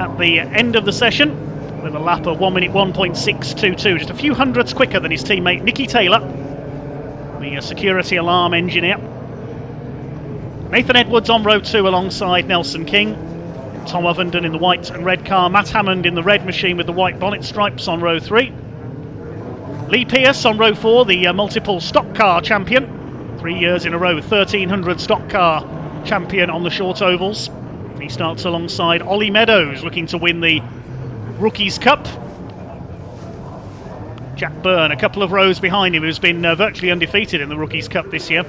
at the end of the session with a lap of 1 minute 1.622, just a few hundredths quicker than his teammate Nicky Taylor, the security alarm engineer. Nathan Edwards on row 2 alongside Nelson King. Tom Ovenden in the white and red car. Matt Hammond in the red machine with the white bonnet stripes on row 3. Lee Pearce on row 4, the multiple stock car champion. 3 years in a row, 1300 stock car champion on the short ovals. He starts alongside Ollie Meadows, looking to win the Rookies Cup. Jack Byrne, a couple of rows behind him, who's been virtually undefeated in the Rookies Cup this year.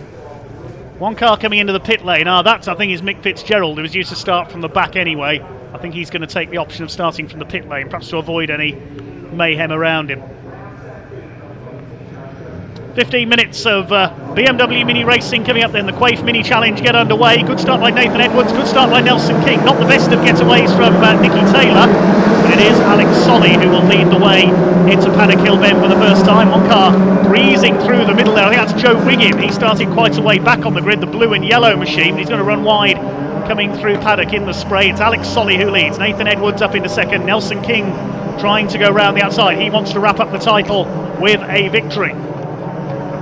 One car coming into the pit lane. That, I think, is Mick Fitzgerald, who was used to start from the back anyway. I think he's going to take the option of starting from the pit lane, perhaps to avoid any mayhem around him. 15 minutes of BMW Mini racing coming up then. The Quaife Mini Challenge get underway. Good start by Nathan Edwards, good start by Nelson King. Not the best of getaways from Nicky Taylor, but it is Alex Solly who will lead the way into Paddock Hill Bend for the first time. One car breezing through the middle there. I think that's Joe Wiggin. He started quite a way back on the grid, the blue and yellow machine. He's going to run wide coming through Paddock in the spray. It's Alex Solly who leads. Nathan Edwards up into second. Nelson King trying to go round the outside. He wants to wrap up the title with a victory.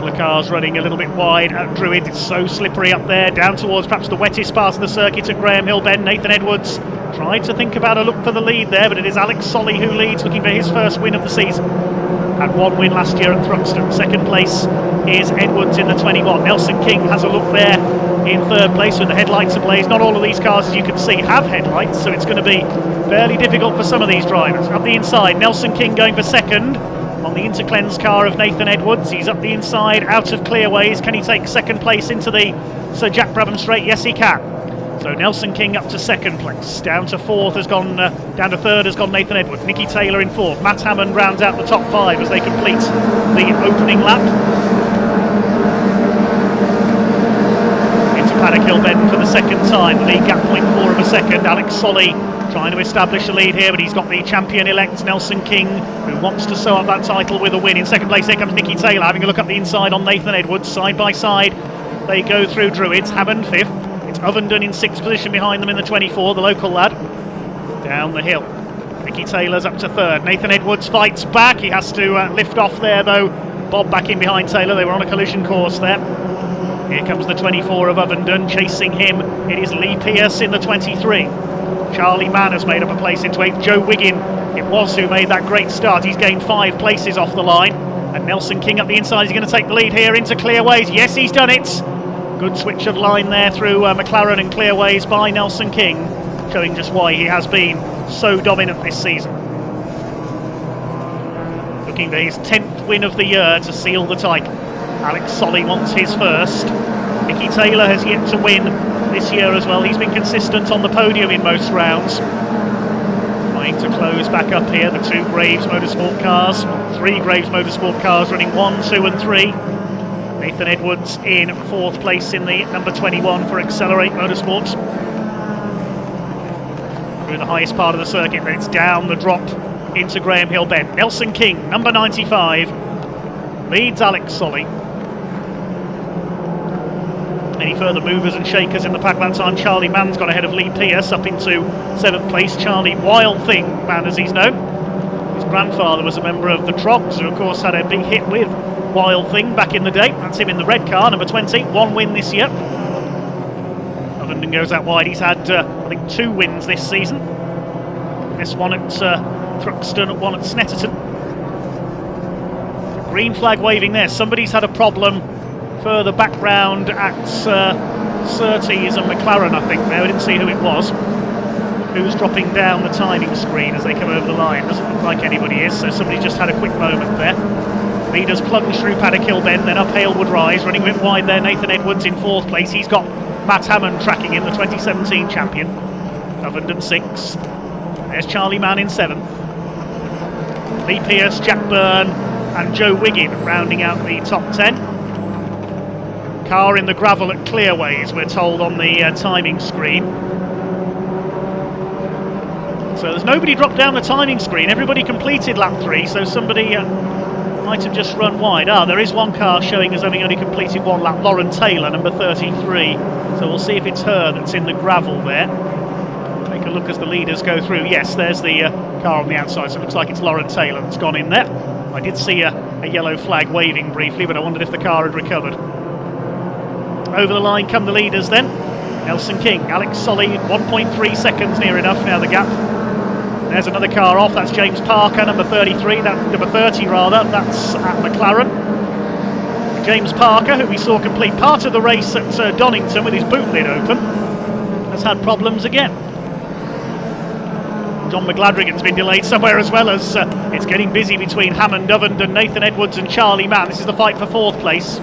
The cars running a little bit wide at Druid. It's so slippery up there, down towards perhaps the wettest part of the circuit at Graham Hill Bend. Nathan Edwards tried to think about a look for the lead there, but it is Alex Solly who leads, looking for his first win of the season. Had 1 win last year at Thruxton. Second place is Edwards in the 21. Nelson King has a look there in third place with the headlights ablaze. Not all of these cars, as you can see, have headlights, so it's going to be fairly difficult for some of these drivers. Up the inside, Nelson King going for second on the Interclens car of Nathan Edwards. He's up the inside, out of clearways. Can he take second place into the Sir Jack Brabham Straight? Yes, he can. So Nelson King up to second place. Down to third has gone Nathan Edwards. Nicky Taylor in fourth. Matt Hammond rounds out the top 5 as they complete the opening lap. Into Paddock Hill Bend for the second time. Lead gap 0.4 of a second. Alex Solly trying to establish a lead here, but he's got the champion-elect Nelson King, who wants to sew up that title with a win. In second place, here comes Nicky Taylor, having a look up the inside on Nathan Edwards. Side by side, they go through Druids. Hammond 5th. It's Ovenden in 6th position behind them in the 24, the local lad. Down the hill. Nicky Taylor's up to 3rd. Nathan Edwards fights back. He has to lift off there, though. Bob back in behind Taylor. They were on a collision course there. Here comes the 24 of Ovenden. Chasing him, it is Lee Pearce in the 23. Charlie Mann has made up a place into 8th. Joe Wiggin, it was who made that great start. He's gained 5 places off the line. And Nelson King up the inside. He's going to take the lead here into Clearways. Yes, he's done it. Good switch of line there through McLaren and Clearways by Nelson King, showing just why he has been so dominant this season. Looking for his 10th win of the year to seal the title. Alex Solly wants his first. Nicky Taylor has yet to win this year as well. He's been consistent on the podium in most rounds. Trying to close back up here, the 2 Graves Motorsport cars, 3 Graves Motorsport cars running 1, 2 and 3. Nathan Edwards in 4th place in the number 21 for Accelerate Motorsports. Through the highest part of the circuit, then it's down the drop into Graham Hill Bend. Nelson King, number 95, leads Alex Solly. Any further movers and shakers in the pack that time? Charlie Mann's gone ahead of Lee Pearce up into 7th place. Charlie Wild Thing Man, as he's known. His grandfather was a member of the Trogs, who of course had a big hit with Wild Thing back in the day. That's him in the red car, number 20. 1 win this year. Ovenden goes out wide. He's had, I think, 2 wins this season. This one at Thruxton, one at Snetterton. Green flag waving there. Somebody's had a problem further background at Surtees and McLaren, I think. There, I didn't see who it was. Who's dropping down the timing screen as they come over the line. Doesn't look like anybody is, so somebody just had a quick moment there. Leaders plunge through Paddock Hill Bend, then up Halewood Rise. Running a bit wide there, Nathan Edwards in 4th place. He's got Matt Hammond tracking in, the 2017 champion. Ovenden 6th. There's Charlie Mann in 7th. Lee Pearce, Jack Byrne, and Joe Wiggin rounding out the top 10. Car in the gravel at Clearways, we're told on the timing screen. So there's nobody dropped down the timing screen. Everybody completed lap 3, so somebody might have just run wide. There is one car showing as having only completed 1 lap. Lauren Taylor, number 33. So we'll see if it's her that's in the gravel there. Take a look as the leaders go through. Yes, there's the car on the outside, so it looks like it's Lauren Taylor that's gone in there. I did see a yellow flag waving briefly, but I wondered if the car had recovered. Over the line come the leaders then. Nelson King, Alex Solly, 1.3 seconds near enough now the gap. There's another car off, that's James Parker, number 33, number 30 rather, that's at McLaren. James Parker, who we saw complete part of the race at Donington with his boot lid open, has had problems again. John McGladrigan's been delayed somewhere as well, as it's getting busy between Hammond Ovenden, Nathan Edwards and Charlie Mann. This is the fight for 4th place.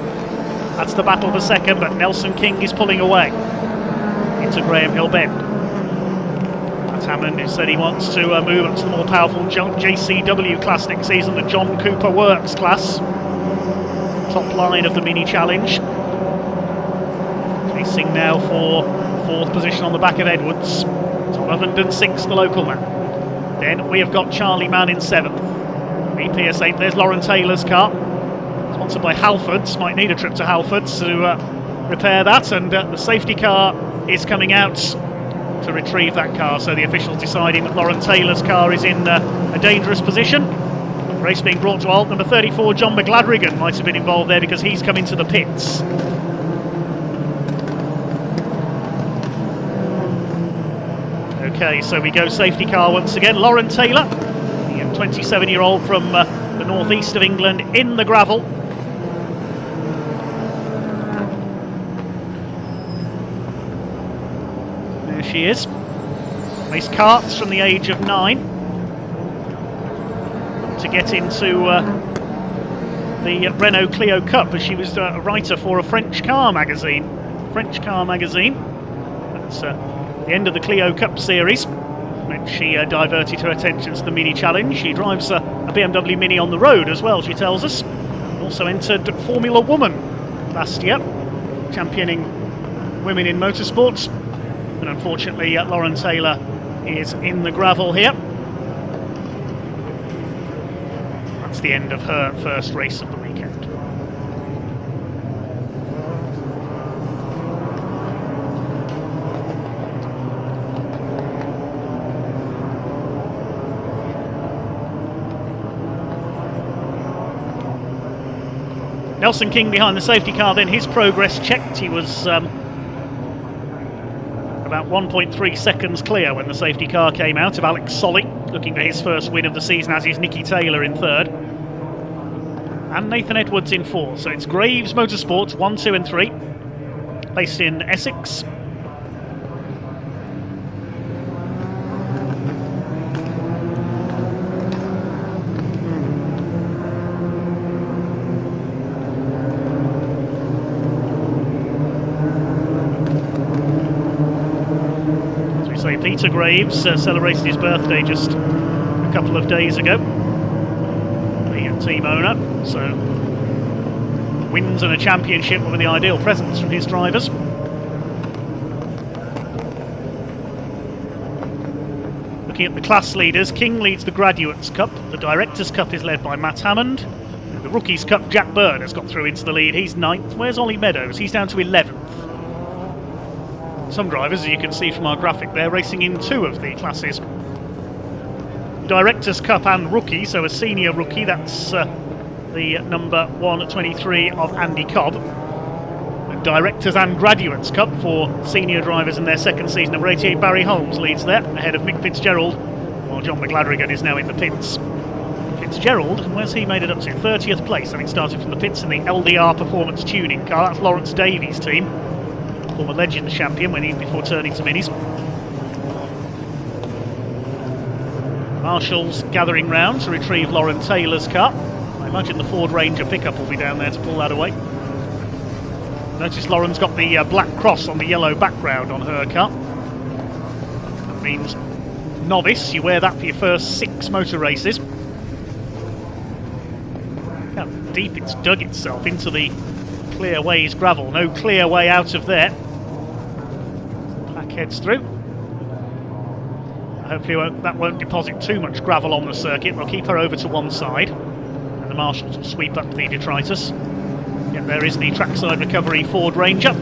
That's the battle for 2nd, but Nelson King is pulling away into Graham Hill Bend. Hammond, who said he wants to move up to the more powerful JCW class next season, the John Cooper Works class. Top line of the mini challenge. Chasing now for 4th position on the back of Edwards. Tom Ovenden 6th, the local man. Then we have got Charlie Mann in 7th. EPS 8th, there's Lauren Taylor's car. Sponsored by Halfords, might need a trip to Halfords to repair that, and the safety car is coming out to retrieve that car, so the officials deciding that Lauren Taylor's car is in a dangerous position. Race being brought to a halt. Number 34, John McGladrigan, might have been involved there because he's come into the pits. Okay, so we go safety car once again. Lauren Taylor, the 27-year-old from the northeast of England, in the gravel. There she is. Raced karts from the age of 9 to get into the Renault Clio Cup, as she was a writer for a French car magazine. That's the end of the Clio Cup series, when she diverted her attention to the Mini Challenge. She drives a BMW Mini on the road as well, she tells us. Also entered Formula Woman last year, championing women in motorsports. And unfortunately, Lauren Taylor is in the gravel here. That's the end of her first race of the weekend. Nelson King behind the safety car, then his progress checked. He was about 1.3 seconds clear when the safety car came out of Alex Solly, looking for his first win of the season, as is Nicky Taylor in 3rd. And Nathan Edwards in 4th. So it's Graves Motorsports 1, 2 and 3, based in Essex. Peter Graves celebrated his birthday just a couple of days ago, the team owner, so wins and a championship were the ideal presents from his drivers. Looking at the class leaders, King leads the Graduates Cup, the Directors Cup is led by Matt Hammond, the Rookies Cup, Jack Byrne has got through into the lead, he's 9th. Where's Ollie Meadows? He's down to 11th. Some drivers, as you can see from our graphic there, racing in 2 of the classes. Directors' Cup and Rookie, so a senior rookie, that's the number 123 of Andy Cobb. And Directors and Graduates Cup for senior drivers in their 2nd season. Number 88, Barry Holmes, leads there, ahead of Mick Fitzgerald, while John McGladrigan is now in the pits. Fitzgerald, where's he made it up to? 30th place, having started from the pits in the LDR Performance Tuning car. That's Lawrence Davies' team. Former Legends champion before turning to minis. Marshall's gathering round to retrieve Lauren Taylor's car. I imagine the Ford Ranger pickup will be down there to pull that away. Notice Lauren's got the black cross on the yellow background on her car. That means novice, you wear that for your first 6 motor races. How deep it's dug itself into the clear ways gravel. No clear way out of there. Pack heads through. Hopefully that won't deposit too much gravel on the circuit. We'll keep her over to one side, and the marshals will sweep up the detritus. Yeah, there is the trackside recovery Ford Ranger.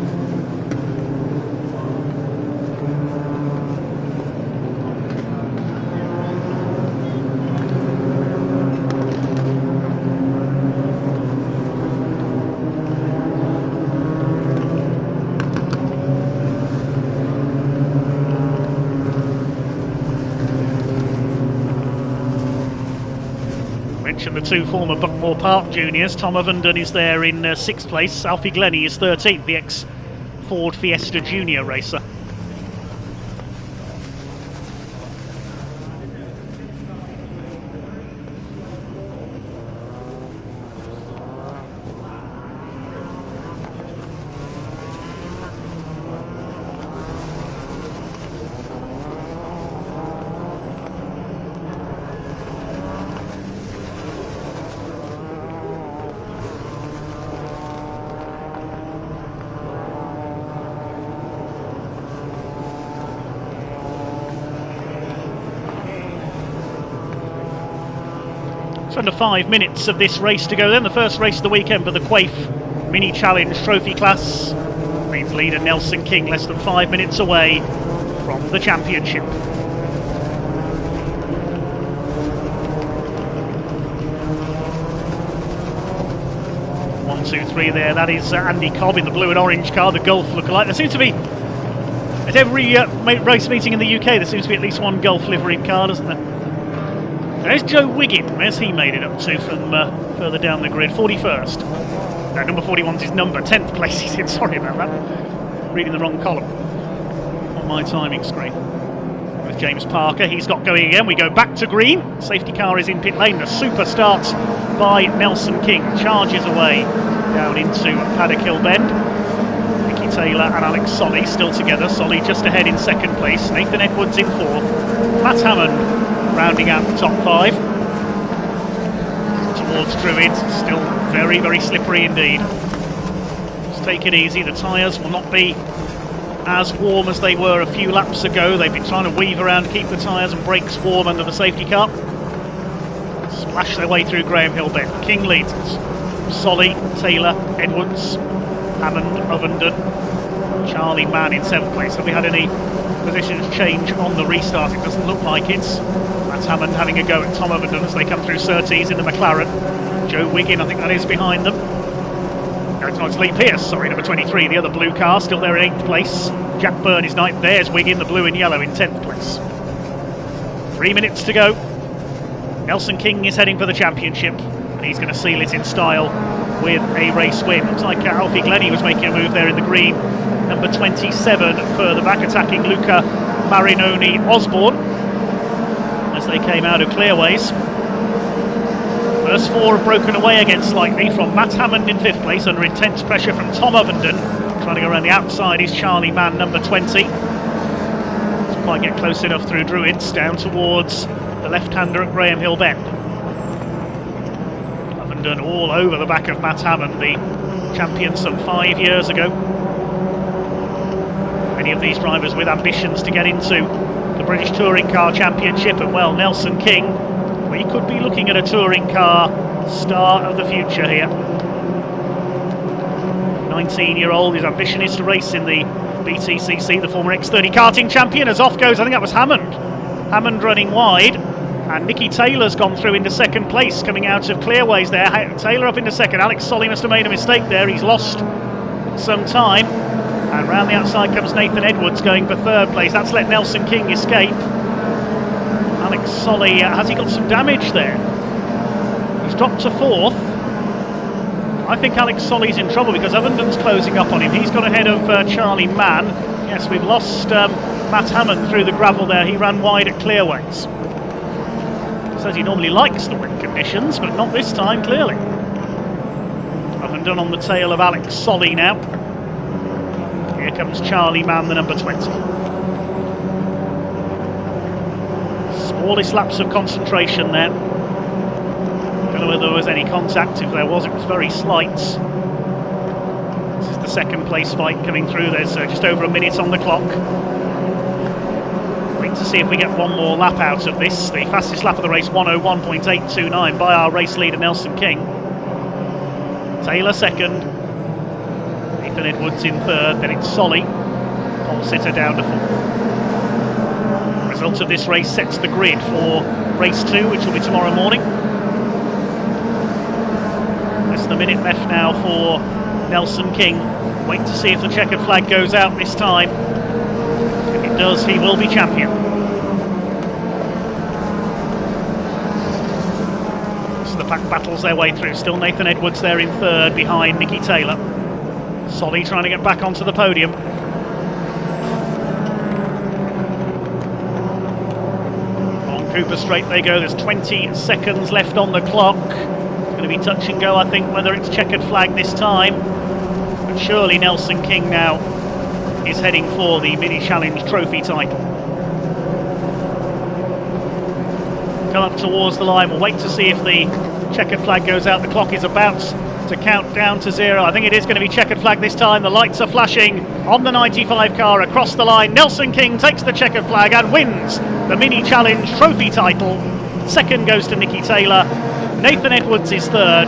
The two former Buckmore Park juniors. Tom Ovenden is there in 6th place. Alfie Glennie is 13th, the ex-Ford Fiesta Junior racer. Under 5 minutes of this race to go then. The first race of the weekend for the Quaife Mini Challenge Trophy class. Leads leader Nelson King less than 5 minutes away from the championship. One, two, three there. That is Andy Cobb in the blue and orange car, the Gulf lookalike. There seems to be, at every race meeting in the UK, there seems to be at least one Gulf liveried car, doesn't there? There's Joe Wiggin. Where's he made it up to from further down the grid? 41st. No, number 41's his number. 10th place he's in. Sorry about that. Reading the wrong column on my timing screen. With James Parker, he's got going again. We go back to green. Safety car is in pit lane. The super starts by Nelson King. Charges away down into Paddock Hill Bend. Nicky Taylor and Alex Solly still together. Solly just ahead in 2nd place. Nathan Edwards in 4th. Matt Hammond rounding out the top 5. Towards Druid, still very, very slippery indeed. Just take it easy, the tyres will not be as warm as they were a few laps ago. They've been trying to weave around, keep the tyres and brakes warm under the safety car. Splash their way through Graham Hill Bend. King leads us. Solly, Taylor, Edwards, Hammond, Ovenden, Charlie Mann in 7th place. Have we had any positions change on the restart? It doesn't look like it. Matt Hammond having a go at Tom Ovenden as they come through Surtees in the McLaren. Joe Wiggin, I think that is behind them. No, it's Lee Pearce, sorry, number 23, the other blue car, still there in 8th place. Jack Byrne is 9th. There's Wiggin, the blue and yellow, in 10th place. 3 minutes to go. Nelson King is heading for the championship, and he's going to seal it in style with a race win. Looks like Alfie Glennie was making a move there in the green. Number 27 further back, attacking Luca Marinoni Osborne as they came out of clearways. First 4 have broken away again slightly from Matt Hammond in 5th place under intense pressure from Tom Ovenden. Trying to go around the outside is Charlie Mann, number 20. Doesn't quite get close enough through Druids, down towards the left-hander at Graham Hill Bend. Ovenden all over the back of Matt Hammond, the champion some 5 years ago. Many of these drivers with ambitions to get into the British Touring Car Championship, and well, Nelson King, we could be looking at a touring car star of the future here. 19-year-old, his ambition is to race in the BTCC, the former X30 karting champion. As off goes, I think that was Hammond. Hammond running wide, and Nicky Taylor's gone through into 2nd place, coming out of clearways there. Taylor up into 2nd. Alex Solly must have made a mistake there. He's lost some time. And round the outside comes Nathan Edwards going for 3rd place. That's let Nelson King escape. Alex Solly, has he got some damage there? He's dropped to 4th. I think Alex Solly's in trouble because Ovenden's closing up on him. He's got ahead of Charlie Mann. Yes, we've lost Matt Hammond through the gravel there. He ran wide at clearways. Says he normally likes the wet conditions, but not this time, clearly. Ovenden on the tail of Alex Solly now. Here comes Charlie Mann, the number 20. Smallest lapse of concentration there. Don't know whether there was any contact. If there was, it was very slight. This is the second place fight coming through. There's just over a minute on the clock. Wait to see if we get one more lap out of this. The fastest lap of the race, 101.829 by our race leader Nelson King. Taylor second. Nathan Edwards in third. Then it's Solly. Pole sitter down to fourth. The result of this race sets the grid for race 2, which will be tomorrow morning. Less than a minute left now for Nelson King. Wait to see if the checkered flag goes out this time. If it does, he will be champion. So the pack battles their way through. Still Nathan Edwards there in third behind Nicky Taylor. Solly trying to get back onto the podium. On Cooper Straight they go. There's 20 seconds left on the clock. It's going to be touch and go, I think, whether it's checkered flag this time. But surely Nelson King now is heading for the Mini Challenge Trophy title. Come up towards the line. We'll wait to see if the checkered flag goes out. The clock is about to count down to 0. I think it is going to be checkered flag this time. The lights are flashing on the 95 car across the line. Nelson King takes the checkered flag and wins the Mini Challenge Trophy title. Second goes to Nicky Taylor. Nathan Edwards is third.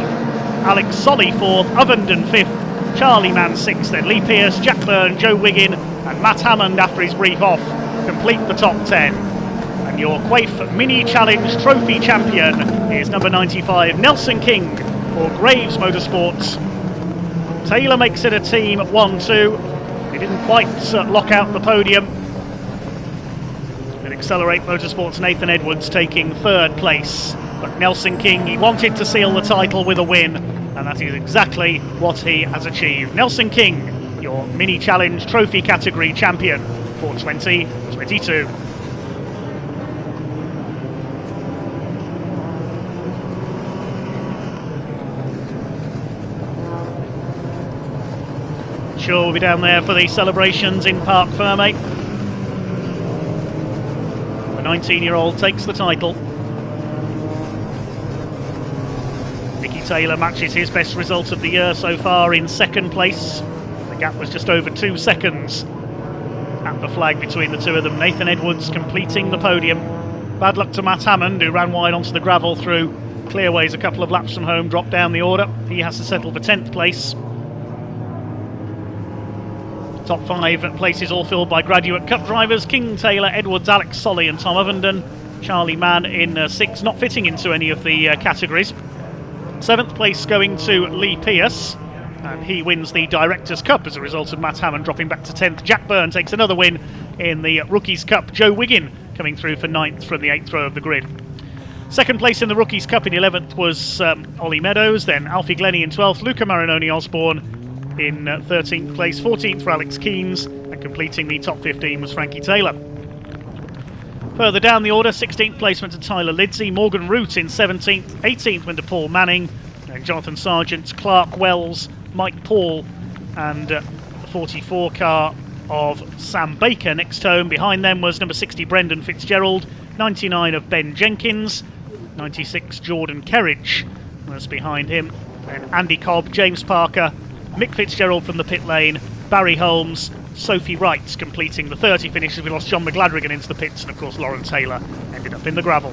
Alex Solly fourth. Ovenden fifth. Charlie Mann sixth. Then Lee Pearce, Jack Byrne, Joe Wiggin and Matt Hammond after his brief off complete the top 10. And your Quaife Mini Challenge Trophy champion is number 95 Nelson King for Graves Motorsports. Taylor makes it a team 1-2. He didn't quite lock out the podium. With Accelerate Motorsports, Nathan Edwards taking third place. But Nelson King, he wanted to seal the title with a win, and that is exactly what he has achieved. Nelson King, your Mini Challenge Trophy category champion for 2022. Sure, we'll be down there for the celebrations in Parc Ferme. The 19-year-old takes the title. Nicky Taylor matches his best result of the year so far in second place. The gap was just over 2 seconds at the flag between the two of them. Nathan Edwards completing the podium. Bad luck to Matt Hammond, who ran wide onto the gravel through clearways a couple of laps from home, dropped down the order. He has to settle for 10th place. Top 5 places all filled by Graduate Cup drivers. King, Taylor, Edwards, Alex Solly and Tom Ovenden. Charlie Mann in 6th, not fitting into any of the categories. 7th place going to Lee Pearce, and he wins the Directors' Cup as a result of Matt Hammond dropping back to 10th. Jack Byrne takes another win in the Rookies' Cup. Joe Wiggin coming through for 9th from the 8th row of the grid. Second place in the Rookies' Cup in 11th was Ollie Meadows, then Alfie Glennie in 12th, Luca Marinoni Osborne in 13th place, 14th for Alex Keens, and completing the top 15 was Frankie Taylor. Further down the order, 16th place went to Tyler Lidsey, Morgan Root in 17th, 18th went to Paul Manning, and Jonathan Sargent, Clark Wells, Mike Paul, and the 44 car of Sam Baker next home. Behind them was number 60 Brendan Fitzgerald, 99 of Ben Jenkins, 96 Jordan Kerridge was behind him, and Andy Cobb, James Parker, Mick Fitzgerald from the pit lane, Barry Holmes, Sophie Wright completing the 30 finishes. We lost John McGladrigan into the pits, and of course Lauren Taylor ended up in the gravel.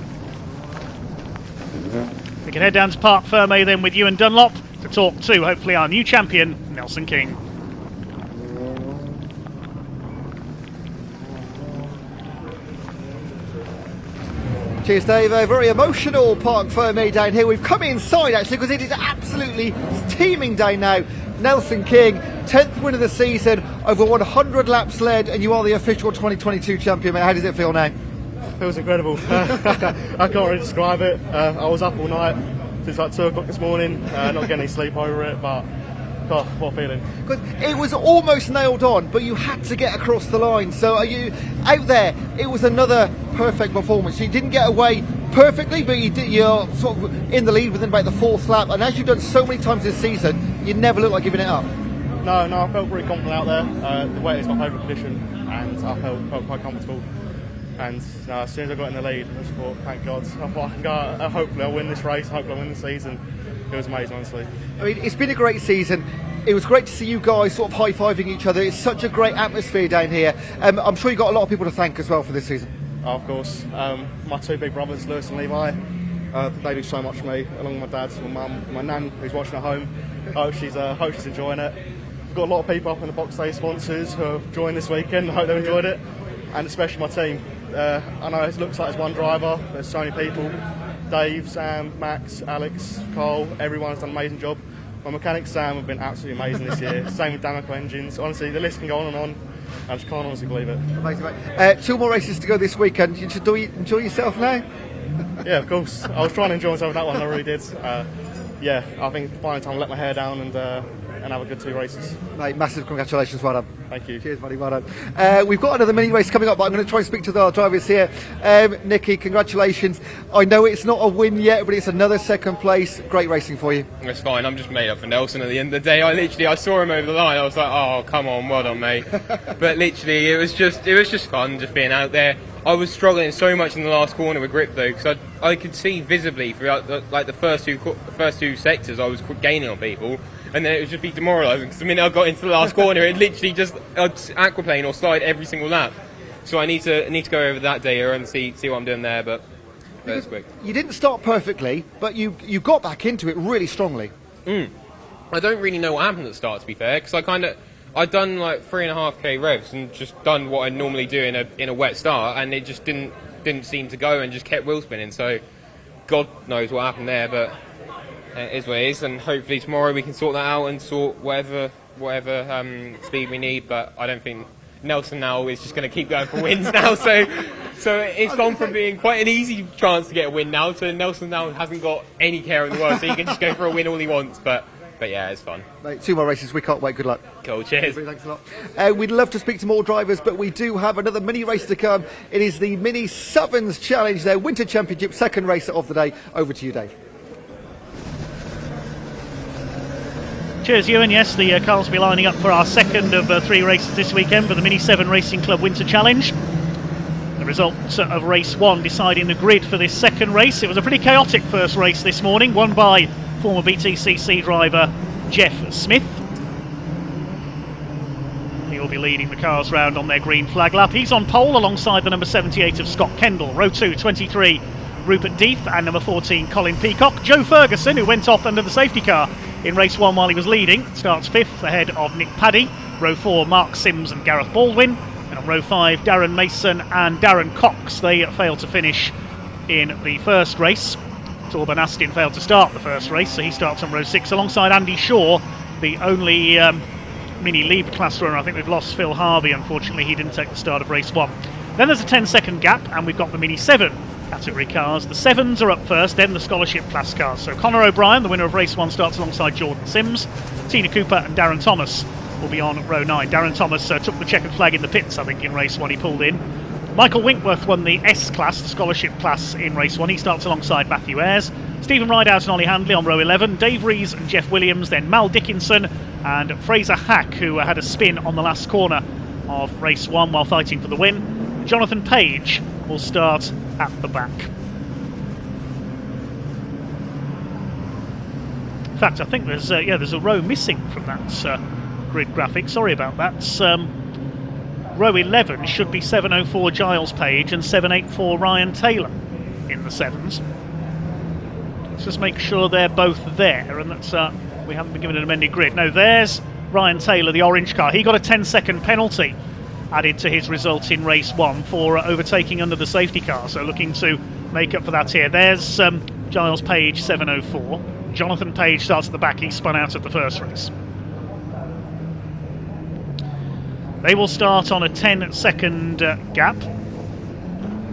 We can head down to Parc Ferme then with Ewan Dunlop to talk to hopefully our new champion, Nelson King. Cheers, Dave. A very emotional Parc Ferme down here. We've come inside actually because it is absolutely teeming down now. Nelson King, 10th win of the season, over 100 laps led, and you are the official 2022 champion, mate. How does it feel now? Feels incredible. I can't really describe it. I was up all night since like 2 o'clock this morning, not getting any sleep over it, but God, what a feeling. Because it was almost nailed on, but you had to get across the line. So are you out there? It was another perfect performance. You didn't get away perfectly, but you're sort of in the lead within about the 4th lap. And as you've done so many times this season, you never look like giving it up. No, I felt pretty confident out there. The wet is my favourite condition, and I felt quite comfortable. And as soon as I got in the lead, I just thought, thank God. I thought I can go. Hopefully, I'll win this race. Hopefully, I'll win the season. It was amazing, honestly. I mean, it's been a great season. It was great to see you guys sort of high-fiving each other. It's such a great atmosphere down here. I'm sure you got a lot of people to thank as well for this season. Oh, of course. My two big brothers, Lewis and Levi, they do so much for me, along with my dad, my mum, my nan, who's watching at home. I hope she's enjoying it. We've got a lot of people up in the box day sponsors who have joined this weekend. I hope they've enjoyed it, and especially my team. I know it looks like there's one driver, there's so many people. Dave, Sam, Max, Alex, Carl, everyone's done an amazing job. My mechanic Sam have been absolutely amazing this year. Same with Damaco Engines. Honestly, the list can go on and on. I just can't honestly believe it. Amazing, mate. 2 more races to go this weekend. You should enjoy yourself now. Yeah, of course. I was trying to enjoy myself with that one. I really did. Yeah, I think finally time to let my hair down and have a good 2 races. Mate, massive congratulations, well done. Thank you. Cheers, buddy, well done. We've got another mini race coming up, but I'm going to try and speak to our drivers here. Nicky, congratulations. I know it's not a win yet, but it's another second place. Great racing for you. It's fine, I'm just made up for Nelson at the end of the day. I saw him over the line, I was like, oh, come on, well done, mate. But literally, it was just fun, just being out there. I was struggling so much in the last corner with grip though, because I could see visibly throughout the first two sectors I was gaining on people, and then it would just be demoralising because the minute I got into the last corner, it literally just aquaplane or slide every single lap. So I need to go over that data and see what I'm doing there, but that's quick. You didn't start perfectly, but you got back into it really strongly. I don't really know what happened at the start, to be fair, because I'd done like 3.5k revs and just done what I normally do in a wet start, and it just didn't seem to go and just kept wheel spinning. So God knows what happened there, but it is what it is, and hopefully tomorrow we can sort that out and sort whatever speed we need. But I don't think Nelson now is just going to keep going for wins now. So it's gone from being quite an easy chance to get a win now to Nelson now hasn't got any care in the world, so he can just go for a win all he wants. But yeah, it's fun. Mate, 2 more races, we can't wait. Good luck. Cool, cheers. Thanks a lot. We'd love to speak to more drivers, but we do have another mini race to come. It is the Mini Sevens Challenge, their Winter Championship, second race of the day. Over to you, Dave. Cheers, Ewan. Yes, the cars will be lining up for our second of 3 races this weekend for the Mini 7 Racing Club Winter Challenge. The results of race 1 deciding the grid for this second race. It was a pretty chaotic first race this morning, won by former BTCC driver Jeff Smith. He will be leading the cars round on their green flag lap. He's on pole alongside the number 78 of Scott Kendall. Row 2, 23, Rupert Deeth, and number 14, Colin Peacock. Joe Ferguson, who went off under the safety car in race 1 while he was leading, starts 5th ahead of Nick Paddy. Row 4, Mark Sims and Gareth Baldwin. And on row 5, Darren Mason and Darren Cox. They failed to finish in the first race. Torben Astin failed to start the first race, so he starts on row 6 alongside Andy Shaw, the only Mini Libre class runner. I think we've lost Phil Harvey, unfortunately. He didn't take the start of race 1. Then there's a 10-second gap, and we've got the Mini 7 category cars. The 7s are up first, then the scholarship class cars. So Conor O'Brien, the winner of race 1, starts alongside Jordan Sims. Tina Cooper and Darren Thomas will be on row 9. Darren Thomas took the checkered flag in the pits, I think, in race 1. He pulled in. Michael Winkworth won the S class, the scholarship class, in race 1. He starts alongside Matthew Ayres. Stephen Rideout and Ollie Handley on row 11. Dave Rees and Jeff Williams, then Mal Dickinson and Fraser Hack, who had a spin on the last corner of race 1 while fighting for the win. Jonathan Page will start at the back. In fact, I think there's a row missing from that grid graphic. Sorry about that. Row 11 should be 704 Giles Page and 784 Ryan Taylor in the 7s. Let's just make sure they're both there, and that's we haven't been given an amended grid. No, there's Ryan Taylor, the orange car. He got a 10-second penalty added to his results in race 1 for overtaking under the safety car, so looking to make up for that here. There's Giles Page, 704. Jonathan Page starts at the back. He spun out at the first race. They will start on a 10-second gap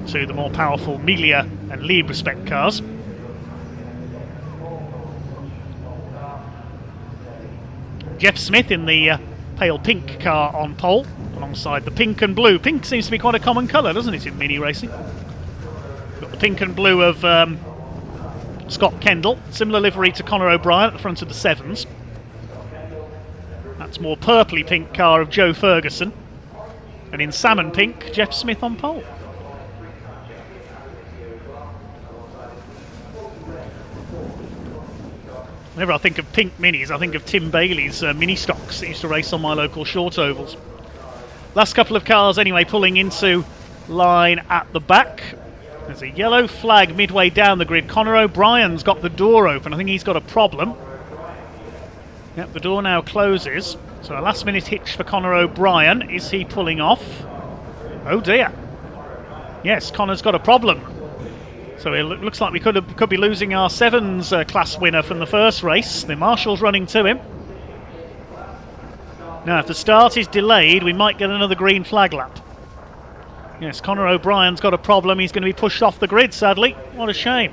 to the more powerful Miglia and Libre spec cars. Jeff Smith in the pale pink car on pole, alongside the pink and blue. Pink seems to be quite a common colour, doesn't it, in mini racing? Got the pink and blue of Scott Kendall, similar livery to Conor O'Brien at the front of the 7s. That's more purpley pink car of Joe Ferguson. And in salmon pink, Jeff Smith on pole. Whenever I think of pink minis, I think of Tim Bailey's mini stocks that used to race on my local short ovals. Last couple of cars anyway pulling into line at the back. There's a yellow flag midway down the grid. Conor O'Brien's got the door open. I think he's got a problem. Yep, the door now closes. So a last minute hitch for Conor O'Brien. Is he pulling off? Oh dear. Yes, Conor's got a problem. So it looks like we could be losing our sevens class winner from the first race. The marshal's running to him. Now, if the start is delayed, we might get another green flag lap. Yes, Conor O'Brien's got a problem. He's going to be pushed off the grid, sadly. What a shame.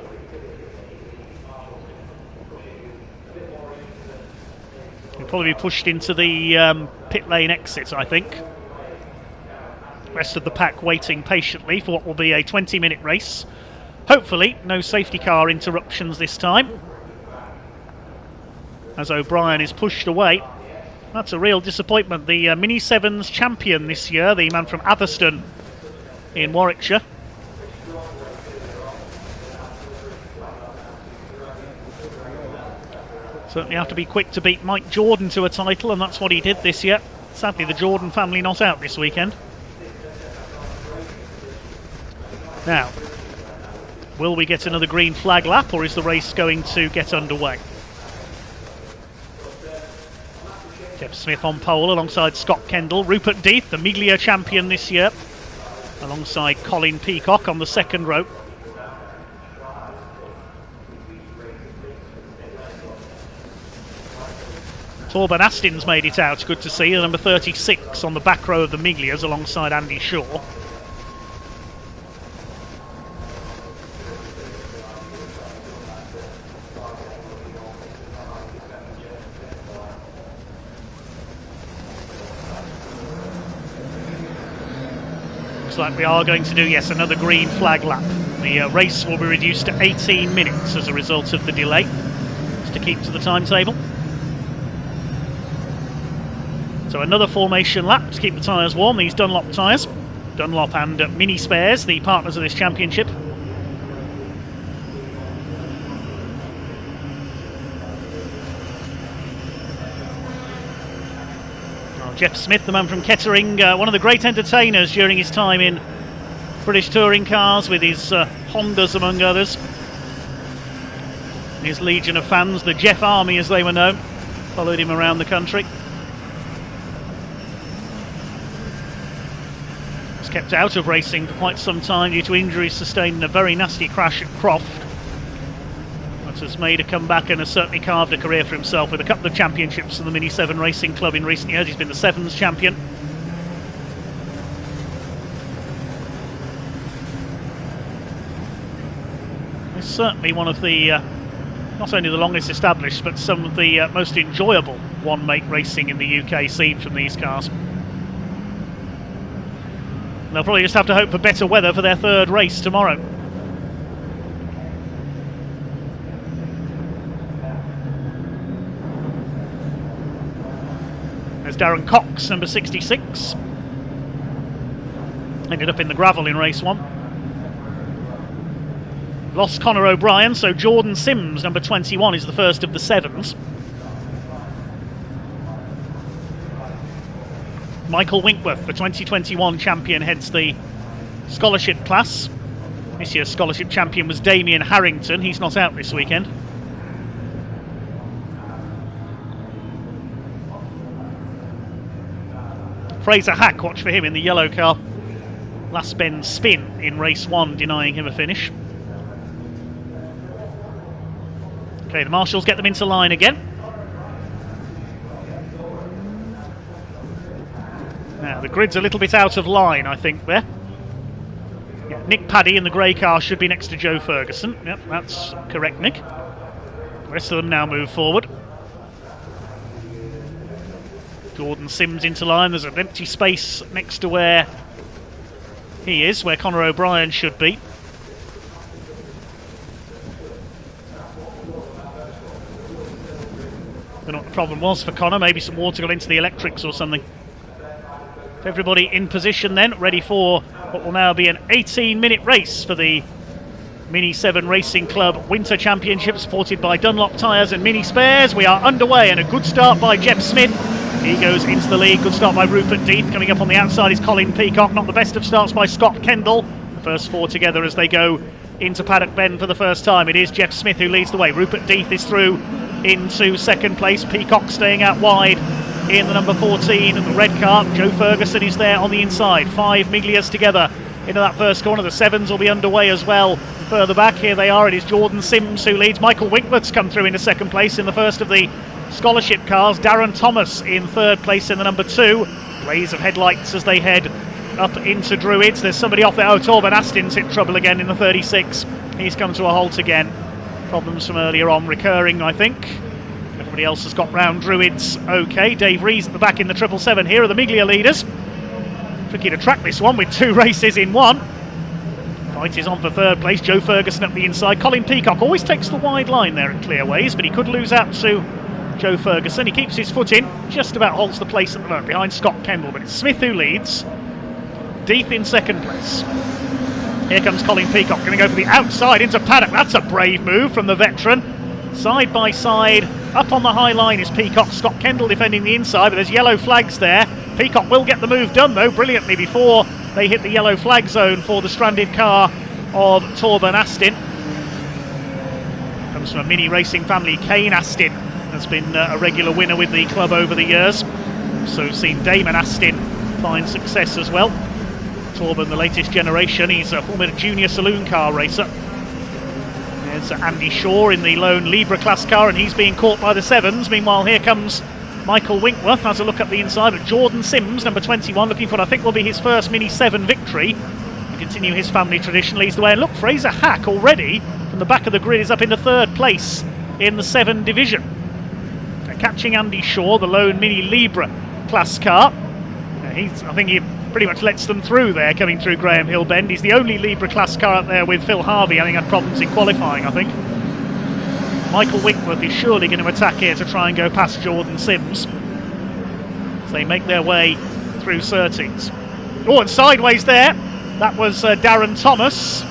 He'll probably be pushed into the pit lane exit, I think. Rest of the pack waiting patiently for what will be a 20-minute race. Hopefully, no safety car interruptions this time, as O'Brien is pushed away. That's a real disappointment. The Mini Sevens champion this year, the man from Atherstone in Warwickshire. Certainly have to be quick to beat Mike Jordan to a title, and that's what he did this year. Sadly, the Jordan family not out this weekend. Now, will we get another green flag lap, or is the race going to get underway? Jeff Smith on pole alongside Scott Kendall. Rupert Death, the Miglia champion this year, alongside Colin Peacock on the second row. Torben Astin's made it out, good to see, the number 36 on the back row of the Miglias alongside Andy Shaw. Like we are going to do, yes, another green flag lap. The race will be reduced to 18 minutes as a result of the delay, just to keep to the timetable. So another formation lap to keep the tyres warm, these Dunlop tyres. Dunlop and Mini Spares, the partners of this championship. Jeff Smith, the man from Kettering, one of the great entertainers during his time in British touring cars with his Hondas among others. His legion of fans, the Jeff Army as they were known, followed him around the country. Was kept out of racing for quite some time due to injuries sustained in a very nasty crash at Croft. Has made a comeback and has certainly carved a career for himself with a couple of championships in the Mini 7 Racing Club in recent years. He's been the Sevens champion. He's certainly one of the, not only the longest established, but some of the most enjoyable one-make racing in the UK seen from these cars. And they'll probably just have to hope for better weather for their third race tomorrow. There's Darren Cox, number 66. Ended up in the gravel in race 1. Lost Conor O'Brien, so Jordan Sims, number 21, is the first of the sevens. Michael Winkworth, the 2021 champion, heads the scholarship class. This year's scholarship champion was Damien Harrington. He's not out this weekend. Fraser Hack, watch for him in the yellow car. Last bend spin in race 1, denying him a finish. Okay, the marshals get them into line again. Now, the grid's a little bit out of line, I think, there. Yeah, Nick Paddy in the grey car should be next to Joe Ferguson. Yep, that's correct, Nick. The rest of them now move forward. Jordan Sims into line. There's an empty space next to where he is, where Conor O'Brien should be. I don't know what the problem was for Conor. Maybe some water got into the electrics or something. Everybody in position then, ready for what will now be an 18-minute race for the Mini 7 Racing Club Winter Championship, supported by Dunlop Tyres and Mini Spares. We are underway, and a good start by Jeff Smith. He goes into the lead. Good start by Rupert Death. Coming up on the outside is Colin Peacock. Not the best of starts by Scott Kendall. The first four together as they go into Paddock Bend for the first time. It is Jeff Smith who leads the way. Rupert Death is through into second place. Peacock staying out wide in the number 14 of the red car. Joe Ferguson is there on the inside. 5 Miglias together into that first corner. The 7s will be underway as well. Further back, here they are. It is Jordan Sims who leads. Michael Winkworth's come through into second place in the first of the scholarship cars. Darren Thomas in third place in the number 2. Blaze of headlights as they head up into Druids. There's somebody off there. Oh, Torben Astin's in trouble again in the 36. He's come to a halt again. Problems from earlier on recurring, I think. Everybody else has got round Druids okay. Dave Rees at the back in the 777. Here are the Miglia leaders. Tricky to track this one with 2 races in one. Fight is on for third place. Joe Ferguson up the inside. Colin Peacock always takes the wide line there at Clearways, but he could lose out to Joe Ferguson. He keeps his foot in, just about holds the place at the moment behind Scott Kendall, but it's Smith who leads. Death in second place. Here comes Colin Peacock, going to go for the outside into Paddock. That's a brave move from the veteran. Side by side, up on the high line is Peacock. Scott Kendall defending the inside, but there's yellow flags there. Peacock will get the move done though brilliantly before they hit the yellow flag zone for the stranded car of Torben Astin. Comes from a Mini racing family. Kane Astin has been a regular winner with the club over the years. So seen Damon Astin find success as well. Torben, the latest generation, he's a former junior saloon car racer. There's Andy Shaw in the lone Libra class car, and he's being caught by the 7s. Meanwhile, here comes Michael Winkworth. Has a look at the inside of Jordan Sims, number 21, looking for what I think will be his first Mini 7 victory. To continue his family tradition, leads the way. And look, Fraser Hack already from the back of the grid is up into third place in the 7 division. Catching Andy Shaw, the lone Mini Libra class car. I think he pretty much lets them through there coming through Graham Hill Bend. He's the only Libra class car up there with Phil Harvey having had problems in qualifying, I think. Michael Winkworth is surely going to attack here to try and go past Jordan Sims as they make their way through Surtees. Oh, and sideways there, that was Darren Thomas.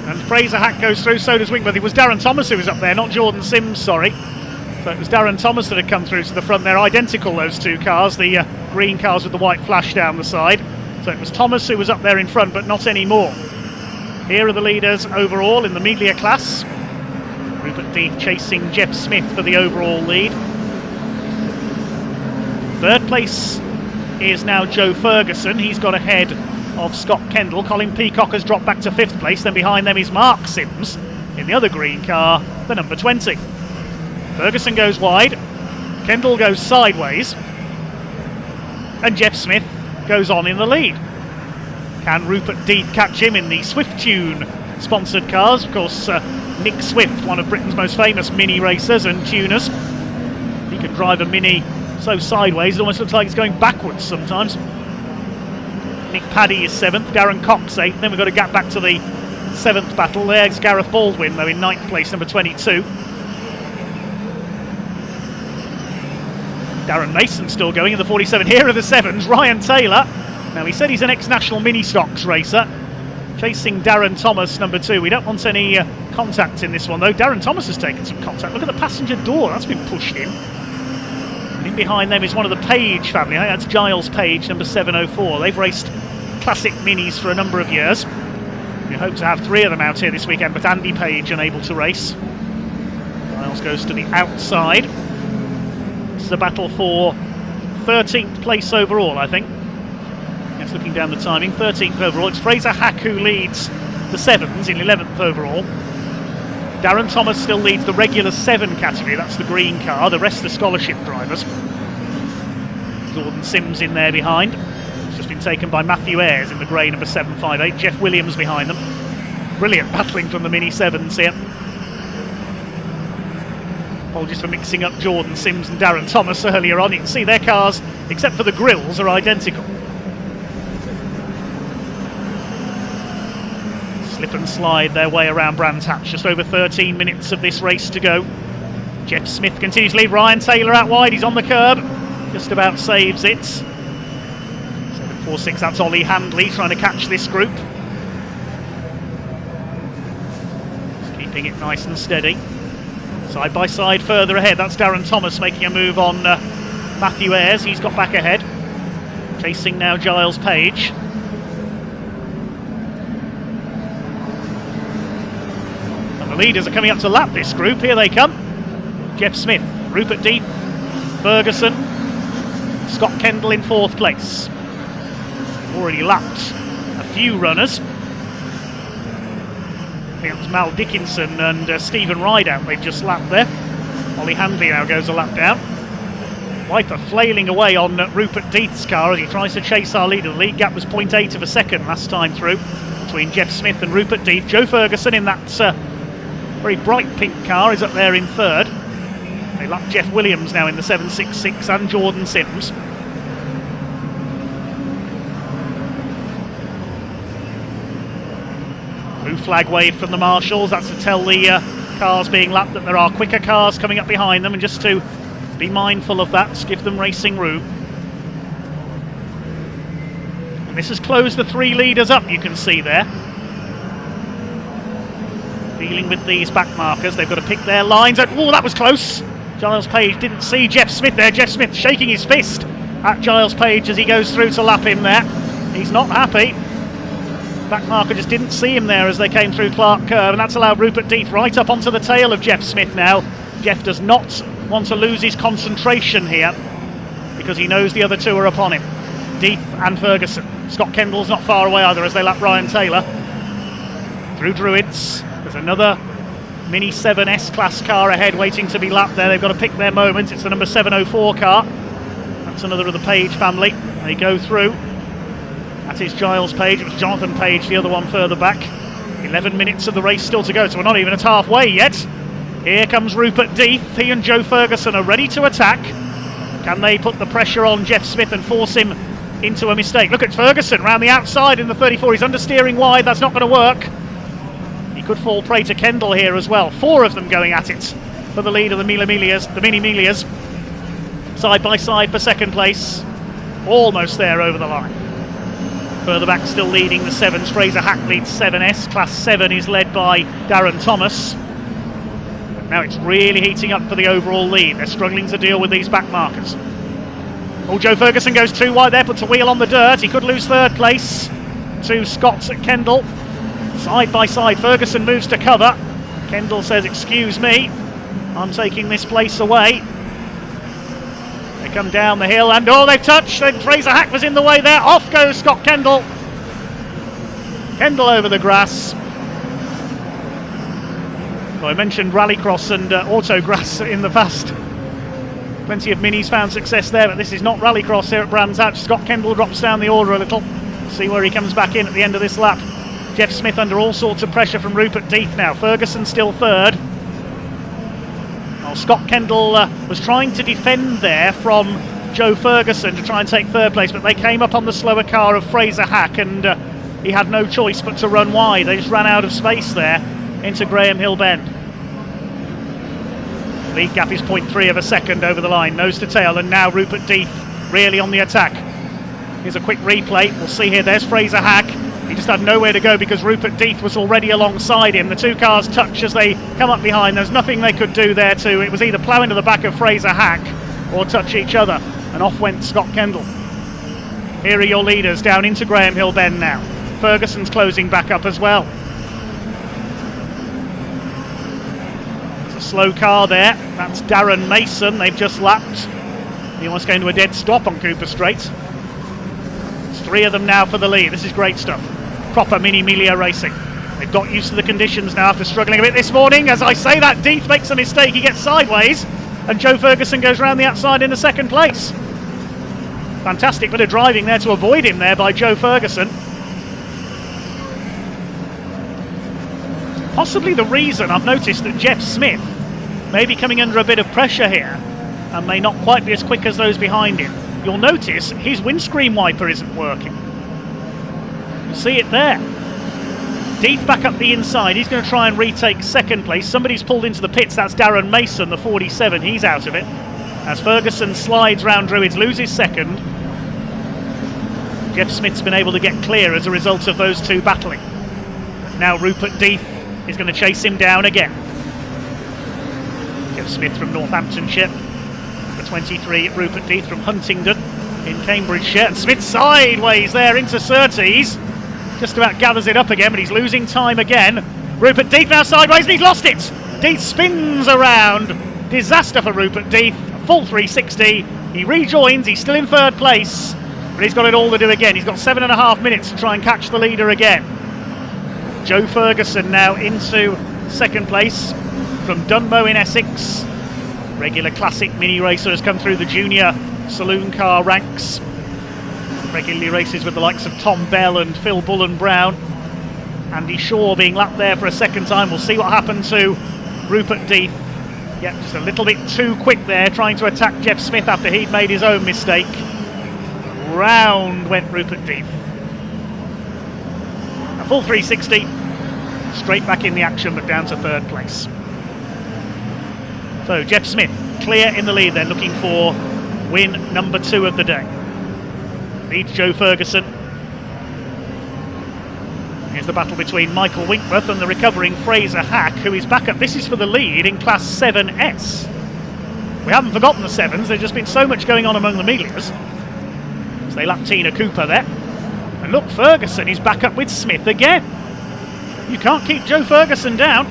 And Fraser Hack goes through, so does Winkworth. It was Darren Thomas who was up there, not Jordan Sims, sorry. So it was Darren Thomas that had come through to the front there. Identical, those two cars, the green cars with the white flash down the side. So it was Thomas who was up there in front, but not anymore. Here are the leaders overall in the Miglia class. Rupert Death chasing Jeff Smith for the overall lead. Third place is now Joe Ferguson. He's got ahead of Scott Kendall. Colin Peacock has dropped back to 5th place. Then behind them is Mark Sims in the other green car, the number 20. Ferguson goes wide, Kendall goes sideways, and Jeff Smith goes on in the lead. Can Rupert Death catch him in the Swift Tune sponsored cars? Of course, Nick Swift, one of Britain's most famous Mini racers and tuners. He can drive a Mini so sideways, it almost looks like it's going backwards sometimes. Nick Paddy is 7th, Darren Cox 8th. Then we've got to get back to the 7th battle. There's Gareth Baldwin, though, in 9th place, number 22. Darren Mason still going in the 47. Here are the 7s. Ryan Taylor. Now, he said he's an ex-national mini-stocks racer. Chasing Darren Thomas, number 2. We don't want any contact in this one, though. Darren Thomas has taken some contact. Look at the passenger door. That's been pushed in. And in behind them is one of the Page family. I think that's Giles Page, number 704. They've raced classic minis for a number of years. We hope to have 3 of them out here this weekend, but Andy Page unable to race. Giles goes to the outside. This is a battle for 13th place overall, I think. Yes, looking down the timing, 13th overall. It's Fraser Hack who leads the 7s in 11th overall. Darren Thomas still leads the regular 7 category, that's the green car. The rest are scholarship drivers. Jordan Sims in there behind. It's just been taken by Matthew Ayres in the grey number 758. Jeff Williams behind them. Brilliant battling from the Mini 7s here. Apologies for mixing up Jordan Sims and Darren Thomas earlier on. You can see their cars, except for the grills, are identical. Slip and slide their way around Brands Hatch. Just over 13 minutes of this race to go. Jeff Smith continues to lead. Ryan Taylor out wide. He's on the curb. Just about saves it. 746, that's Ollie Handley trying to catch this group. keeping it nice and steady. Side by side further ahead, that's Darren Thomas making a move on Matthew Ayres. He's got back ahead. Chasing now Giles Page. And the leaders are coming up to lap this group. Here they come. Jeff Smith, Rupert Death, Ferguson, Scott Kendall in 4th place. Already lapped a few runners. I think it was Mal Dickinson and Stephen Rideout they've just lapped there. Ollie Handley now goes a lap down. Wiper flailing away on Rupert Death's car as he tries to chase our leader. The lead gap was 0.8 of a second last time through between Jeff Smith and Rupert Death. Joe Ferguson in that very bright pink car is up there in 3rd. They lap Jeff Williams now in the 766 and Jordan Sims. Blue flag wave from the marshals. That's to tell the cars being lapped that there are quicker cars coming up behind them, and just to be mindful of that, give them racing room. And this has closed the 3 leaders up, you can see there. Dealing with these back markers, they've got to pick their lines. Oh, that was close. Giles Page didn't see Jeff Smith there. Jeff Smith shaking his fist at Giles Page as he goes through to lap him there. He's not happy. Back marker just didn't see him there as they came through Clark Curve, and that's allowed Rupert Death right up onto the tail of Jeff Smith now. Jeff does not want to lose his concentration here because he knows the other 2 are upon him. Death and Ferguson. Scott Kendall's not far away either as they lap Ryan Taylor. Through Druids, there's another Mini 7 S-Class car ahead waiting to be lapped there. They've got to pick their moment. It's the number 704 car. That's another of the Page family. They go through. That is Giles Page. It was Jonathan Page, the other one further back. 11 minutes of the race still to go, so we're not even at halfway yet. Here comes Rupert Death. He and Joe Ferguson are ready to attack. Can they put the pressure on Jeff Smith and force him into a mistake? Look at Ferguson round the outside in the 34. He's understeering wide. That's not going to work. He could fall prey to Kendall here as well. 4 of them going at it for the lead of the Mini Milias. Side by side for 2nd place. Almost there over the line. Further back still leading the 7s. Fraser Hack leads 7S. Class 7 is led by Darren Thomas. But now it's really heating up for the overall lead. They're struggling to deal with these back markers. Oh, Joe Ferguson goes too wide there, puts a wheel on the dirt. He could lose 3rd place to Scott Kendall. Side by side, Ferguson moves to cover. Kendall says, excuse me, I'm taking this place away. They come down the hill and they've touched. Then Fraser Hack was in the way there. Off goes Scott Kendall. Kendall over the grass. Well, I mentioned rallycross and autograss in the past. Plenty of minis found success there, but this is not rallycross here at Brands Hatch. Scott Kendall drops down the order a little. See where he comes back in at the end of this lap. Jeff Smith under all sorts of pressure from Rupert Death now. Ferguson still 3rd. Well, Scott Kendall was trying to defend there from Joe Ferguson to try and take 3rd place, but they came up on the slower car of Fraser Hack and he had no choice but to run wide. They just ran out of space there into Graham Hill Bend. Lead gap is 0.3 of a second over the line, nose to tail, and now Rupert Death really on the attack. Here's a quick replay. We'll see here, there's Fraser Hack. He just had nowhere to go because Rupert Death was already alongside him. The 2 cars touch as they come up behind. There's nothing they could do there too. It was either plough into the back of Fraser Hack or touch each other. And off went Scott Kendall. Here are your leaders down into Graham Hill Bend now. Ferguson's closing back up as well. There's a slow car there. That's Darren Mason. They've just lapped. He almost came to a dead stop on Cooper Straight. 3 of them now for the lead. This is great stuff. Proper Mini Milia racing. They've got used to the conditions now after struggling a bit this morning. As I say that, Death makes a mistake. He gets sideways and Joe Ferguson goes round the outside into 2nd place. Fantastic bit of driving there to avoid him there by Joe Ferguson. Possibly the reason I've noticed that Jeff Smith may be coming under a bit of pressure here and may not quite be as quick as those behind him. You'll notice his windscreen wiper isn't working. You see it there. Death back up the inside. He's going to try and retake 2nd place. Somebody's pulled into the pits. That's Darren Mason, the 47. He's out of it. As Ferguson slides round Druids, loses 2nd. Jeff Smith's been able to get clear as a result of those 2 battling. Now Rupert Death is going to chase him down again. Jeff Smith from Northamptonshire, the 23 Rupert Death from Huntingdon in Cambridgeshire, and Smith sideways there into Surtees, just about gathers it up again, but he's losing time again. Rupert Death now sideways and he's lost it. Death spins around, disaster for Rupert Death, full 360, he rejoins, he's still in third place, but he's got it all to do again. He's got 7.5 minutes to try and catch the leader again. Joe Ferguson now into second place from Dunmow in Essex. Regular classic mini racer has come through the junior saloon car ranks. Regularly races with the likes of Tom Bell and Phil Bullen-Brown. Andy Shaw being lapped there for a second time. We'll see what happened to Rupert Death. Yeah, just a little bit too quick there, trying to attack Jeff Smith after he'd made his own mistake. Round went Rupert Death. A full 360, straight back in the action, but down to third place. So Jeff Smith clear in the lead then, looking for win number 2 of the day. Leads Joe Ferguson. Here's the battle between Michael Winkworth and the recovering Fraser Hack, who is back up. This is for the lead in Class 7S. We haven't forgotten the 7s, there's just been so much going on among the Meglias. So they lap Tina Cooper there. And look, Ferguson is back up with Smith again. You can't keep Joe Ferguson down.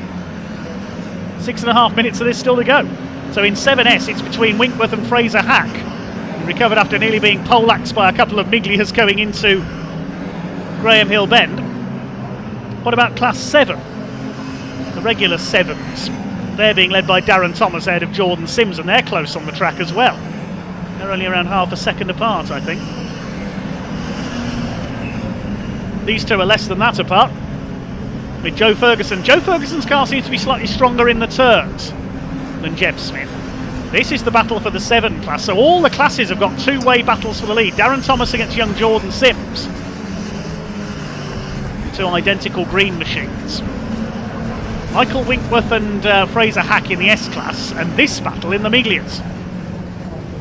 6.5 minutes of this still to go. So in 7S, it's between Winkworth and Fraser Hack. He recovered after nearly being poleaxed by a couple of Miglias going into Graham Hill Bend. What about Class 7? The regular 7s. They're being led by Darren Thomas ahead of Jordan Sims, and they're close on the track as well. They're only around half a second apart, I think. These two are less than that apart. With Joe Ferguson. Joe Ferguson's car seems to be slightly stronger in the turns than Jeff Smith. This is the battle for the 7 class, so all the classes have got two-way battles for the lead. Darren Thomas against young Jordan Sims. Two identical green machines. Michael Winkworth and Fraser Hack in the S class, and this battle in the Miglias.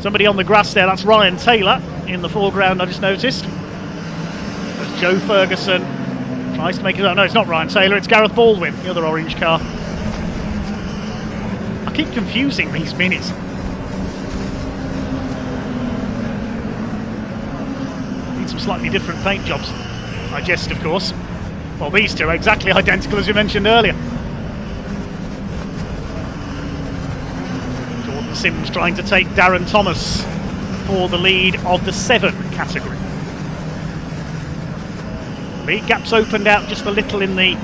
Somebody on the grass there, that's Ryan Taylor in the foreground, I just noticed. As Joe Ferguson tries to make it. Oh no, it's not Ryan Taylor, it's Gareth Baldwin, the other orange car. I keep confusing these minis. Need some slightly different paint jobs. I jest, of course. Well, these two are exactly identical as we mentioned earlier. Jordan Sims trying to take Darren Thomas for the lead of the 7 category. Lead gap's opened out just a little in the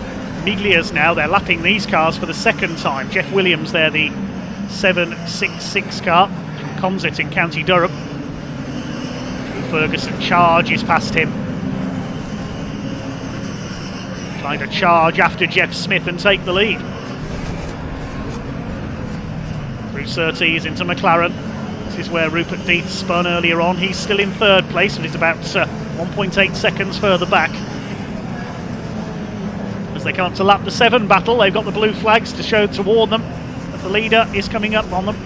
Miglias now. They're lapping these cars for the second time. Jeff Williams there, the 766 car from Consett in County Durham. Ferguson charges past him. Trying to charge after Jeff Smith and take the lead. Through Surtees into McLaren. This is where Rupert Death spun earlier on. He's still in third place, but he's about 1.8 seconds further back. As they come up to lap the 7 battle, they've got the blue flags to show toward them that the leader is coming up on them.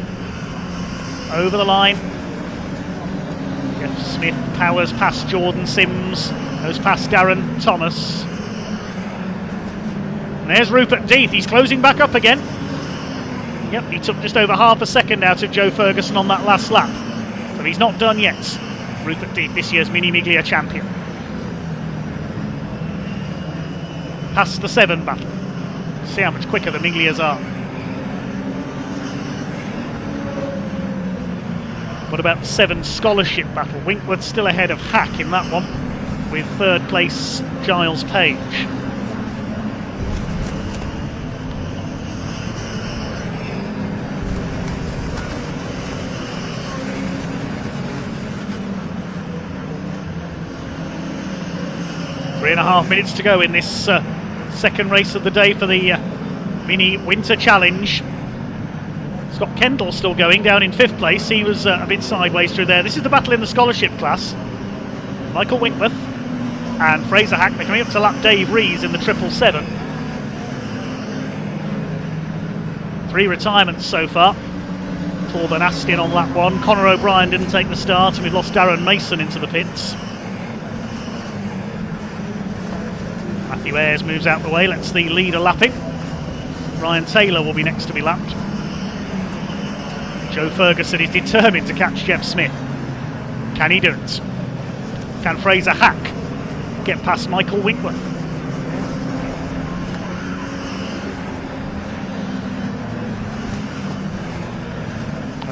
Over the line. Jeff Smith powers past Jordan Sims, goes past Darren Thomas. And there's Rupert Death, he's closing back up again. Yep, he took just over half a second out of Joe Ferguson on that last lap. So he's not done yet. Rupert Death, this year's Mini Miglia champion. Past the 7 battle. See how much quicker the Miglias are. What about the 7 scholarship battle? Winkworth still ahead of Hack in that one, with third place Giles Page. Three and a half minutes to go in this second race of the day for the Mini Winter Challenge. Scott Kendall still going down in 5th place. He was a bit sideways through there. This is the battle in the scholarship class. Michael Winkworth and Fraser Hack. They're coming up to lap Dave Rees in the 777. 3 retirements so far. Torben Astin on lap 1. Conor O'Brien didn't take the start, and we've lost Darren Mason into the pits. Matthew Ayres moves out the way, lets the leader lap him. Ryan Taylor will be next to be lapped. Joe Ferguson is determined to catch Jeff Smith. Can he do it? Can Fraser Hack get past Michael Winkworth?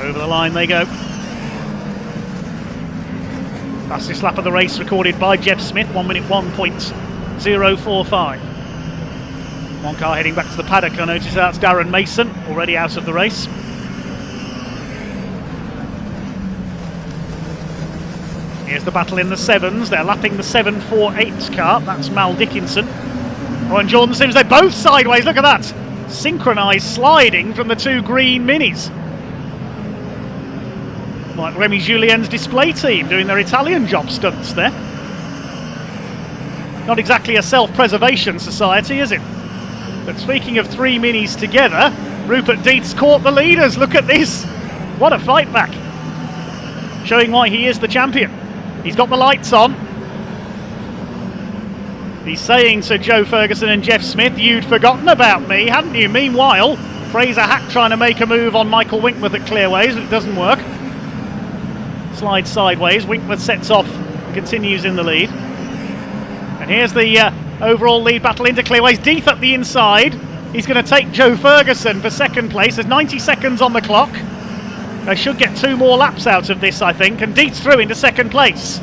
Over the line they go. Fastest lap of the race recorded by Jeff Smith, 1 minute 1.045. One car heading back to the paddock. I notice that's Darren Mason, already out of the race. Here's the battle in the sevens. They're lapping the 748 car. That's Mal Dickinson. Oh, and Jordan Sims, they're both sideways. Look at that. Synchronised sliding from the two green minis. Like Remy Julien's display team doing their Italian job stunts there. Not exactly a self-preservation society, is it? But speaking of three minis together, Rupert Deeth's caught the leaders. Look at this. What a fight back. Showing why he is the champion. He's got the lights on. He's saying to Joe Ferguson and Jeff Smith, you'd forgotten about me, hadn't you? Meanwhile, Fraser Hack trying to make a move on Michael Winkworth at Clearways, but it doesn't work. Slides sideways. Winkworth sets off and continues in the lead. And here's the overall lead battle into Clearways. Deeth up the inside. He's going to take Joe Ferguson for second place. There's 90 seconds on the clock. They should get 2 more laps out of this, I think. And Deeth's through into second place.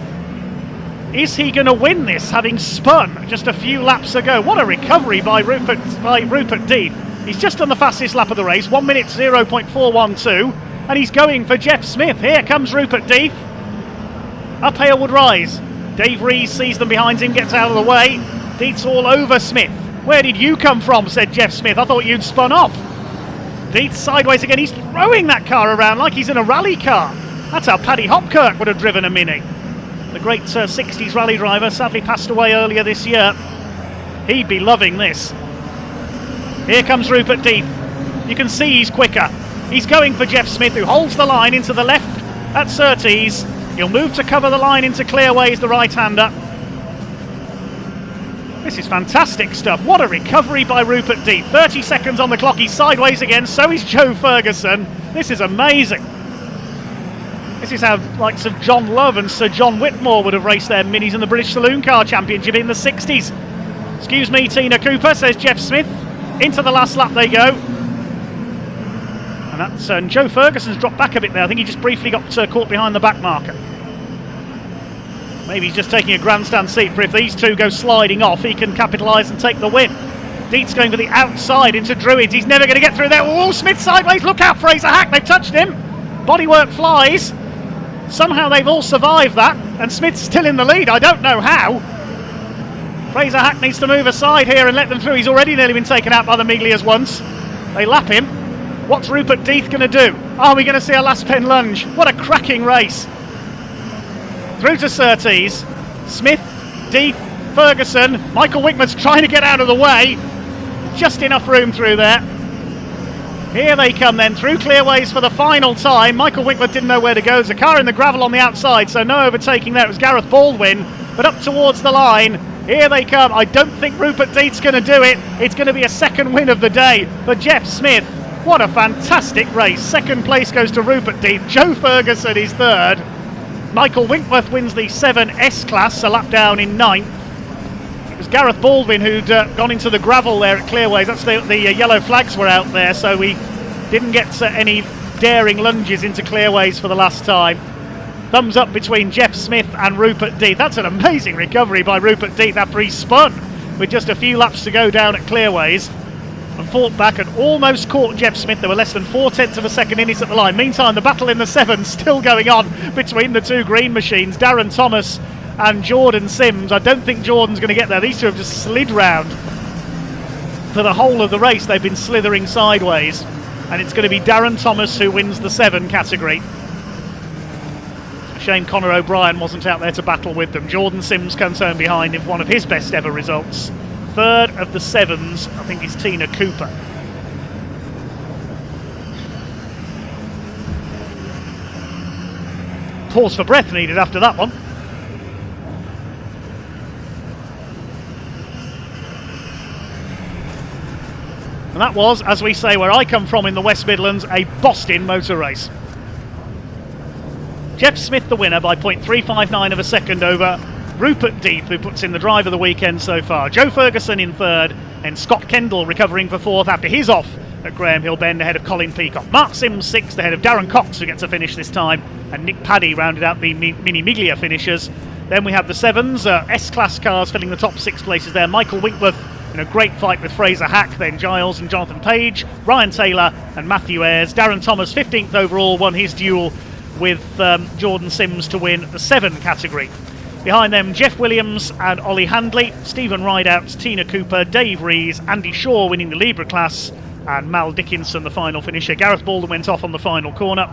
Is he going to win this, having spun just a few laps ago? What a recovery by Rupert Deeth. He's just done the fastest lap of the race, 1 minute 0.412. And he's going for Jeff Smith. Here comes Rupert Deeth. Up Halewood Rise. Dave Rees sees them behind him, gets out of the way. Deeth's all over Smith. Where did you come from, said Jeff Smith. I thought you'd spun off. Deeth sideways again. He's throwing that car around like he's in a rally car. That's how Paddy Hopkirk would have driven a Mini. The great 60s rally driver, sadly passed away earlier this year. He'd be loving this. Here comes Rupert Deeth. You can see he's quicker. He's going for Jeff Smith, who holds the line into the left at Surtees. He'll move to cover the line into Clearways, the right-hander. This is fantastic stuff. What a recovery by Rupert Deeth. 30 seconds on the clock. He's sideways again. So is Joe Ferguson. This is amazing. This is how likes of John Love and Sir John Whitmore would have raced their minis in the British Saloon Car Championship in the 60s. Excuse me, Tina Cooper, says Jeff Smith. Into the last lap they go. And that's Joe Ferguson's dropped back a bit there. I think he just briefly got caught behind the back marker. Maybe he's just taking a grandstand seat for if these two go sliding off, he can capitalise and take the win. Deeth's going for the outside into Druids. He's never going to get through there. Oh, Smith sideways. Look out, Fraser Hack. They've touched him. Bodywork flies. Somehow they've all survived that. And Smith's still in the lead. I don't know how. Fraser Hack needs to move aside here and let them through. He's already nearly been taken out by the Miglias once. They lap him. What's Rupert Deeth going to do? Are we going to see a last pen lunge? What a cracking race. Through to Surtees. Smith, Deeth, Ferguson. Michael Winkman's trying to get out of the way. Just enough room through there. Here they come then, through Clearways for the final time. Michael Winkman didn't know where to go. There's a car in the gravel on the outside, so no overtaking there. It was Gareth Baldwin, but up towards the line. Here they come. I don't think Rupert Deeth's going to do it. It's going to be a second win of the day for Jeff Smith. What a fantastic race. Second place goes to Rupert Deeth. Joe Ferguson is third. Michael Winkworth wins the 7S class, a lap down in 9th. It was Gareth Baldwin who'd gone into the gravel there at Clearways. That's the yellow flags were out there, so we didn't get any daring lunges into Clearways for the last time. Thumbs up between Jeff Smith and Rupert Deeth. That's an amazing recovery by Rupert Deeth after he spun with just a few laps to go down at Clearways. And fought back and almost caught Jeff Smith. There were less than 4/10 of a second in it at the line. Meantime, the battle in the sevens still going on between the two green machines, Darren Thomas and Jordan Sims. I don't think Jordan's going to get there. These two have just slid round for the whole of the race. They've been slithering sideways, and it's going to be Darren Thomas who wins the 7 category. Shame Conor O'Brien wasn't out there to battle with them. Jordan Sims comes home behind him for one of his best ever results. Third of the 7s, I think, is Tina Cooper. Pause for breath needed after that one. And that was, as we say, where I come from in the West Midlands, a Boston motor race. Jeff Smith the winner by 0.359 of a second over Rupert Deep, who puts in the drive of the weekend so far. Joe Ferguson in third, and Scott Kendall recovering for fourth after his off at Graham Hill Bend ahead of Colin Peacock. Mark Sims sixth ahead of Darren Cox, who gets a finish this time, and Nick Paddy rounded out the Mini Miglia finishers. Then we have the sevens, S-Class cars filling the top 6 places there. Michael Winkworth in a great fight with Fraser Hack, then Giles and Jonathan Page, Ryan Taylor and Matthew Ayres. Darren Thomas, 15th overall, won his duel with Jordan Sims to win the 7 category. Behind them, Jeff Williams and Ollie Handley, Stephen Rideout, Tina Cooper, Dave Rees, Andy Shaw winning the Libra class, and Mal Dickinson the final finisher. Gareth Baldwin went off on the final corner.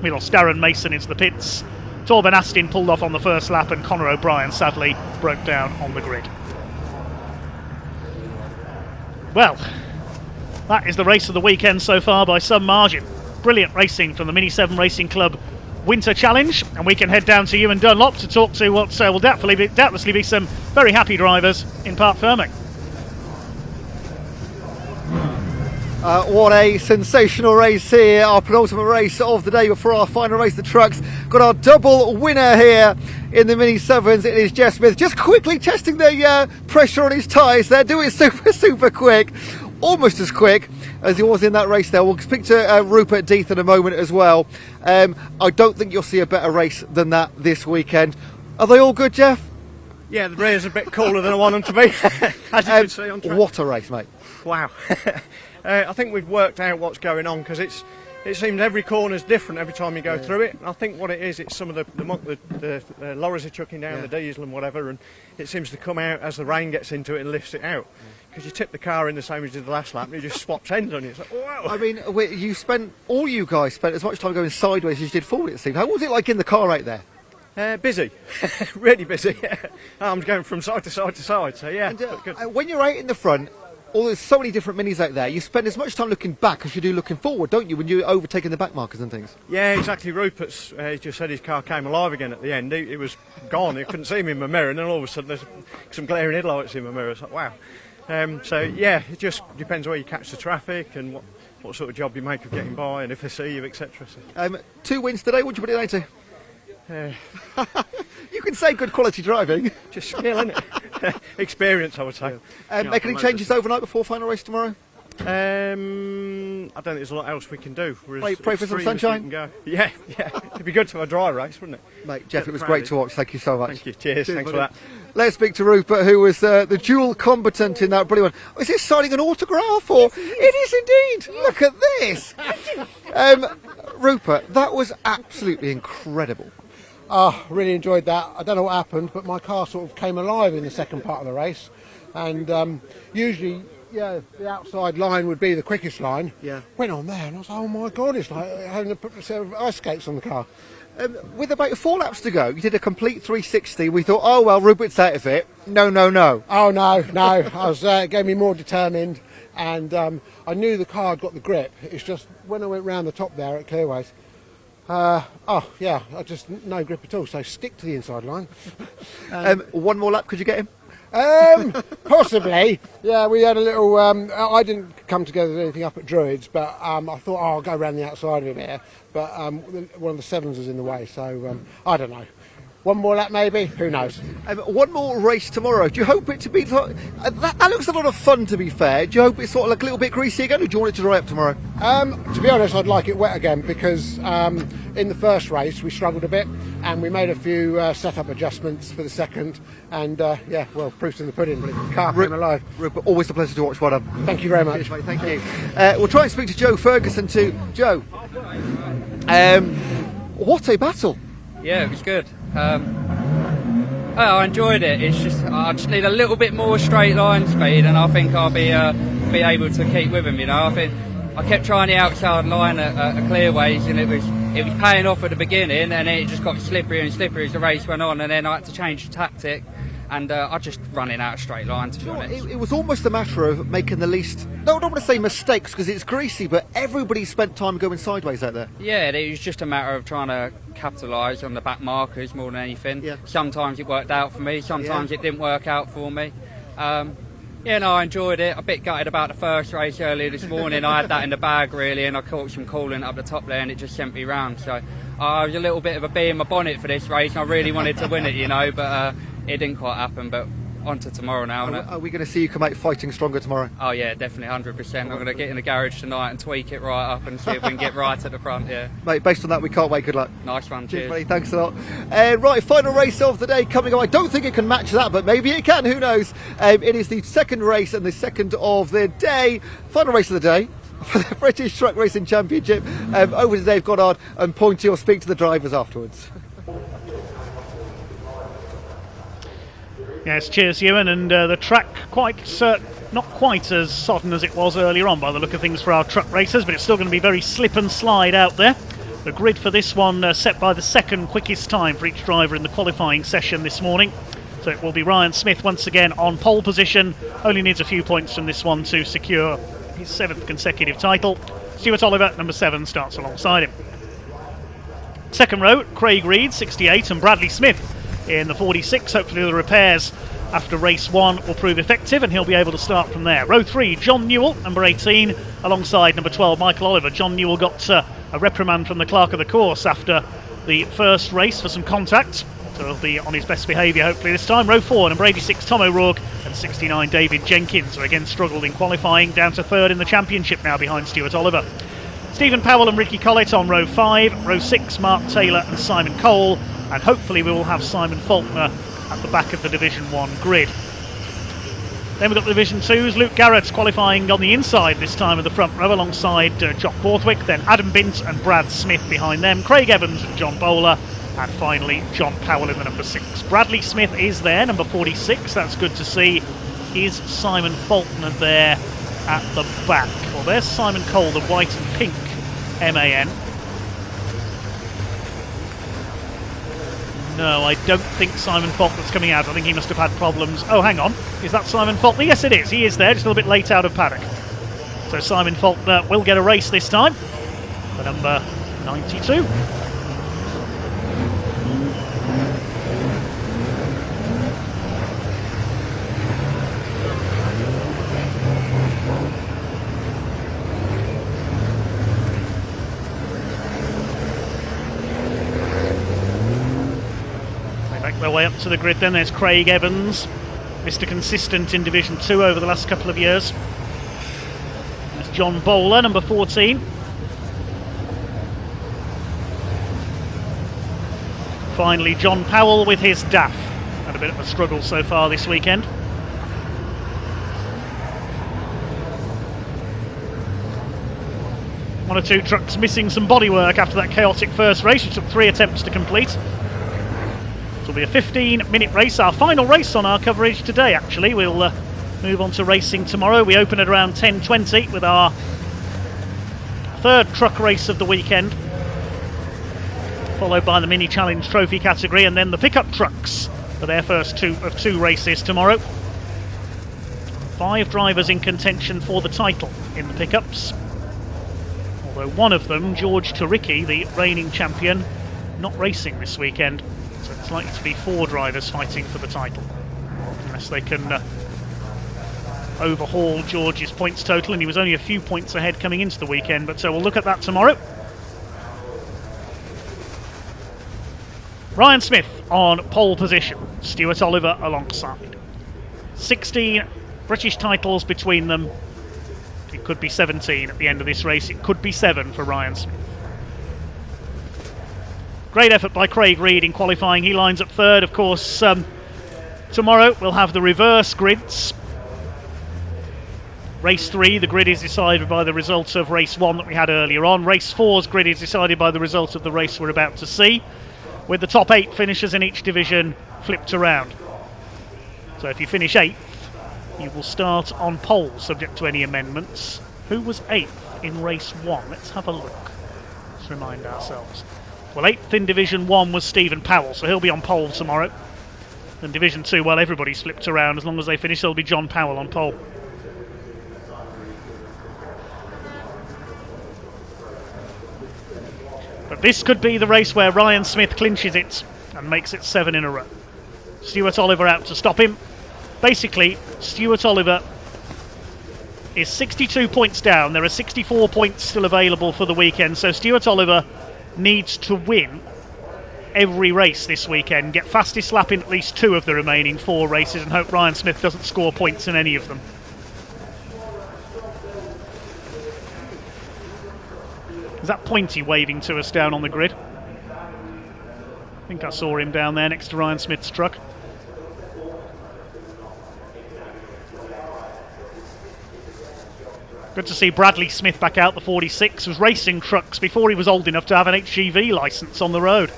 We lost Darren Mason into the pits. Torben Astin pulled off on the first lap, and Conor O'Brien sadly broke down on the grid. Well, that is the race of the weekend so far by some margin. Brilliant racing from the Mini 7 Racing Club Winter Challenge, and we can head down to Ewan Dunlop to talk to what will doubtlessly be some very happy drivers in Parc Fermé. What a sensational race here, our penultimate race of the day before our final race. The trucks got our double winner here in the Mini 7s. It is Jeff Smith, just quickly testing the pressure on his tyres. They're doing it super quick, almost as quick as he was in that race there. We'll speak to Rupert Death in a moment as well. I don't think you'll see a better race than that this weekend. Are they all good, Jeff? Yeah, the rear's a bit cooler than I want them to be, as you can see on track. What a race, mate. Wow. I think we've worked out what's going on, because it seems every corner's different every time you go through it. And I think what it is, it's some of the lorries are chucking down the diesel and whatever, and it seems to come out as the rain gets into it and lifts it out. Because you tip the car in the same as you did the last lap, and it just swaps ends on you. It's like, wow. I mean, all you guys spent as much time going sideways as you did forward, it seemed. How was it like in the car right there? Busy, really busy. I'm going from side to side to side, so yeah. And, when you're out in the front, there's so many different minis out there, you spend as much time looking back as you do looking forward, don't you, when you're overtaking the back markers and things? Yeah, exactly. Rupert's just said his car came alive again at the end. He was gone, he couldn't see me in my mirror, and then all of a sudden there's some glaring headlights in my mirror. It's like, wow. So yeah, it just depends where you catch the traffic and what sort of job you make of getting by, and if they see you, etc. So. 2 wins today, what would you put it down to? You can say good quality driving. Just skill, innit? Experience, I would say. Make any changes overnight before final race tomorrow? I don't think there's a lot else we can do. Pray for some sunshine? Yeah. It'd be good to have a dry race, wouldn't it? Mate, Jeff, it was great to watch. Thank you so much. Thank you. Cheers thanks buddy. for that. Let's speak to Rupert, who was the dual combatant in that brilliant one. Is this signing an autograph? Or? Yes, it is indeed. Yeah. Look at this. Rupert, that was absolutely incredible. Really enjoyed that. I don't know what happened, but my car sort of came alive in the second part of the race. And usually, the outside line would be the quickest line. Yeah. Went on there, and I was like, oh my God, it's like having to put a set of ice skates on the car. With about 4 laps to go, you did a complete 360. We thought, oh, well, Rupert's out of it. No. Oh, no. I was gave me more determined, and I knew the car had got the grip. It's just when I went round the top there at Clearways, I just no grip at all, so stick to the inside line. One more lap, could you get him? Possibly. Yeah, we had a little I didn't come together with anything up at Druids, but I thought, I'll go around the outside of him here, but one of the sevens was in the way, so I don't know. One more lap maybe, who knows. One more race tomorrow. Do you hope it to be that looks a lot of fun, to be fair. Do you hope it's sort of like a little bit greasy again, or do you want it to dry up tomorrow? To be honest, I'd like it wet again, because in the first race we struggled a bit, and we made a few setup adjustments for the second, and proof's in the pudding. The car came alive. Rupert, always a pleasure to watch. Well done. Thank you very much. Cheers, mate, thank you. We'll try and speak to Joe Ferguson too. Joe, what a battle. Yeah, it was good. I enjoyed it. It's just I just need a little bit more straight line speed, and I think I'll be able to keep with him. You know, I think I kept trying the outside line at Clearways, and it was paying off at the beginning, and then it just got slippery and slippery as the race went on, and then I had to change the tactic. And I just running out of straight line, to be honest. It was almost a matter of making the least, I don't want to say mistakes because it's greasy, but everybody spent time going sideways out there. Yeah, it was just a matter of trying to capitalise on the back markers more than anything. Yeah. Sometimes it worked out for me, sometimes it didn't work out for me. Yeah, no, I enjoyed it. A bit gutted about the first race earlier this morning. I had that in the bag really, and I caught some coolant up the top there, and it just sent me round. So I was a little bit of a bee in my bonnet for this race. And I really wanted to win it, you know, but it didn't quite happen. But on to tomorrow now. Are we going to see you come out fighting stronger tomorrow? Oh yeah, definitely, 100%. I'm going to get in the garage tonight and tweak it right up and see if we can get right at the front. Yeah. Mate, based on that, we can't wait. Good luck. Nice one. Cheers, Cheers. buddy. Thanks a lot. Right, final race of the day coming up. I don't think it can match that, but maybe it can. Who knows? It is the second race and the second of the day. Final race of the day for the British Truck Racing Championship. Over to Dave Goddard and Pointy will speak to the drivers afterwards. Yes, cheers, Ewan. And the track not quite as sodden as it was earlier on by the look of things for our truck racers, but it's still going to be very slip and slide out there. The grid for this one set by the second quickest time for each driver in the qualifying session this morning. So it will be Ryan Smith once again on pole position. Only needs a few points from this one to secure his 7th consecutive title. Stuart Oliver, number 7, starts alongside him. Second row, Craig Reed, 68, and Bradley Smith in the 46. Hopefully the repairs after race 1 will prove effective and he'll be able to start from there. Row 3, John Newell, number 18, alongside number 12, Michael Oliver. John Newell got a reprimand from the clerk of the course after the first race for some contact, so he'll be on his best behaviour hopefully this time. Row 4, number 86, Tom O'Rourke, and 69, David Jenkins, who again struggled in qualifying, down to 3rd in the championship now behind Stuart Oliver. Stephen Powell and Ricky Collett on row 5, row 6, Mark Taylor and Simon Cole, and hopefully we will have Simon Faulkner at the back of the Division 1 grid. Then we've got the Division 2's Luke Garrett qualifying on the inside this time of the front row alongside Jock Borthwick, then Adam Bint and Brad Smith behind them, Craig Evans and John Bowler, and finally John Powell in the number 6. Bradley Smith is there, number 46, that's good to see. Is Simon Faulkner there at the back? Well, there's Simon Cole, the white and pink MAN. No, I don't think Simon Faulkner's coming out. I think he must have had problems. Oh, hang on. Is that Simon Faulkner? Yes, it is. He is there, just a little bit late out of paddock. So Simon Faulkner will get a race this time. The number 92. Their way up to the grid then. There's Craig Evans, Mr. Consistent in Division 2 over the last couple of years. There's John Bowler, number 14. Finally, John Powell with his DAF. Had a bit of a struggle so far this weekend. One or two trucks missing some bodywork after that chaotic first race, which took 3 attempts to complete. It'll be a 15-minute race, our final race on our coverage today actually. We'll move on to racing tomorrow. We open at around 10:20 with our 3rd truck race of the weekend, followed by the Mini Challenge Trophy category, and then the pickup trucks for their first 2 races tomorrow. 5 drivers in contention for the title in the pickups, although one of them, George Turicki, the reigning champion, not racing this weekend. So it's likely to be 4 drivers fighting for the title, unless they can overhaul George's points total, and he was only a few points ahead coming into the weekend, but so we'll look at that tomorrow. Ryan Smith on pole position, Stuart Oliver alongside. 16 British titles between them. It could be 17 at the end of this race, it could be 7 for Ryan Smith. Great effort by Craig Reed in qualifying. He lines up 3rd. Of course, tomorrow we'll have the reverse grids. Race 3, the grid is decided by the results of race 1 that we had earlier on. Race 4's grid is decided by the result of the race we're about to see, with the top 8 finishers in each division flipped around. So if you finish 8th, you will start on pole, subject to any amendments. Who was 8th in race 1? Let's have a look. Let's remind ourselves. Well, 8th in Division 1 was Stephen Powell, so he'll be on pole tomorrow. In Division 2, well, everybody's flipped around. As long as they finish, there'll be John Powell on pole. But this could be the race where Ryan Smith clinches it and makes it 7 in a row. Stuart Oliver out to stop him. Basically, Stuart Oliver is 62 points down. There are 64 points still available for the weekend, so Stuart Oliver needs to win every race this weekend, get fastest lap in at least 2 of the remaining 4 races, and hope Ryan Smith doesn't score points in any of them. Is that Pointy waving to us down on the grid? I think I saw him down there next to Ryan Smith's truck. Good to see Bradley Smith back out. The 46 was racing trucks before he was old enough to have an HGV licence on the road,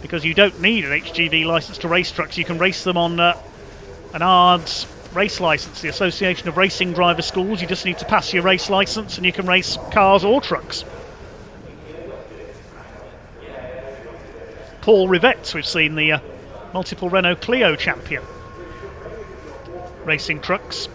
because you don't need an HGV licence to race trucks. You can race them on an ARDS race licence, the Association of Racing Driver Schools. You just need to pass your race licence and you can race cars or trucks. Paul Rivets, we've seen, the multiple Renault Clio champion, racing trucks.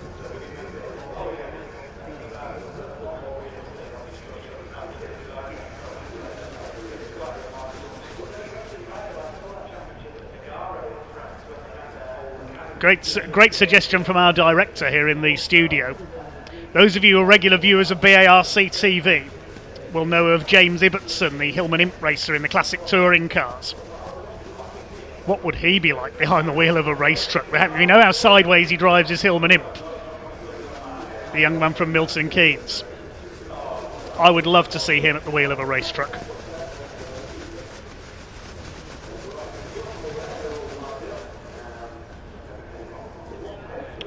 Great suggestion from our director here in the studio. Those of you who are regular viewers of BARC TV will know of James Ibbotson, the Hillman Imp racer in the classic touring cars. What would he be like behind the wheel of a race truck? We know how sideways he drives his Hillman Imp, the young man from Milton Keynes. I would love to see him at the wheel of a race truck.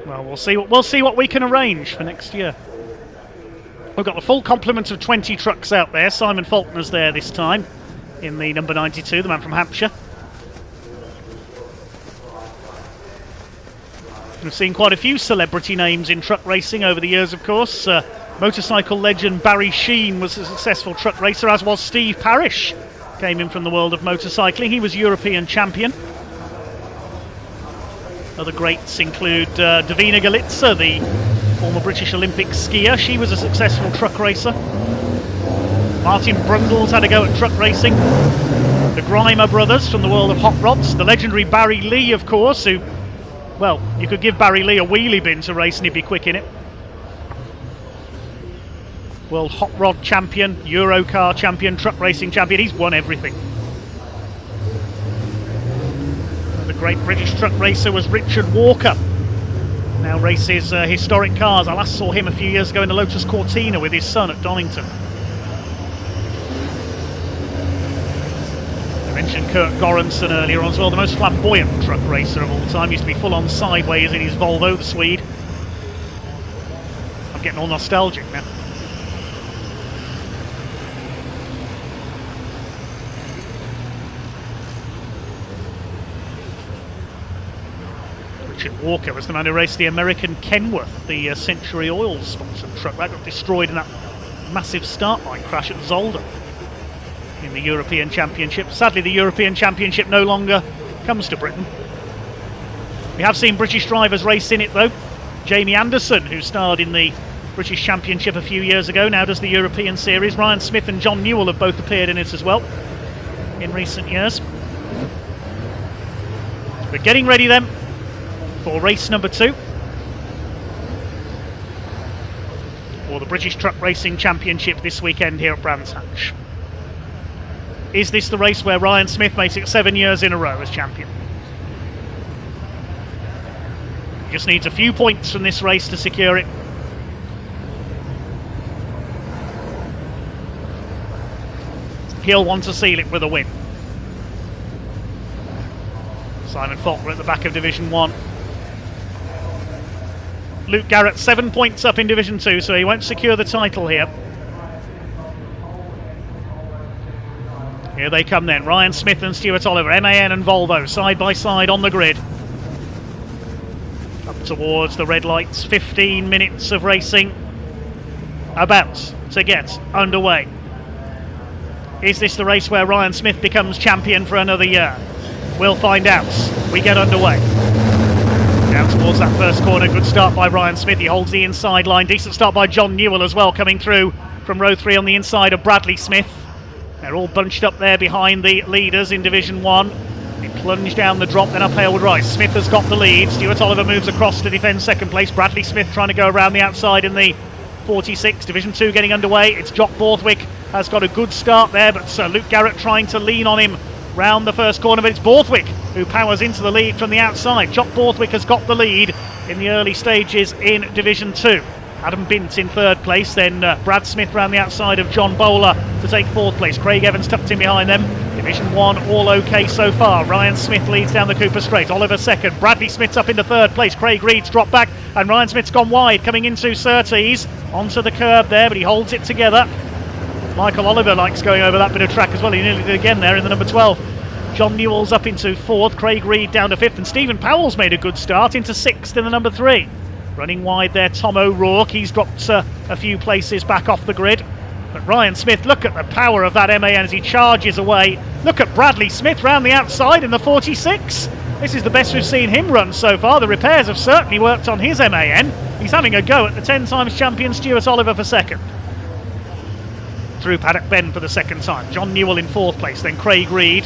Well, we'll see what we can arrange for next year. We've got the full complement of 20 trucks out there. Simon Faulkner's there this time in the number 92, the man from Hampshire. We've seen quite a few celebrity names in truck racing over the years, of course. Motorcycle legend Barry Sheen was a successful truck racer, as was Steve Parish. Came in from the world of motorcycling. He was European champion. Other greats include Davina Galitza, the former British Olympic skier. She was a successful truck racer. Martin Brundle's had a go at truck racing. The Grimer brothers from the world of hot rods. The legendary Barry Lee, of course, who, well, you could give Barry Lee a wheelie bin to race and he'd be quick in it. World hot rod champion, Eurocar champion, truck racing champion. He's won everything. The great British truck racer was Richard Walker. Now races historic cars. I last saw him a few years ago in the Lotus Cortina with his son at Donington. I mentioned Kurt Goranson earlier on as well, the most flamboyant truck racer of all time. Used to be full on sideways in his Volvo, the Swede. I'm getting all nostalgic now. Richard Walker was the man who raced the American Kenworth, the Century Oil sponsored truck. That got destroyed in that massive start line crash at Zolder in the European Championship. Sadly, the European Championship no longer comes to Britain. We have seen British drivers race in it though. Jamie Anderson, who starred in the British Championship a few years ago, now does the European Series. Ryan Smith and John Newell have both appeared in it as well in recent years. We're getting ready then for race number 2 for the British Truck Racing Championship this weekend here at Brands Hatch. Is this the race where Ryan Smith makes it 7 years in a row as champion? He just needs a few points from this race to secure it. He'll want to seal it with a win. Simon Faulkner at the back of Division 1. Luke Garrett 7 points up in Division 2, so he won't secure the title here. Here they come then, Ryan Smith and Stuart Oliver, MAN and Volvo, side by side on the grid. Up towards the red lights, 15 minutes of racing about to get underway. Is this the race where Ryan Smith becomes champion for another year? We'll find out. We get underway. Down towards that first corner, good start by Ryan Smith, he holds the inside line, decent start by John Newell as well, coming through from row 3 on the inside of Bradley Smith. They're all bunched up there behind the leaders in Division 1. Plunge down the drop, then up Hailwood Rise. Smith has got the lead. Stuart Oliver moves across to defend second place. Bradley Smith trying to go around the outside in the 46. Division 2 getting underway. It's Jock Borthwick has got a good start there, but Luke Garrett trying to lean on him round the first corner, but it's Borthwick who powers into the lead from the outside. Jock Borthwick has got the lead in the early stages in Division 2. Adam Bint in third place, then Brad Smith round the outside of John Bowler to take fourth place. Craig Evans tucked in behind them. Division 1 all okay so far. Ryan Smith leads down the Cooper Straight. Oliver second. Bradley Smith's up into third place. Craig Reed's dropped back and Ryan Smith's gone wide coming into Surtees. Onto the curb there, but he holds it together. Michael Oliver likes going over that bit of track as well. He nearly did again there in the number 12. John Newell's up into fourth. Craig Reed down to fifth. And Stephen Powell's made a good start into sixth in the number 3. Running wide there, Tom O'Rourke. He's dropped a few places back off the grid. But Ryan Smith, look at the power of that MAN as he charges away. Look at Bradley Smith round the outside in the 46. This is the best we've seen him run so far. The repairs have certainly worked on his MAN. He's having a go at the 10 times champion Stuart Oliver for second. Through Paddock Bend for the second time. John Newell in fourth place, then Craig Reed.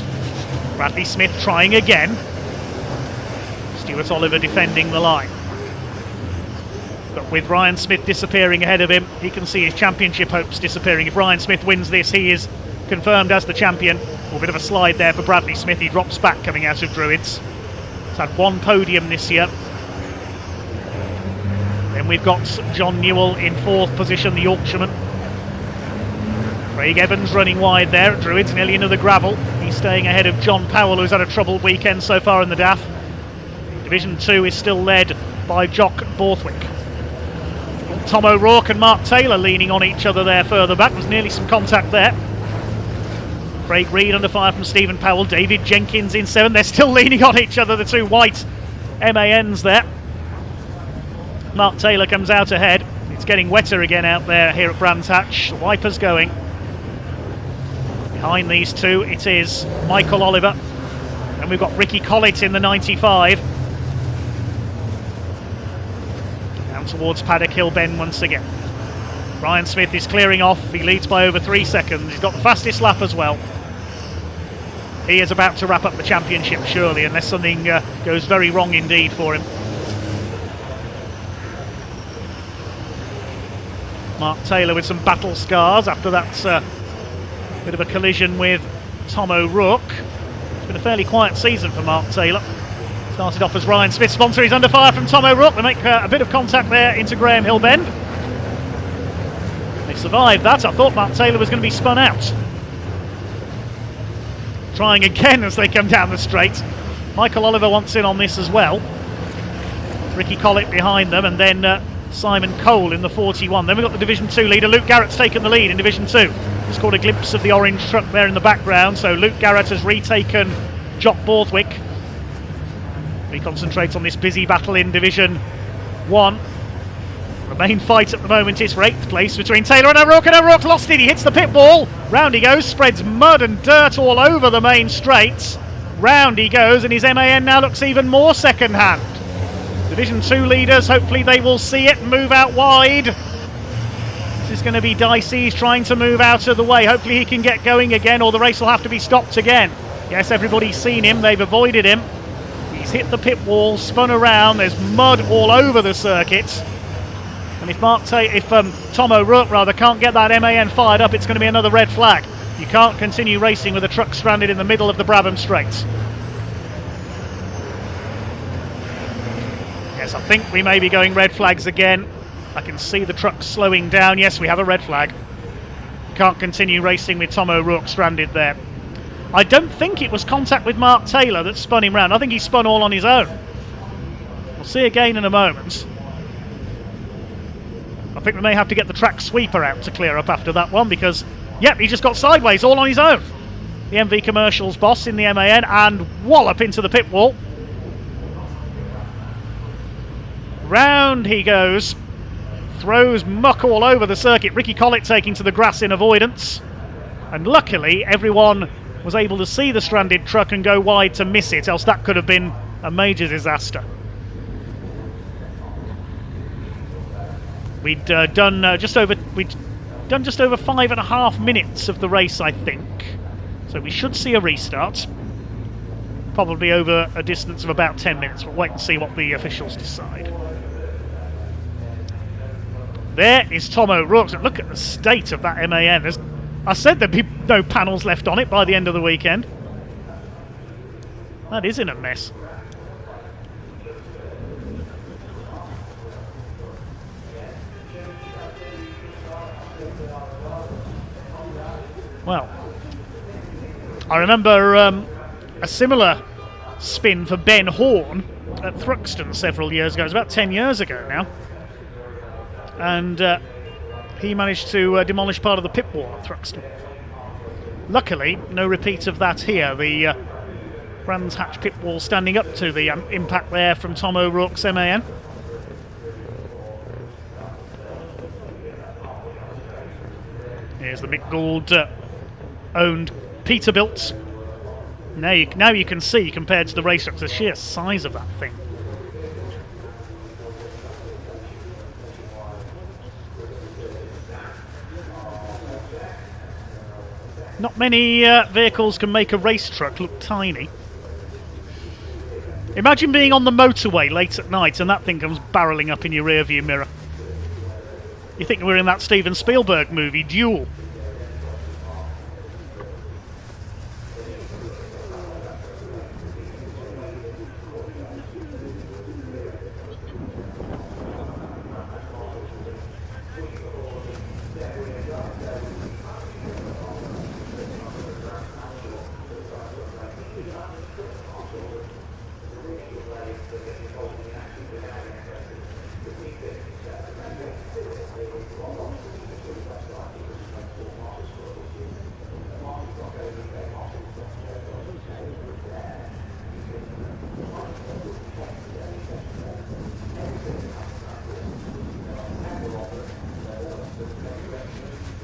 Bradley Smith trying again. Stuart Oliver defending the line. But with Ryan Smith disappearing ahead of him, he can see his championship hopes disappearing. If Ryan Smith wins this, he is confirmed as the champion. A bit of a slide there for Bradley Smith. He drops back coming out of Druids. He's had one podium this year. Then we've got John Newell in fourth position, the Yorkshireman. Craig Evans running wide there at Druids, nearly into the gravel. He's staying ahead of John Powell, who's had a troubled weekend so far in the DAF. Division 2 is still led by Jock Borthwick. Tom O'Rourke and Mark Taylor leaning on each other there further back. There's nearly some contact there. Craig Reed under fire from Stephen Powell. David Jenkins in 7. They're still leaning on each other, the two white MANs there. Mark Taylor comes out ahead. It's getting wetter again out there here at Brands Hatch. The wipers going. Behind these two it is Michael Oliver. And we've got Ricky Collett in the 95. Towards Paddock Hill Bend once again. Ryan Smith is clearing off. He leads by over 3 seconds. He's got the fastest lap as well. He is about to wrap up the championship, surely, unless something goes very wrong indeed for him. Mark Taylor with some battle scars after that bit of a collision with Tom O'Rourke. It's been a fairly quiet season for Mark Taylor. Started off as Ryan Smith's sponsor. He's under fire from Tom O'Rourke. They make a bit of contact there into Graham Hill Bend. They survived that. I thought Mark Taylor was going to be spun out. Trying again as they come down the straight. Michael Oliver wants in on this as well. Ricky Collett behind them, and then Simon Cole in the 41. Then we've got the Division 2 leader. Luke Garrett's taken the lead in Division 2. Just caught a glimpse of the orange truck there in the background. So Luke Garrett has retaken Jock Borthwick. We concentrate on this busy battle in Division 1. The main fight at the moment is for 8th place between Taylor and O'Rourke. And O'Rourke lost it. He hits the pit wall. Round he goes. Spreads mud and dirt all over the main straights. Round he goes, and his MAN now looks even more second hand. Division 2 leaders, hopefully they will see it and move out wide. This is going to be dicey. He's trying to move out of the way. Hopefully he can get going again, or the race will have to be stopped again. Yes, everybody's seen him. They've avoided him. He's hit the pit wall, spun around. There's mud all over the circuit. And if Tom O'Rourke can't get that MAN fired up, it's going to be another red flag. You can't continue racing with a truck stranded in the middle of the Brabham Straits. Yes, I think we may be going red flags again. I can see the truck slowing down. Yes, we have a red flag. Can't continue racing with Tom O'Rourke stranded there. I don't think it was contact with Mark Taylor that spun him round. I think he spun all on his own. We'll see again in a moment. I think we may have to get the track sweeper out to clear up after that one, because, yep, he just got sideways all on his own. The MV Commercials boss in the MAN, and wallop into the pit wall. Round he goes. Throws muck all over the circuit. Ricky Collett taking to the grass in avoidance. And luckily, everyone was able to see the stranded truck and go wide to miss it, else that could have been a major disaster. We'd done just over 5.5 minutes of the race, I think. So we should see a restart. probably over a distance of about 10 minutes. We'll wait and see what the officials decide. There is Tom O'Rourke's. Look at the state of that MAN. I said there'd be no panels left on it by the end of the weekend. That is in a mess. Well, I remember a similar spin for Ben Horn at Thruxton several years ago. It was about 10 years ago now. And he managed to demolish part of the pit wall at Thruxton. Luckily, no repeat of that here. The Brands Hatch pit wall standing up to the impact there from Tom O'Rourke's MAN. Here's the Mick Gould owned Peterbilt. Now you can see, compared to the race trucks, the sheer size of that thing. Not many vehicles can make a race truck look tiny. Imagine being on the motorway late at night and that thing comes barrelling up in your rearview mirror. You think we're in that Steven Spielberg movie, Duel.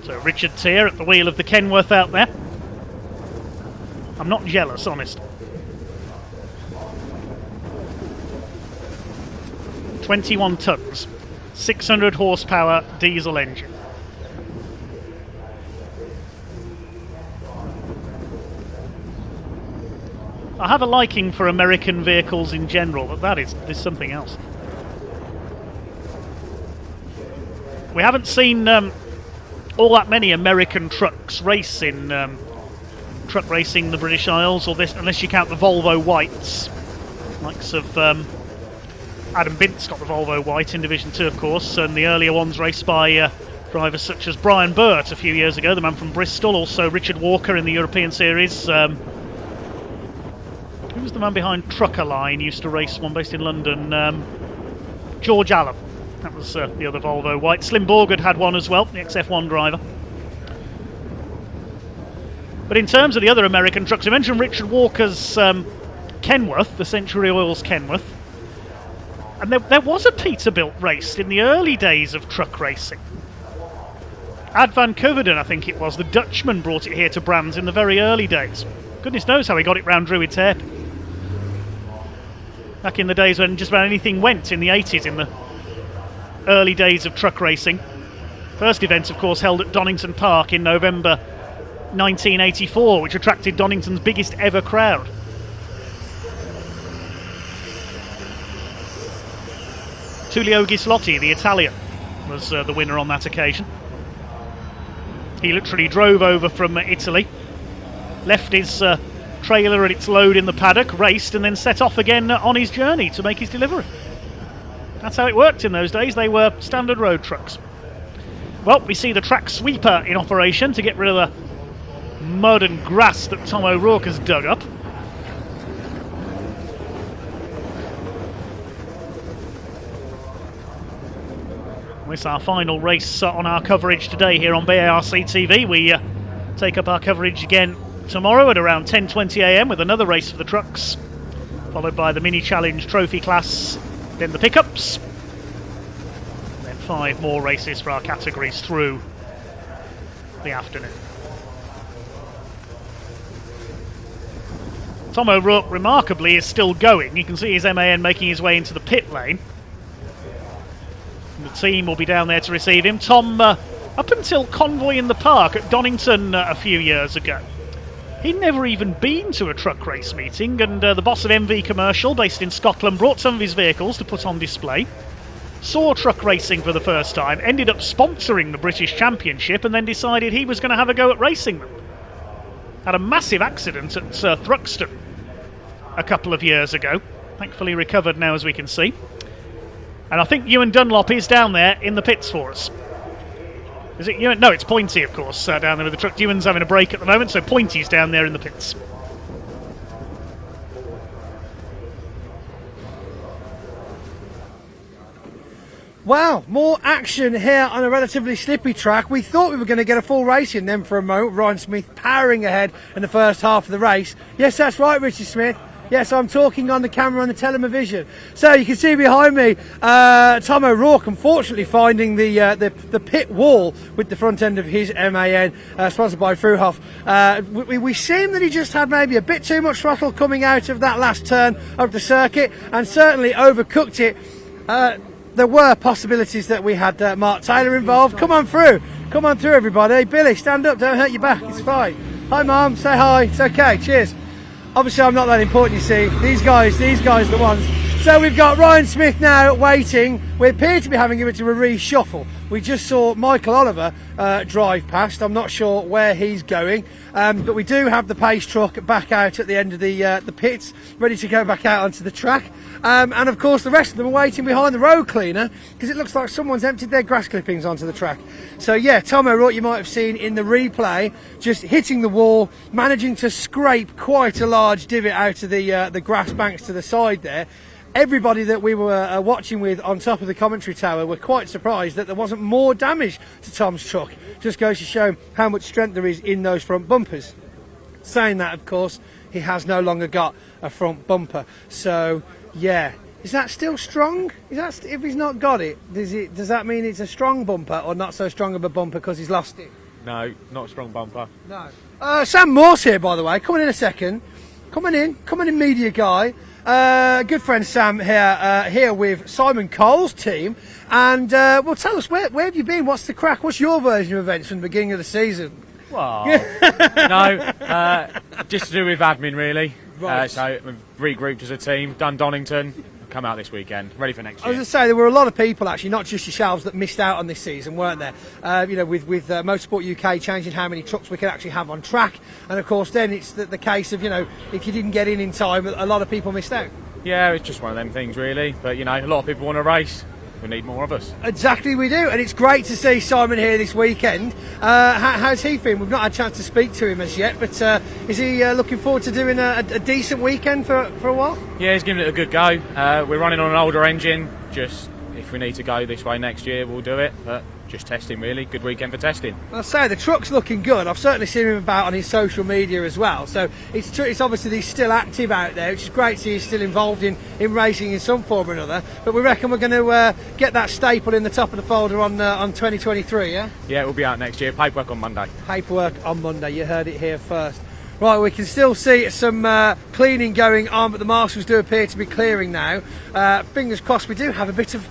So Richard Tier at the wheel of the Kenworth out there. I'm not jealous, honest. 21 tons, 600 horsepower diesel engine. I have a liking for American vehicles in general, but that is something else. We haven't seen all that many American trucks race in truck racing the British Isles, or this, unless you count the Volvo Whites, likes of Adam Bint's got the Volvo White in Division 2, of course, and the earlier ones raced by drivers such as Brian Burt a few years ago, the man from Bristol, also Richard Walker in the European Series. Who was the man behind Trucker Line, used to race one based in London? George Allen. That was the other Volvo White. Slim Borgard had one as well, the XF1 driver. But in terms of the other American trucks, I mentioned Richard Walker's Kenworth, the Century Oils Kenworth. And there was a Peterbilt raced in the early days of truck racing. Ad van Coverden, I think it was, the Dutchman brought it here to Brands in the very early days. Goodness knows how he got it round Druid's Head. Back in the days when just about anything went in the 80s, in the early days of truck racing. First event, of course, held at Donington Park in November 1984, which attracted Donington's biggest ever crowd. Tullio Ghislotti, the Italian, was the winner on that occasion. He literally drove over from Italy, left his trailer and its load in the paddock, raced, and then set off again on his journey to make his delivery. That's how it worked in those days. They were standard road trucks. Well, we see the track sweeper in operation to get rid of the mud and grass that Tom O'Rourke has dug up. This is our final race on our coverage today here on BARC TV. We take up our coverage again tomorrow at around 10:20 AM with another race for the trucks, followed by the Mini Challenge Trophy class, then the pickups, and then 5 more races for our categories through the afternoon. Tom O'Rourke, remarkably, is still going. You can see his MAN making his way into the pit lane. And the team will be down there to receive him. Tom, up until convoy in the park at Donington a few years ago, He'd never even been to a truck race meeting, and the boss of MV Commercial, based in Scotland, brought some of his vehicles to put on display. Saw truck racing for the first time, ended up sponsoring the British Championship, and then decided he was going to have a go at racing them. Had a massive accident at Thruxton a couple of years ago. Thankfully recovered now, as we can see. And I think Ewan Dunlop is down there in the pits for us. Is it Ewan? No, it's Pointy, of course, down there with the truck. Ewan's having a break at the moment, so Pointy's down there in the pits. Wow, more action here on a relatively slippy track. We thought we were going to get a full race in then for a moment. Ryan Smith powering ahead in the first half of the race. Yes, that's right, Richard Smith. Yes, I'm talking on the camera on the television. So you can see behind me, Tom O'Rourke, unfortunately finding the pit wall with the front end of his MAN, sponsored by Fruhoff. We seem that he just had maybe a bit too much throttle coming out of that last turn of the circuit, and certainly overcooked it. There were possibilities that we had Mark Taylor involved. Come on through, everybody. Billy, stand up, don't hurt your back, it's fine. Hi, Mum, say hi, it's okay, cheers. Obviously, I'm not that important, you see. These guys are the ones. So we've got Ryan Smith now waiting. We appear to be having a bit of a reshuffle. We just saw Michael Oliver drive past. I'm not sure where he's going, but we do have the pace truck back out at the end of the pits, ready to go back out onto the track. And of course, the rest of them are waiting behind the road cleaner because it looks like someone's emptied their grass clippings onto the track. So yeah, Tom O'Rourke, you might have seen in the replay, just hitting the wall, managing to scrape quite a large divot out of the grass banks to the side there. Everybody that we were watching with on top of the commentary tower were quite surprised that there wasn't more damage to Tom's truck. Just goes to show how much strength there is in those front bumpers. Saying that, of course, he has no longer got a front bumper. So, yeah. Is that still strong? If he's not got it, does that mean it's a strong bumper or not so strong of a bumper because he's lost it? No, not a strong bumper. No. Sam Morse here, by the way. Coming in a second. Coming in, media guy. Good friend Sam here with Simon Cole's team, and well, tell us where have you been? What's the crack? What's your version of events from the beginning of the season? Well, no, just to do with admin really. Right. So we've regrouped as a team, done Donington, come out this weekend, ready for next year. I was going to say there were a lot of people actually, not just yourselves, that missed out on this season, weren't there? With Motorsport UK changing how many trucks we can actually have on track, and of course then it's the case of if you didn't get in time, a lot of people missed out. Yeah, it's just one of them things really. But a lot of people want to race. We need more of us. Exactly, we do, and it's great to see Simon here this weekend. How's he feeling? We've not had a chance to speak to him as yet, but is he looking forward to doing a decent weekend for a while? Yeah, he's giving it a good go. We're running on an older engine. Just if we need to go this way next year, we'll do it. But just testing really. Good weekend for testing. I'll say the truck's looking good. I've certainly seen him about on his social media as well. So it's obviously he's still active out there, which is great to see he's still involved in racing in some form or another. But we reckon we're going to get that staple in the top of the folder on 2023, yeah? Yeah, it will be out next year. Paperwork on Monday. Paperwork on Monday. You heard it here first. Right, we can still see some cleaning going on, but the marshals do appear to be clearing now. Fingers crossed. We do have a bit of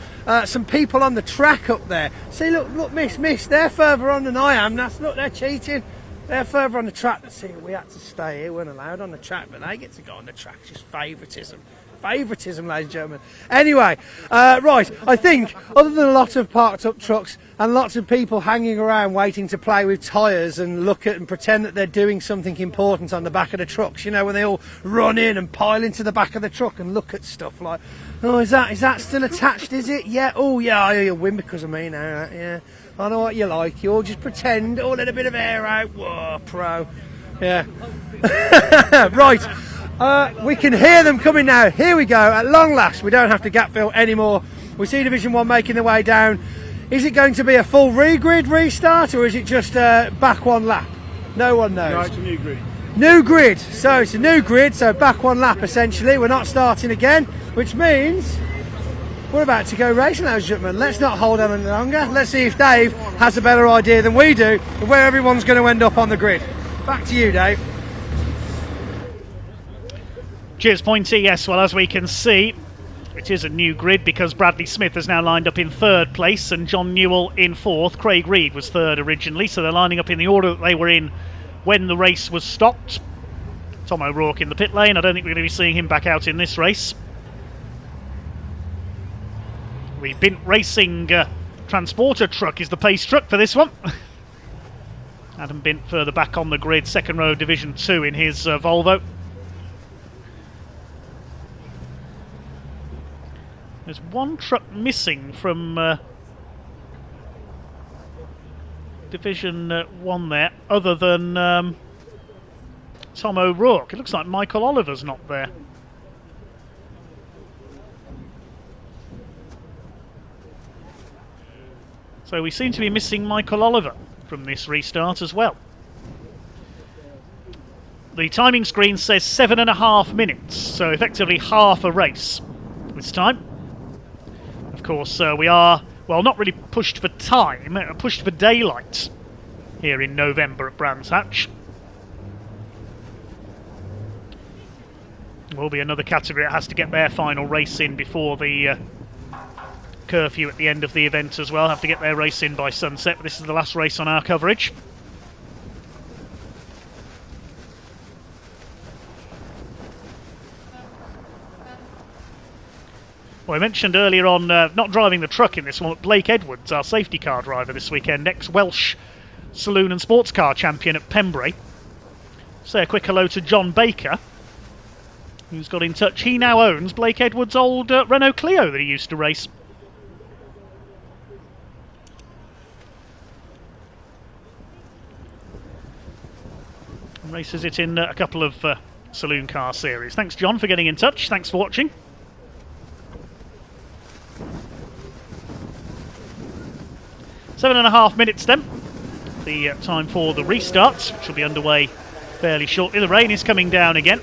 some people on the track up there. See, look, miss, they're further on than I am. Look, they're cheating. They're further on the track. See, we had to stay here. We weren't allowed on the track, but they get to go on the track. It's just favouritism. Favouritism, ladies and gentlemen. Anyway, right, I think other than a lot of parked up trucks and lots of people hanging around waiting to play with tyres and look at and pretend that they're doing something important on the back of the trucks, when they all run in and pile into the back of the truck and look at stuff like, oh, is that still attached, is it? Yeah, oh yeah, you'll win because of me now, yeah. I know what you like, you all just pretend, let a bit of air out, whoa, pro. Yeah. Right. We can hear them coming now. Here we go. At long last, we don't have to gap fill anymore. We see Division 1 making their way down. Is it going to be a full regrid restart or is it just back one lap? No one knows. No, it's a new grid. New grid. So it's a new grid, so back one lap essentially. We're not starting again, which means we're about to go racing, ladies and gentlemen. Let's not hold on any longer. Let's see if Dave has a better idea than we do of where everyone's going to end up on the grid. Back to you, Dave. Cheers, Pointy. Yes, well, as we can see, it is a new grid because Bradley Smith has now lined up in third place and John Newell in fourth. Craig Reed was third originally, so they're lining up in the order that they were in when the race was stopped. Tom O'Rourke in the pit lane. I don't think we're going to be seeing him back out in this race. The Bint Racing transporter truck is the pace truck for this one. Adam Bint further back on the grid, second row Division 2 in his Volvo. There's one truck missing from Division 1 there, other than Tom O'Rourke. It looks like Michael Oliver's not there. So we seem to be missing Michael Oliver from this restart as well. The timing screen says 7.5 minutes, so effectively half a race this time. Of course, we are, well, not really pushed for time, pushed for daylight here in November at Brands Hatch. Will be another category that has to get their final race in before the curfew at the end of the event as well. Have to get their race in by sunset, but this is the last race on our coverage. Well, I mentioned earlier on not driving the truck in this one, but Blake Edwards, our safety car driver this weekend, ex-Welsh saloon and sports car champion at Pembrey. Say a quick hello to John Baker, who's got in touch. He now owns Blake Edwards' old Renault Clio that he used to race. And races it in a couple of saloon car series. Thanks, John, for getting in touch. Thanks for watching. 7.5 minutes then, the time for the restart, which will be underway fairly shortly. The rain is coming down again.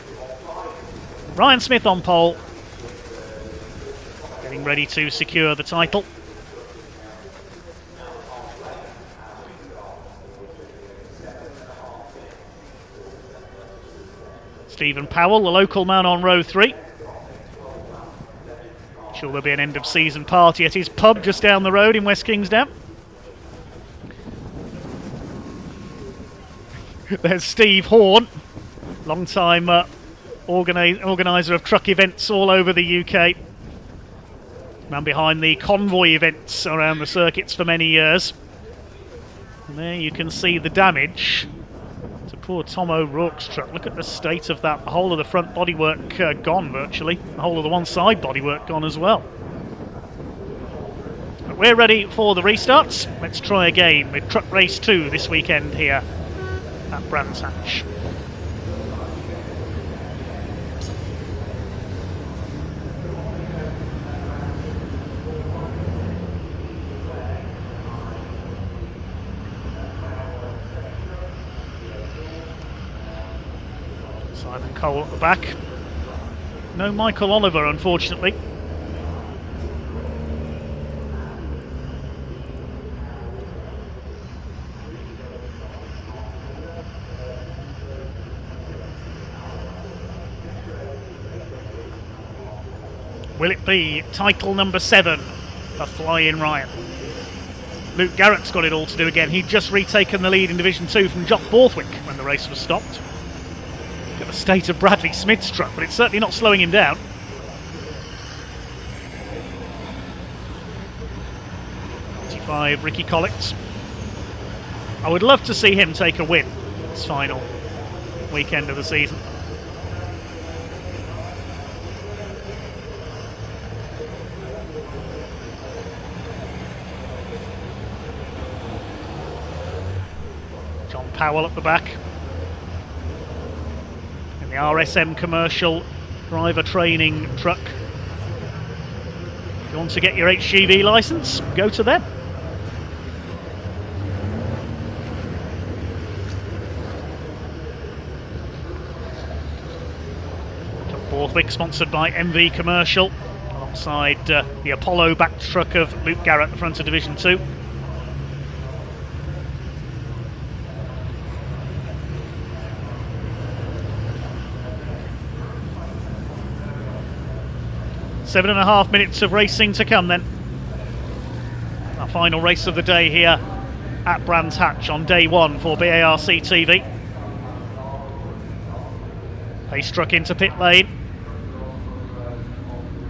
Ryan Smith on pole, getting ready to secure the title. Stephen Powell, the local man on row 3. Sure there'll be an end of season party at his pub just down the road in West Kingsdown. There's Steve Horn, long-time organiser of truck events all over the UK. Man behind the convoy events around the circuits for many years. And there you can see the damage to poor Tom O'Rourke's truck. Look at the state of that. The whole of the front bodywork gone virtually. The whole of the one side bodywork gone as well. But we're ready for the restarts. Let's try again with Truck Race 2 this weekend here at Brands Hatch. Simon Cole at the back. No Michael Oliver, unfortunately. Will it be title number 7 for Flying Ryan? Luke Garrett's got it all to do again. He'd just retaken the lead in Division 2 from Jock Borthwick when the race was stopped. Look at the state of Bradley Smith's truck, but it's certainly not slowing him down. Ricky Collins. I would love to see him take a win this final weekend of the season. John Powell at the back in the RSM commercial driver training truck. If you want to get your HGV licence, go to them. Borthwick, sponsored by MV Commercial, alongside the Apollo backed truck of Luke Garrett at the front of Division 2. Seven and a half minutes of racing to come then. Our final race of the day here at Brands Hatch on day 1 for BARC TV. They struck into pit lane.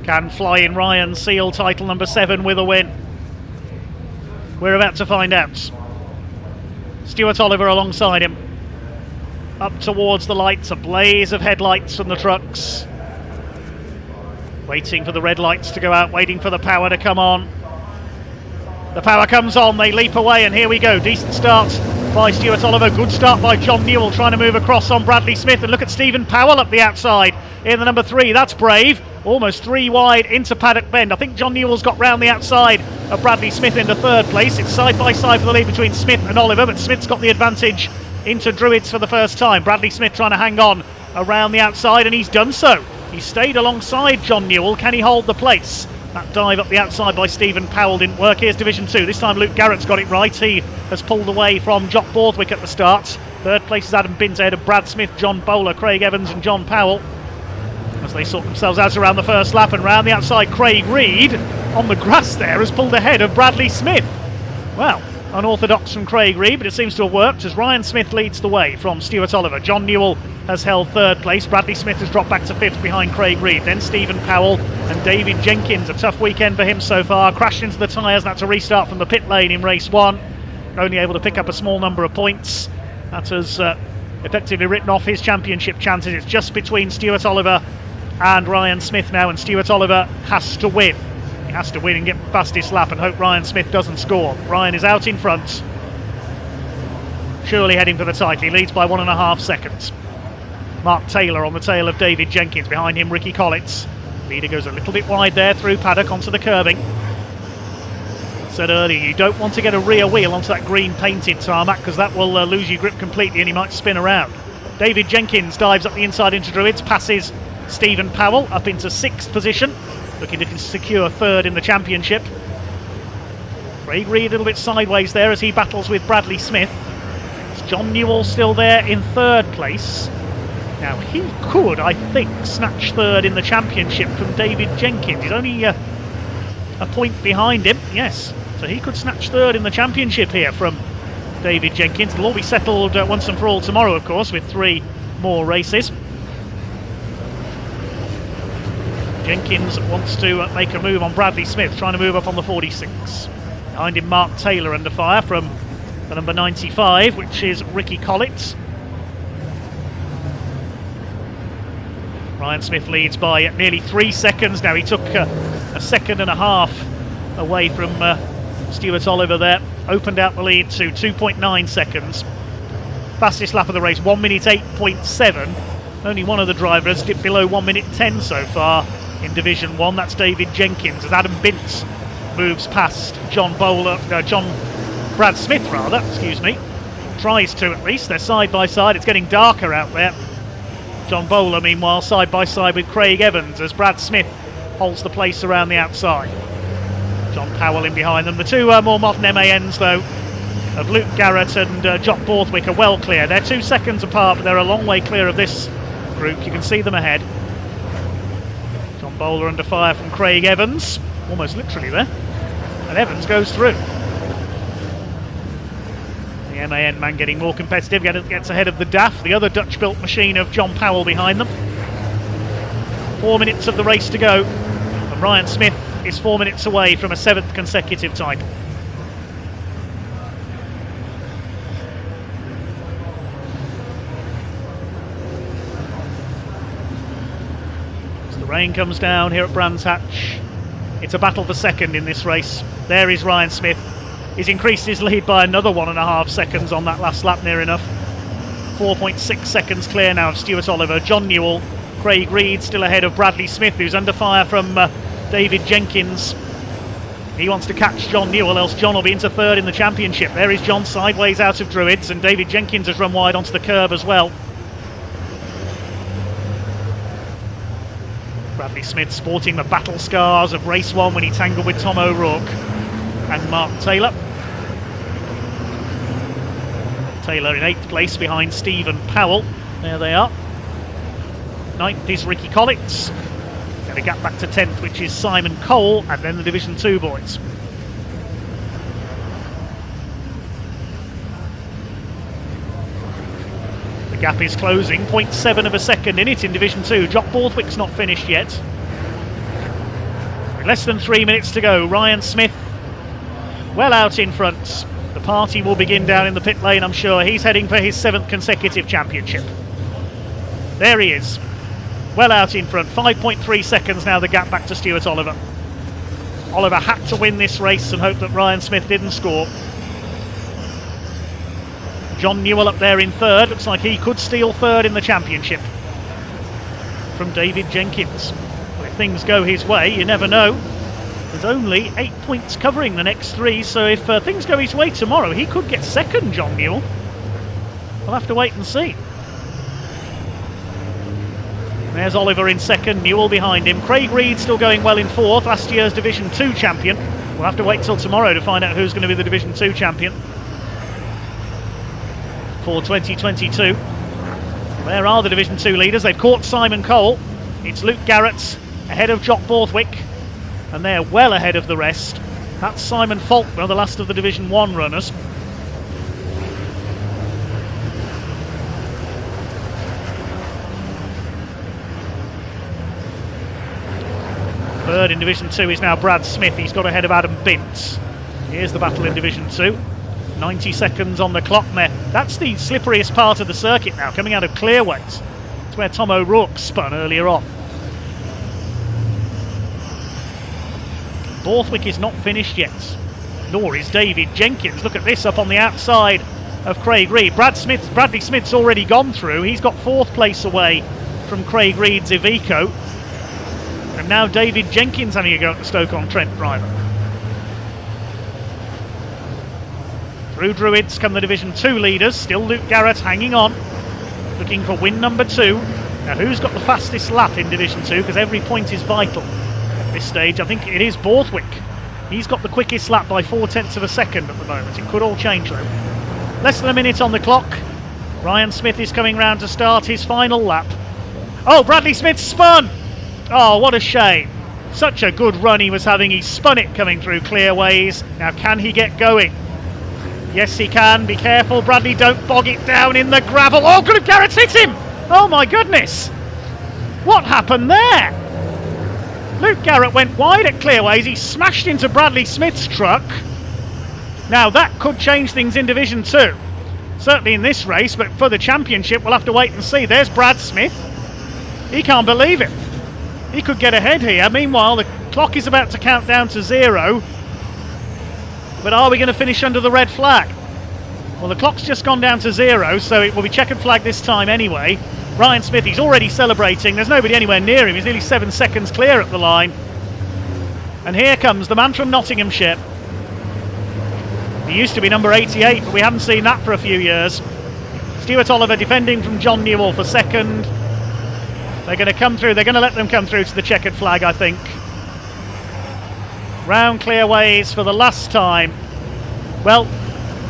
Can fly in Ryan Seal, title number 7 with a win. We're about to find out. Stuart Oliver alongside him. Up towards the lights, a blaze of headlights from the trucks. Waiting for the red lights to go out, waiting for the power to come on. The power comes on, they leap away, and here we go. Decent start by Stuart Oliver. Good start by John Newell, trying to move across on Bradley Smith. And look at Stephen Powell up the outside in the number 3. That's brave. Almost 3 wide into Paddock Bend. I think John Newell's got round the outside of Bradley Smith into 3rd place. It's side by side for the lead between Smith and Oliver, but Smith's got the advantage into Druids for the first time. Bradley Smith trying to hang on around the outside, and he's done so. He stayed alongside John Newell. Can he hold the place? That dive up the outside by Stephen Powell didn't work. Here's Division 2. This time Luke Garrett's got it right. He has pulled away from Jock Borthwick at the start. 3rd place is Adam Bint ahead of Brad Smith, John Bowler, Craig Evans and John Powell, as they sort themselves out around the first lap. And round the outside, Craig Reed on the grass there has pulled ahead of Bradley Smith. Well, unorthodox from Craig Reed, but it seems to have worked as Ryan Smith leads the way from Stuart Oliver. John Newell has held 3rd place. Bradley Smith has dropped back to 5th behind Craig Reed. Then Stephen Powell and David Jenkins. A tough weekend for him so far. Crashed into the tyres, that's a restart from the pit lane in race 1. Only able to pick up a small number of points. That has effectively written off his championship chances. It's just between Stuart Oliver and Ryan Smith now, and Stuart Oliver has to win. He has to win and get fastest lap and hope Ryan Smith doesn't score. Ryan is out in front, surely heading for the title. He leads by 1.5 seconds. Mark Taylor on the tail of David Jenkins. Behind him, Ricky Collins. Leader goes a little bit wide there through paddock onto the curbing. Said earlier, you don't want to get a rear wheel onto that green painted tarmac because that will lose your grip completely and he might spin around. David Jenkins dives up the inside into Druids, passes Stephen Powell up into 6th position, looking to secure 3rd in the championship. Craig Reed a little bit sideways there as he battles with Bradley Smith. It's John Newell still there in 3rd place. Now he could, I think, snatch 3rd in the championship from David Jenkins. He's only a point behind him, yes. So he could snatch 3rd in the championship here from David Jenkins. It'll all be settled once and for all tomorrow, of course, with 3 more races. Jenkins wants to make a move on Bradley Smith, trying to move up on the 46. Behind him, Mark Taylor under fire from the number 95, which is Ricky Collins. Ryan Smith leads by nearly 3 seconds now. He took a 1.5 seconds away from Stuart Oliver there. Opened out the lead to 2.9 seconds. Fastest lap of the race, 1 minute 8.7. Only one of the drivers dipped below 1 minute 10 so far in Division 1. That's David Jenkins as Adam Bint moves past Brad Smith rather, excuse me. Tries to at least. They're side by side. It's getting darker out there. John Bowler, meanwhile, side by side with Craig Evans as Brad Smith holds the place around the outside. John Powell in behind them. The 2 more modern MANs, though, of Luke Garrett and Jock Borthwick are well clear. They're 2 seconds apart, but they're a long way clear of this group. You can see them ahead. John Bowler under fire from Craig Evans, almost literally there. And Evans goes through. The MAN man getting more competitive, gets ahead of the DAF, the other Dutch-built machine of John Powell behind them. 4 minutes of the race to go, and Ryan Smith is 4 minutes away from a 7th consecutive title. As the rain comes down here at Brands Hatch, it's a battle for 2nd in this race. There is Ryan Smith. He's increased his lead by another 1.5 seconds on that last lap, near enough. 4.6 seconds clear now of Stuart Oliver. John Newell, Craig Reed still ahead of Bradley Smith, who's under fire from David Jenkins. He wants to catch John Newell, else John will be into 3rd in the championship. There is John sideways out of Druids, and David Jenkins has run wide onto the curb as well. Bradley Smith sporting the battle scars of race 1 when he tangled with Tom O'Rourke and Mark Taylor. Taylor in 8th place behind Stephen Powell. There they are. 9th is Ricky Collins. Got a gap back to 10th, which is Simon Cole, and then the Division 2 boys. The Gap is closing, 0.7 of a second in it in Division 2. Jock Borthwick's not finished yet. With less than 3 minutes to go, Ryan Smith well out in front. The party will begin down in the pit lane, I'm sure. He's heading for his 7th consecutive championship. There he is, well out in front. 5.3 seconds now, the gap back to Stuart Oliver. Oliver had to win this race and hope that Ryan Smith didn't score. John Newell up there in third. Looks like he could steal third in the championship from David Jenkins. Well, if things go his way, you never know. There's only 8 points covering the next 3, so if things go his way tomorrow, he could get second, John Newell. We'll have to wait and see. There's Oliver in second, Newell behind him. Craig Reed still going well in fourth, last year's Division 2 champion. We'll have to wait till tomorrow to find out who's going to be the Division 2 champion for 2022. There are the Division 2 leaders. They've caught Simon Cole. It's Luke Garrett ahead of Jock Borthwick, and they're well ahead of the rest. That's Simon Faulkner, the last of the Division 1 runners. Third in Division 2 is now Brad Smith. He's got ahead of Adam Bint. Here's the battle in Division 2. 90 seconds on the clock there. That's the slipperiest part of the circuit now, coming out of Clearways. It's where Tom O'Rourke spun earlier on. Borthwick is not finished yet, nor is David Jenkins. Look at this up on the outside of Craig Reed. Bradley Smith's already gone through. He's got 4th place away from Craig Reed's Iveco. And now David Jenkins having a go at the Stoke-on-Trent driver. Through Druids come the Division 2 leaders. Still Luke Garrett hanging on, looking for win number 2. Now who's got the fastest lap in Division 2? Because every point is vital at this stage. I think it is Borthwick. He's got the quickest lap by 0.4 of a second at the moment. It could all change though. Less than a minute on the clock. Ryan Smith is coming round to start his final lap. Oh, Bradley Smith spun! Oh, what a shame. Such a good run he was having. He spun it coming through Clearways. Now can he get going? Yes, he can. Be careful, Bradley. Don't bog it down in the gravel. Oh, good. Garrett's hit him. Oh, my goodness. What happened there? Luke Garrett went wide at Clearways. He smashed into Bradley Smith's truck. Now, that could change things in Division 2. Certainly in this race, but for the championship, we'll have to wait and see. There's Brad Smith. He can't believe it. He could get ahead here. Meanwhile, the clock is about to count down to 0. But are we going to finish under the red flag? Well, the clock's just gone down to 0, so it will be checkered flag this time anyway. Ryan Smith, he's already celebrating. There's nobody anywhere near him. He's nearly 7 seconds clear at the line. And here comes the man from Nottinghamshire. He used to be number 88, but we haven't seen that for a few years. Stuart Oliver defending from John Newell for second. They're going to come through. They're going to let them come through to the checkered flag, I think. Round Clearways for the last time. Well,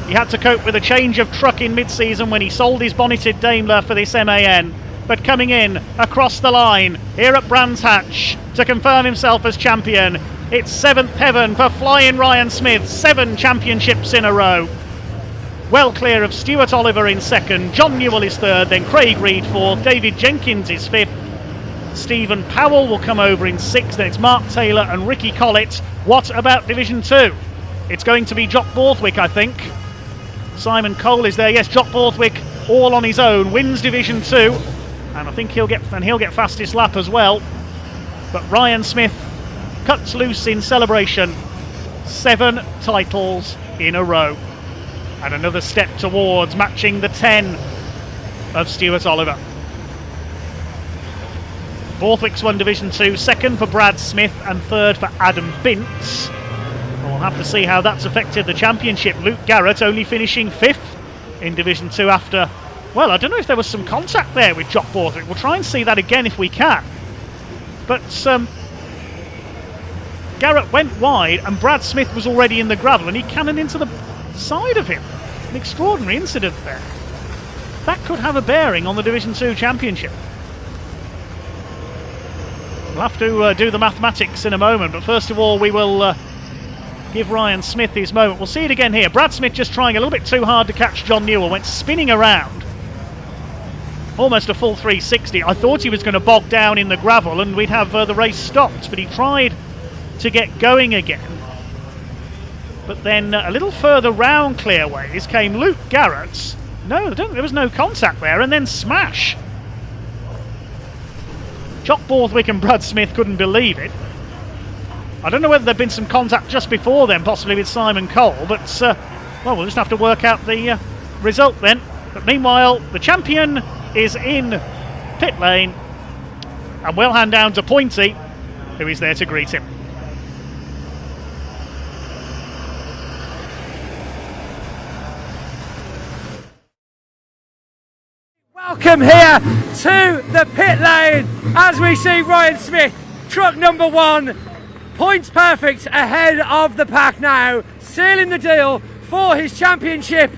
he had to cope with a change of truck in mid-season when he sold his bonneted Daimler for this MAN. But coming in across the line here at Brands Hatch to confirm himself as champion, it's 7th heaven for Flying Ryan Smith. 7 championships in a row. Well clear of Stuart Oliver in second. John Newell is third, then Craig Reed fourth. David Jenkins is fifth. Stephen Powell will come over in 6th, then it's Mark Taylor and Ricky Collett. What about Division 2? It's going to be Jock Borthwick, I think. Simon Cole is there. Yes, Jock Borthwick all on his own wins Division 2, and I think he'll get fastest lap as well. But Ryan Smith cuts loose in celebration. 7 titles in a row, and another step towards matching the 10 of Stuart Oliver. Borthwick's won Division 2, second for Brad Smith and third for Adam Bint. We'll have to see how that's affected the championship. Luke Garrett only finishing 5th in Division 2 after, well, I don't know if there was some contact there with Jock Borthwick. We'll try and see that again if we can. But Garrett went wide and Brad Smith was already in the gravel and he cannoned into the side of him. An extraordinary incident there. That could have a bearing on the Division 2 championship. We'll have to do the mathematics in a moment, but first of all we will give Ryan Smith his moment. We'll see it again here. Brad Smith just trying a little bit too hard to catch John Newell, went spinning around. almost a full 360. I thought he was going to bog down in the gravel and we'd have the race stopped, but he tried to get going again. But then a little further round Clearways came Luke Garrett. No, there was no contact there, and then smash. Jock Borthwick and Brad Smith couldn't believe it. I don't know whether there'd been some contact just before then, possibly with Simon Cole, but well, we'll just have to work out the result then. But meanwhile, the champion is in pit lane, and we'll hand down to Pointy, who is there to greet him. Welcome here to the pit lane as we see Ryan Smith, truck number 1, points perfect ahead of the pack now, sealing the deal for his championship.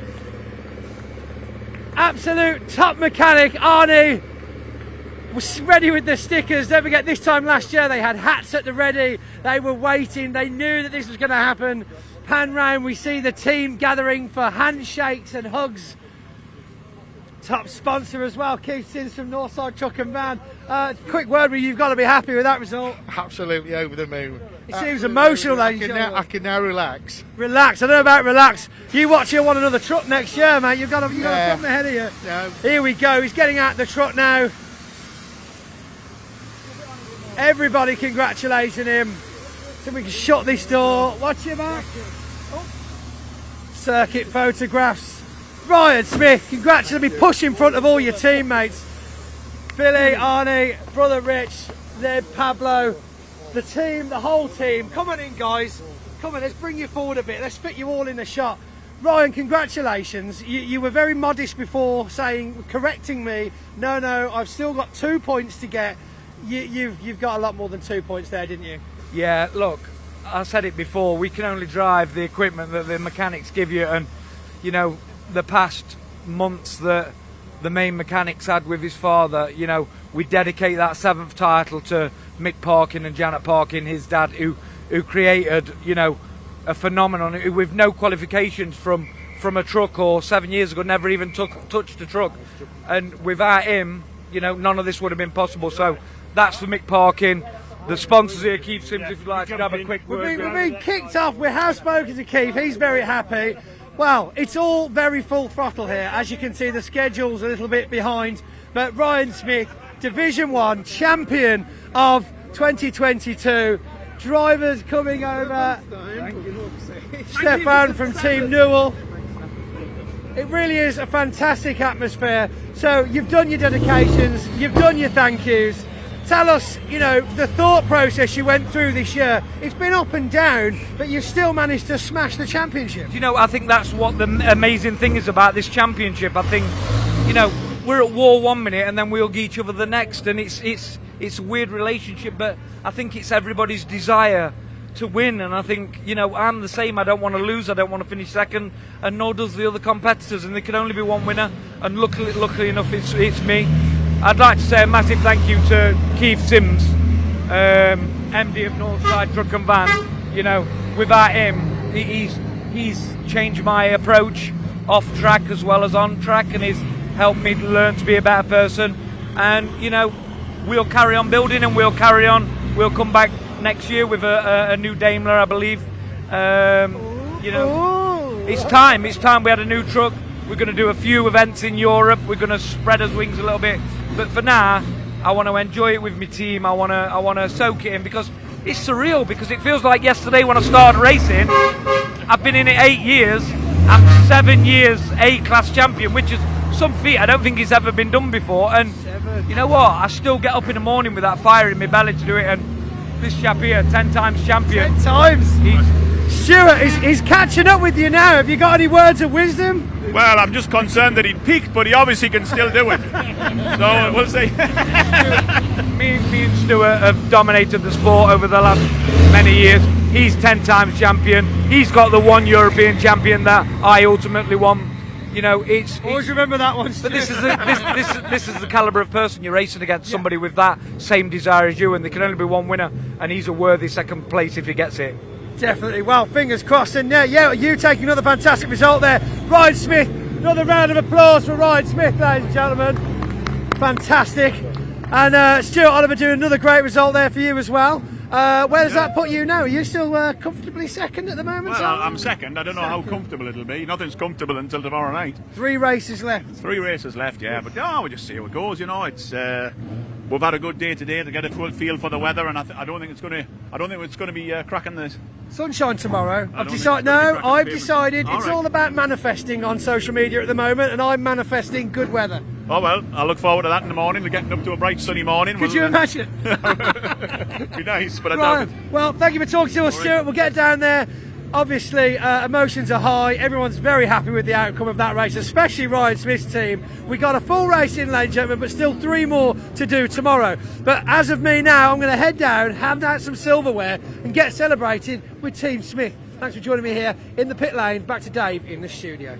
Absolute top mechanic Arnie was ready with the stickers. Don't forget, this time last year they had hats at the ready, they were waiting, they knew that this was going to happen. Pan round, we see the team gathering for handshakes and hugs. Top sponsor as well, Keith Sims from Northside Truck and Van. Quick word with you, you've got to be happy with that result. Absolutely over the moon. It seems emotional, I can now relax. Relax, I don't know about relax. You watch you want another truck next year, mate. You've got a problem ahead of you. Yeah. Here we go, he's getting out the truck now. Everybody congratulating him. So we can shut this door. Watch your back. Circuit photographs. Ryan Smith, congratulations, push in front of all your teammates. Billy, Arnie, brother Rich, Ned, Pablo, the team, the whole team. Come on in, guys. Come on, let's bring you forward a bit. Let's fit you all in the shot. Ryan, congratulations. You were very modest before, correcting me. No, I've still got 2 points to get. You've got a lot more than 2 points there, didn't you? Yeah, look, I said it before, we can only drive the equipment that the mechanics give you, and, you know, the past months that the main mechanics had with his father, you know, we dedicate that 7th title to Mick Parkin and Janet Parkin, his dad, who created, you know, a phenomenon, who with no qualifications from a truck, or 7 years ago never even touched a truck, and without him, you know, none of this would have been possible. So that's for Mick Parkin. The sponsors here, Keith Sims, if you'd like to have a quick word. We've been kicked off. We have spoken to Keith. He's very happy. Well, it's all very full throttle here. As you can see, the schedule's a little bit behind. But Ryan Smith, Division 1 champion of 2022. Drivers coming over. Stefan from Team Newell. It really is a fantastic atmosphere. So you've done your dedications, you've done your thank yous. Tell us, you know, the thought process you went through this year. It's been up and down, but you've still managed to smash the championship. You know, I think that's what the amazing thing is about this championship. I think, you know, we're at war 1 minute and then we hug each other the next, and it's a weird relationship, but I think it's everybody's desire to win, and I think, you know, I'm the same. I don't want to lose, I don't want to finish second, and nor does the other competitors, and there can only be one winner, and luckily enough it's me. I'd like to say a massive thank you to Keith Sims, MD of Northside Truck and Van. You know, without him, he's changed my approach off track as well as on track, and he's helped me learn to be a better person. And, you know, we'll carry on building, and we'll carry on. We'll come back next year with a new Daimler, I believe. You know, it's time. We had a new truck. We're going to do a few events in Europe. We're going to spread our wings a little bit. But for now, I want to enjoy it with my team. I want to soak it in, because it's surreal, because it feels like yesterday when I started racing. I've been in it 8 years. I'm 7 years A-class champion, which is some feat I don't think it's ever been done before. And you know what? I still get up in the morning with that fire in my belly to do it. And this chap here, 10 times champion. 10 times? Stuart, he's catching up with you now. Have you got any words of wisdom? Well, I'm just concerned that he peaked, but he obviously can still do it. So we'll see. me and Stuart have dominated the sport over the last many years. He's 10 times champion. He's got the one European champion that I ultimately won. You know, always remember that one. But this is the caliber of person you're racing against. Somebody with that same desire as you, and there can only be one winner, and he's a worthy second place if he gets it. Definitely. Well, fingers crossed. And you taking another fantastic result there, Ryan Smith. Another round of applause for Ryan Smith, ladies and gentlemen. Fantastic. And Stuart Oliver doing another great result there for you as well. Where does that put you now? Are you still comfortably second at the moment? Well, I'm second. I don't know how comfortable it'll be. Nothing's comfortable until tomorrow night. 3 races left. 3 races left, yeah. But we'll just see how it goes. You know, it's we've had a good day today to get a full feel for the weather, and I don't think it's going to be cracking the Sunshine tomorrow. I've decided it's right. all about manifesting on social media at the moment, and I'm manifesting good weather. Oh well, I look forward to that in the morning. We're getting up to a bright sunny morning. Could you imagine? Be nice, but I Right. doubt it. Well, thank you for talking to us, Stuart. We'll get down there. Obviously, emotions are high. Everyone's very happy with the outcome of that race, especially Ryan Smith's team. We got a full race in, ladies and gentlemen, but still 3 more to do tomorrow. But as of me now, I'm going to head down, hand out some silverware, and get celebrating with Team Smith. Thanks for joining me here in the pit lane. Back to Dave in the studio.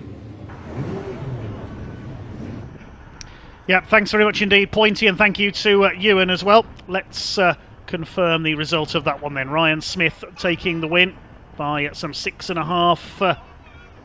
Yeah, thanks very much indeed, Pointy, and thank you to Ewan as well. Let's confirm the result of that one then. Ryan Smith taking the win by some 6.5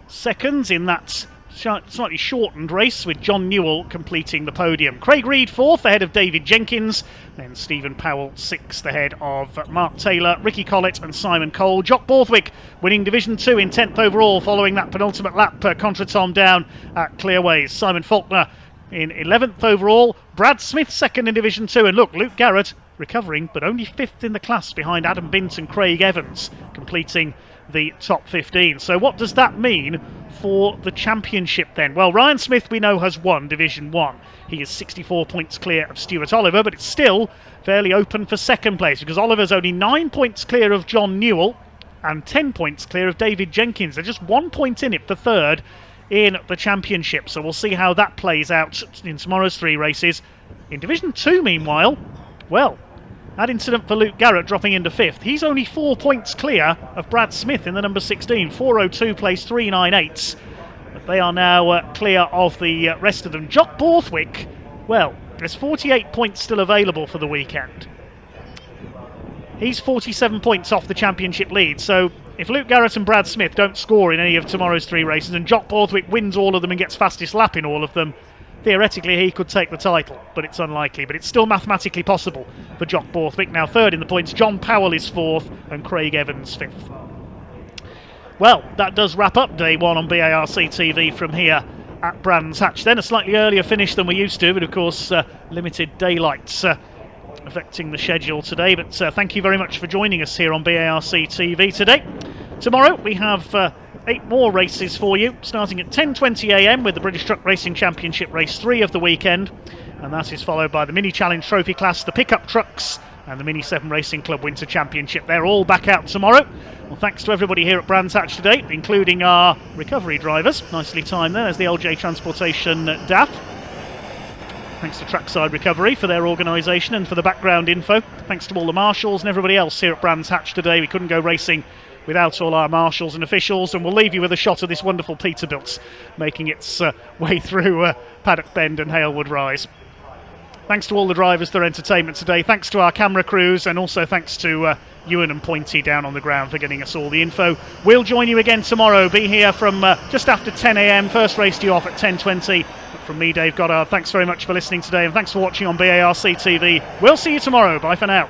seconds in that slightly shortened race, with John Newell completing the podium. Craig Reed 4th ahead of David Jenkins, then Stephen Powell 6th ahead of Mark Taylor, Ricky Collett and Simon Cole. Jock Borthwick winning Division 2 in 10th overall following that penultimate lap contra Tom down at Clearways. Simon Faulkner in 11th overall, Brad Smith 2nd in Division 2, and look, Luke Garrett recovering but only 5th in the class behind Adam Bint and Craig Evans, completing the top 15. So what does that mean for the championship then? Well, Ryan Smith we know has won Division 1. He is 64 points clear of Stuart Oliver, but it's still fairly open for second place because Oliver's only 9 points clear of John Newell and 10 points clear of David Jenkins. They're just 1 point in it for third in the championship, so we'll see how that plays out in tomorrow's 3 races. In Division 2 meanwhile, well, that incident for Luke Garrett dropping into 5th, he's only 4 points clear of Brad Smith in the number 16, 4:02 place 3:98, but they are now clear of the rest of them. Jock Borthwick, well, there's 48 points still available for the weekend. He's 47 points off the championship lead, so if Luke Garrett and Brad Smith don't score in any of tomorrow's 3 races and Jock Borthwick wins all of them and gets fastest lap in all of them, theoretically he could take the title, but it's unlikely. But it's still mathematically possible for Jock Borthwick, now 3rd in the points. John Powell is 4th and Craig Evans 5th. Well, that does wrap up day 1 on BARC TV from here at Brands Hatch. Then a slightly earlier finish than we used to, but of course limited daylight affecting the schedule today. But thank you very much for joining us here on BARC TV today. Tomorrow we have 8 more races for you, starting at 10:20 a.m. with the British Truck Racing Championship Race 3 of the weekend, and that is followed by the Mini Challenge Trophy class, the pickup trucks and the Mini 7 Racing Club Winter Championship. They're all back out tomorrow. Well, thanks to everybody here at Brands Hatch today, including our recovery drivers. Nicely timed there. There's the LJ Transportation DAF. Thanks to Trackside Recovery for their organisation and for the background info. Thanks to all the marshals and everybody else here at Brands Hatch today. We couldn't go racing without all our marshals and officials, and we'll leave you with a shot of this wonderful Peterbilt making its way through Paddock Bend and Halewood Rise. Thanks to all the drivers for their entertainment today. Thanks to our camera crews, and also thanks to Ewan and Pointy down on the ground for getting us all the info. We'll join you again tomorrow. Be here from just after 10 a.m. First race due off at 10:20. From me, Dave Goddard, thanks very much for listening today, and thanks for watching on BARC TV. We'll see you tomorrow. Bye for now.